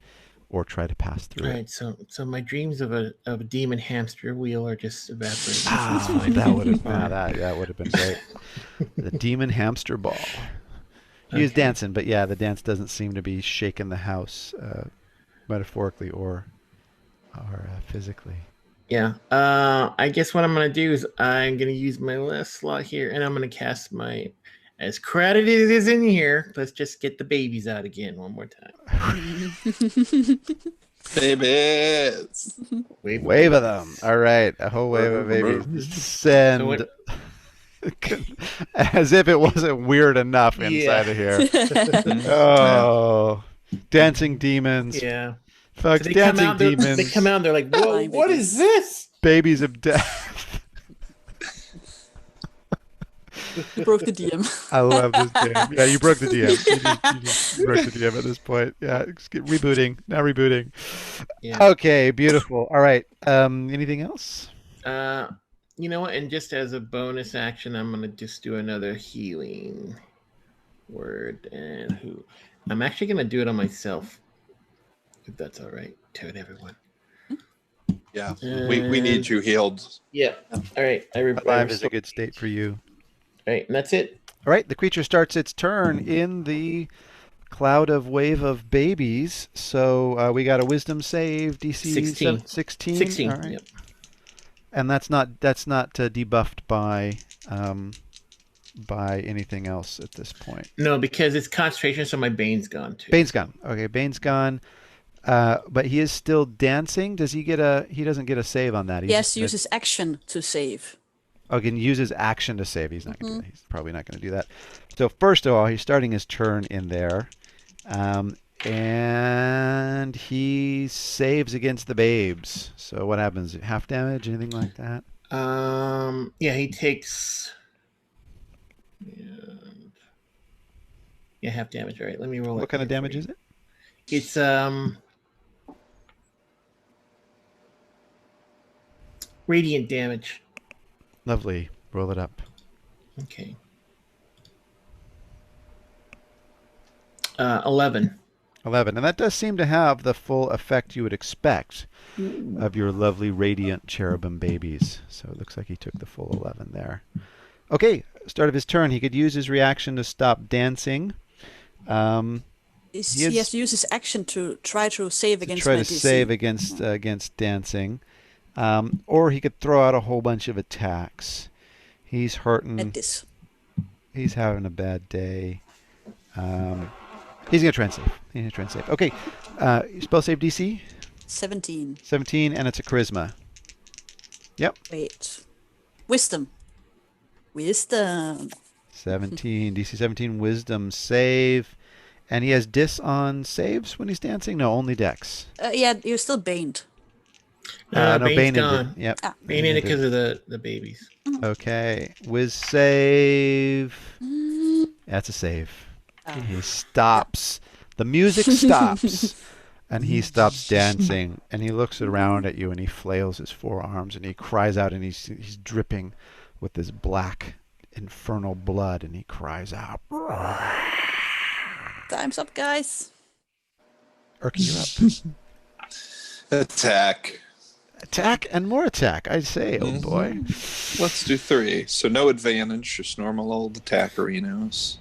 or try to pass through All it. right, so my dreams of a demon hamster wheel are just evaporating. That would have been great. The demon hamster ball. He was dancing, but yeah, the dance doesn't seem to be shaking the house, metaphorically or physically. Yeah. I guess what I'm gonna do is I'm gonna use my last slot here, and I'm gonna cast my. As crowded as it is in here, let's just get the babies out again one more time. Babies. Wave of them. All right, a whole wave of babies. Send. As if it wasn't weird enough inside of here. Oh, dancing demons. Yeah. Fuck, So dancing demons. They come out and they're like, whoa, what is this? Babies of death. You broke the DM. I love this game. Yeah, you broke the DM. You just broke the DM at this point. Yeah, rebooting. Now rebooting. Yeah. Okay, beautiful. All right. Anything else? You know what? And just as a bonus action, I'm gonna just do another healing word. And who? I'm actually gonna do it on myself, if that's all right. To it, everyone. Yeah, we need you healed. Yeah. All right. Alive is a good state for you. All right, and that's it. All right, the creature starts its turn in the cloud of wave of babies. So we got a wisdom save, DC 16. 16. All right. Yep. And that's not debuffed by anything else at this point. No, because it's concentration, so my Bane's gone too. Bane's gone. Okay, Bane's gone. But he is still dancing. Does he get a? He doesn't get a save on that. Yes, use his action to save. Oh, can use his action to save. He's not going to do that. He's probably not going to do that. So first of all, he's starting his turn in there. And he saves against the babes. So what happens? Half damage? Anything like that? Yeah, he takes. Yeah, half damage. All right, let me roll. What kind of damage is it? It's radiant damage. Lovely. Roll it up. Okay. 11. 11. And that does seem to have the full effect you would expect of your lovely radiant cherubim babies. So it looks like he took the full 11 there. Okay, start of his turn. He could use his reaction to stop dancing. He has to use his action to try to save against my DC. Save against dancing. Or he could throw out a whole bunch of attacks. He's hurting. At this. He's having a bad day. He's going to try and save. Okay. Spell save DC? 17. 17, and it's a charisma. Yep. Wait. Wisdom. 17. DC 17, wisdom save. And he has dis on saves when he's dancing? No, only dex. Yeah, you're still baned. No, Bane gone. ended. Yep. Bane ended because of the babies. Okay. Wiz save. That's a save. He stops. The music stops. And he stops dancing. And he looks around at you and he flails his forearms and he cries out and he's dripping with this black infernal blood and he cries out. Time's up, guys. Erky, you're up. Attack. Attack and more attack, I'd say. Oh boy. Let's do 3. So no advantage, just normal old attackerinos.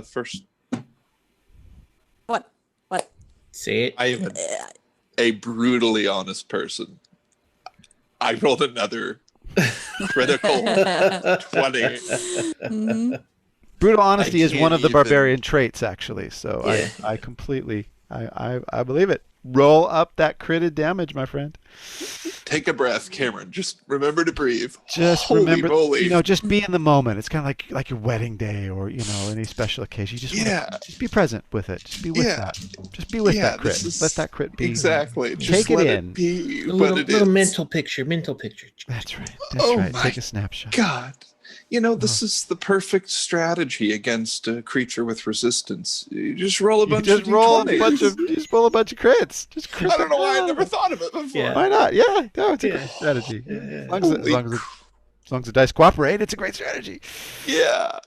First. What? Say it. I am a brutally honest person. I rolled another critical 20. Brutal honesty is one of the even- barbarian traits, actually. So Yeah. I completely, I believe it. Roll up that critted damage, my friend. Take a breath, Cameron. Just remember to breathe. Just Holy remember, moly. just be in the moment. It's kind of like your wedding day or, any special occasion. You just just be present with it. Just be with that. Just be with that crit. Let that crit be. Exactly. Take Just it let in. it be A what little it is. mental picture. That's right. Oh Take my a snapshot. God. This is the perfect strategy against a creature with resistance. You just roll a bunch of d20s. Just roll a bunch of crits. Just crit I don't know why I never thought of it before. Yeah. Why not? Yeah, no, it's a great strategy. Yeah. As long as the dice cooperate, it's a great strategy. Yeah.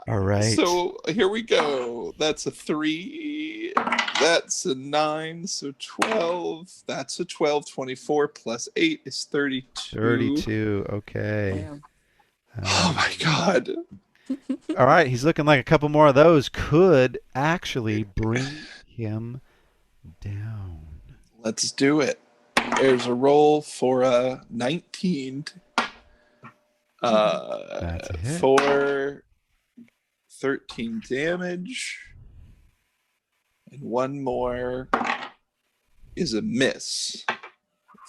All right. So here we go. That's a 3. That's a 9. So 12. That's a 12. 24 plus 8 is 32. 32. Okay. Oh my God. All right. He's looking like a couple more of those could actually bring him down. Let's do it. There's a roll for a 19. That's a hit. For 13 damage. And one more is a miss.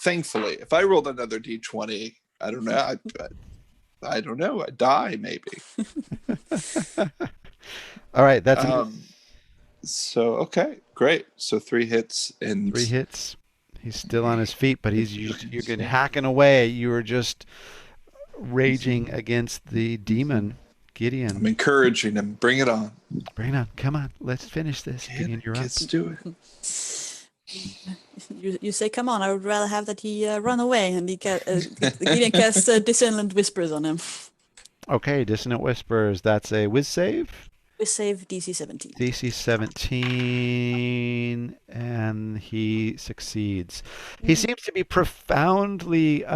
Thankfully, if I rolled another d20, I don't know. I don't know. I'd die maybe. All right, that's so okay, great. So 3 hits and 3 hits. He's still on his feet, but you're getting hacking away. You were just raging against the demon, Gideon. I'm encouraging him. Bring it on. Bring it on. Come on. Let's finish this. Gideon, you're up. Let's do it. You say, come on, I would rather have that he run away and Gideon casts Dissonant Whispers on him. Okay, Dissonant Whispers. That's a whiz save. Whiz save DC 17. DC 17, and he succeeds. He seems to be profoundly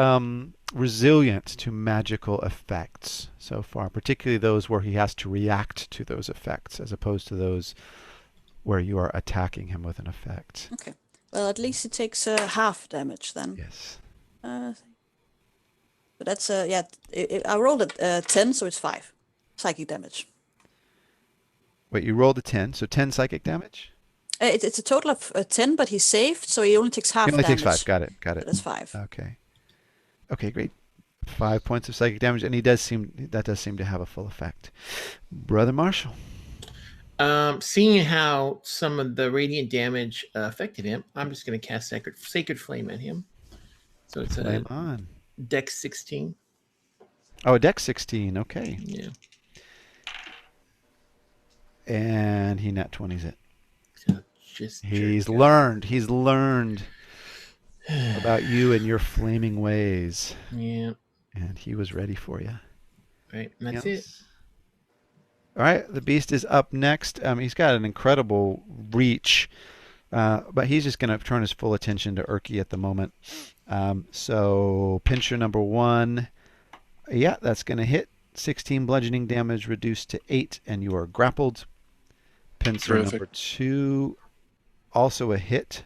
resilient to magical effects so far, particularly those where he has to react to those effects as opposed to those where you are attacking him with an effect. Okay. Well, at least it takes half damage then. Yes. But that's, I rolled at 10, so it's 5 psychic damage. Wait, you rolled a 10, so 10 psychic damage? It's a total of 10, but he's saved, so he only takes half damage. He only damage. takes 5, got it. So that's 5. Okay, great. 5 points of psychic damage, and that does seem to have a full effect. Brother Marshall. Seeing how some of the radiant damage affected him, I'm just going to cast Sacred Flame at him. So it's Flame on. Dex 16. Oh, a Dex 16. Okay. Yeah. And he nat 20s it. So He's learned about you and your flaming ways. Yeah. And he was ready for you. Right, and that's it. All right, the beast is up next. He's got an incredible reach, but he's just going to turn his full attention to Urki at the moment. So pincher number 1, yeah, that's going to hit. 16 bludgeoning damage reduced to 8, and you are grappled. Pincer number 2, also a hit.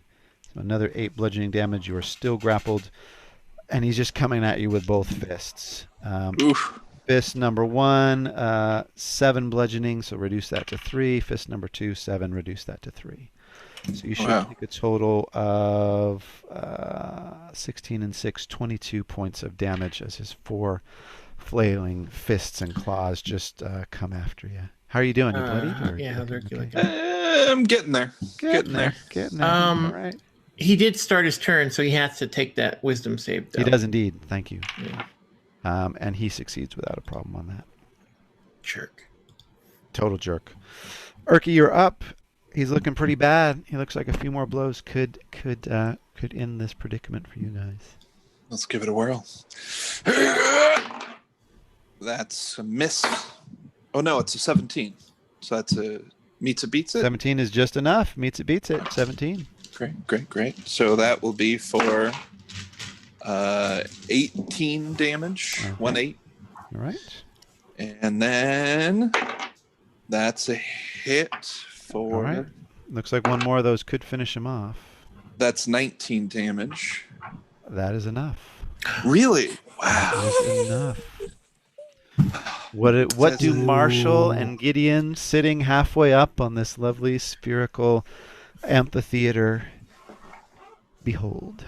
So another 8 bludgeoning damage. You are still grappled, and he's just coming at you with both fists. Fist number 1, 7 bludgeoning, so reduce that to 3. Fist number 2, 7, reduce that to 3. So you should take a total of 16 and 6, 22 points of damage as his 4 flailing fists and claws just come after you. How are you doing? You bloody? Yeah, how's Urki looking? I'm getting there. Getting there. All right. He did start his turn, so he has to take that wisdom save, though. He does indeed. Thank you. Yeah. And he succeeds without a problem on that. Jerk. Total jerk. Urki, you're up. He's looking pretty bad. He looks like a few more blows could end this predicament for you guys. Let's give it a whirl. That's a miss. Oh no, it's a 17. So that's a meets it beats it. 17 is just enough. Meets it beats it. 17. Great. So that will be for 18 damage. Okay. 1-8. All right. And then that's a hit for. All right. Looks like one more of those could finish him off. That's 19 damage. That is enough. Really? Wow. That is enough. What do Marshall and Gideon, sitting halfway up on this lovely spherical amphitheater, behold?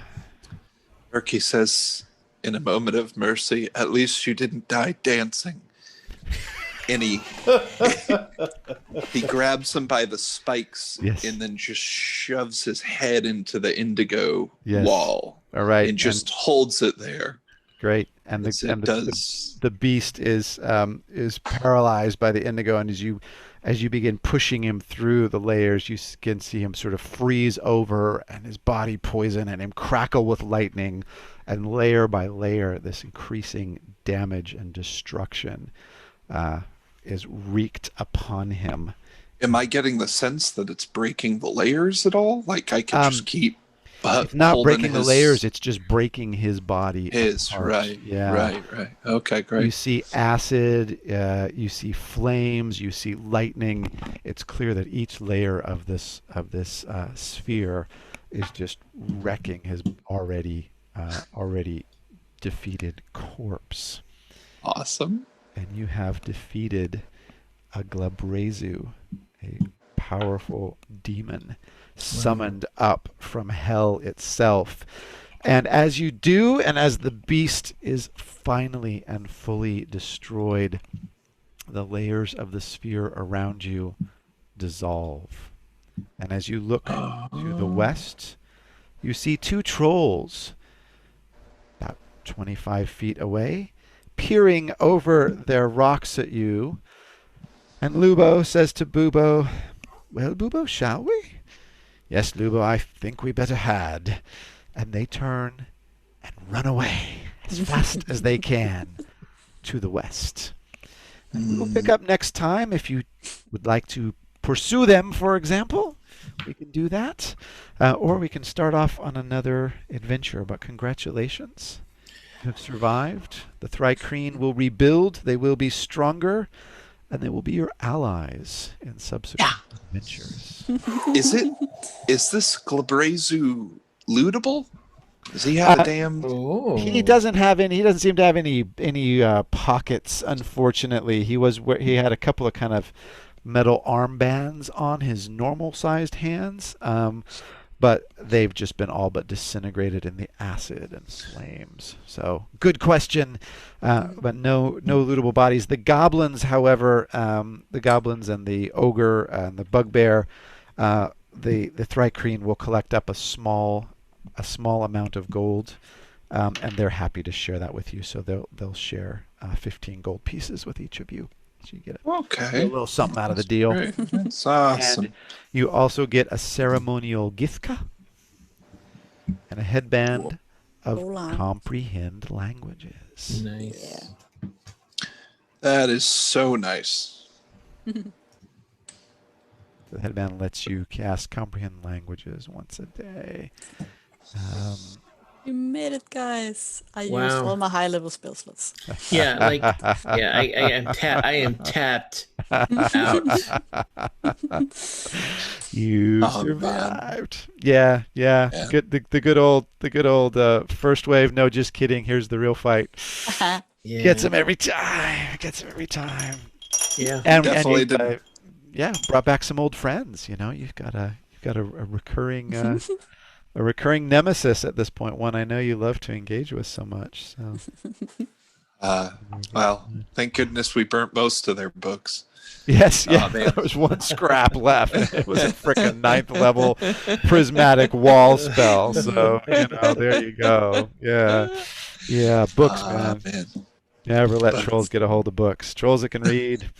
Urki says, in a moment of mercy, at least you didn't die dancing. And he grabs him by the spikes and then just shoves his head into the indigo wall. All right. And just holds it there. Great. and Yes, it does. the beast is paralyzed by the indigo, and as you begin pushing him through the layers, you can see him sort of freeze over, and his body poison, and him crackle with lightning, and layer by layer, this increasing damage and destruction is wreaked upon him. Am I getting the sense that it's breaking the layers at all? Like I could just keep. It's not breaking the layers, it's just breaking his body apart. Right. Yeah. Right. Okay, great. You see acid, you see flames, you see lightning. It's clear that each layer of this sphere is just wrecking his already defeated corpse. Awesome. And you have defeated a Glabrezu, a powerful demon summoned up from hell itself. And as you do, and as the beast is finally and fully destroyed, the layers of the sphere around you dissolve. And as you look to the west, you see two trolls about 25 feet away, peering over their rocks at you. And Lubo says to Bubo, "Well, Bubo, shall we?" "Yes, Lubo, I think we better had." And they turn and run away as fast as they can to the west. And we'll pick up next time. If you would like to pursue them, for example, we can do that. Or we can start off on another adventure. But congratulations. You have survived. The Thri Kreen will rebuild. They will be stronger. And they will be your allies in subsequent adventures. Is this Glabrezu lootable? Does he have a damn? He doesn't have any. He doesn't seem to have any pockets. Unfortunately, he had a couple of kind of metal armbands on his normal-sized hands, but they've just been all but disintegrated in the acid and flames. So, good question, but no lootable bodies. The goblins, however, the goblins and the ogre and the bugbear, the Thri Kreen will collect up a small amount of gold, and they're happy to share that with you. So they'll share 15 gold pieces with each of you. So you get a little something out of the deal. Great. That's awesome. And you also get a ceremonial githka and a headband of comprehend languages. Nice. Yeah. That is so nice. The headband lets you cast comprehend languages once a day. You made it, guys. I used all my high-level spell slots. Yeah, I am tapped out. You survived. Man. Yeah. Good. The good old first wave. No, just kidding. Here's the real fight. Gets him every time. Yeah, and definitely and brought back some old friends. You know, you've got a recurring. A recurring nemesis at this point, one I know you love to engage with so much. So, well, thank goodness we burnt most of their books. Yes, there was one scrap left. It was a frickin' 9th level prismatic wall spell. So there you go. Yeah, books, man. Never let trolls get a hold of books. Trolls that can read,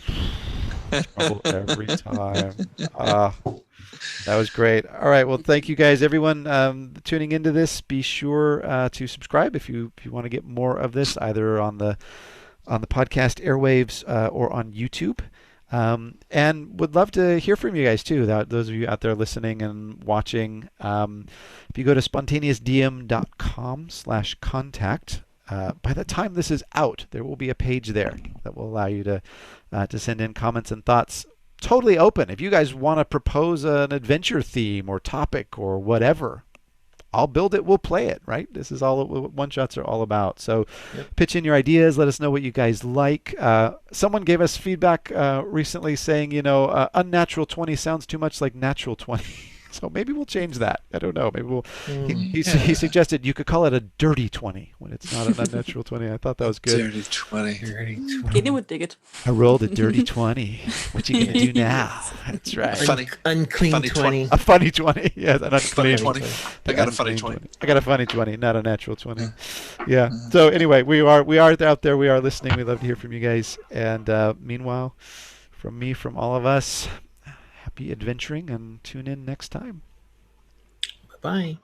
trouble every time. That was great. All right. Well, thank you guys, everyone tuning into this. Be sure to subscribe if you want to get more of this, either on the podcast airwaves or on YouTube. And would love to hear from you guys too. Those of you out there listening and watching, if you go to spontaneousdm.com/contact, by the time this is out, there will be a page there that will allow you to send in comments and thoughts. Totally open. If you guys want to propose an adventure theme or topic or whatever, I'll build it. We'll play it, right? This is all what one-shots are all about. So pitch in your ideas. Let us know what you guys like. Someone gave us feedback recently saying, unnatural 20 sounds too much like natural 20. So maybe we'll change that. I don't know. Maybe we'll. He suggested you could call it a dirty 20 when it's not an unnatural 20. I thought that was good. Dirty 20. Kenny would dig it. I rolled a dirty 20. What you gonna do now? That's right. Unclean funny 20. A funny 20. Yes, an Funny unclean 20. I got a funny 20. I got a funny 20, not a natural 20. Yeah. So anyway, we are out there. We are listening. We love to hear from you guys. And meanwhile, from all of us, happy adventuring and tune in next time. Bye-bye.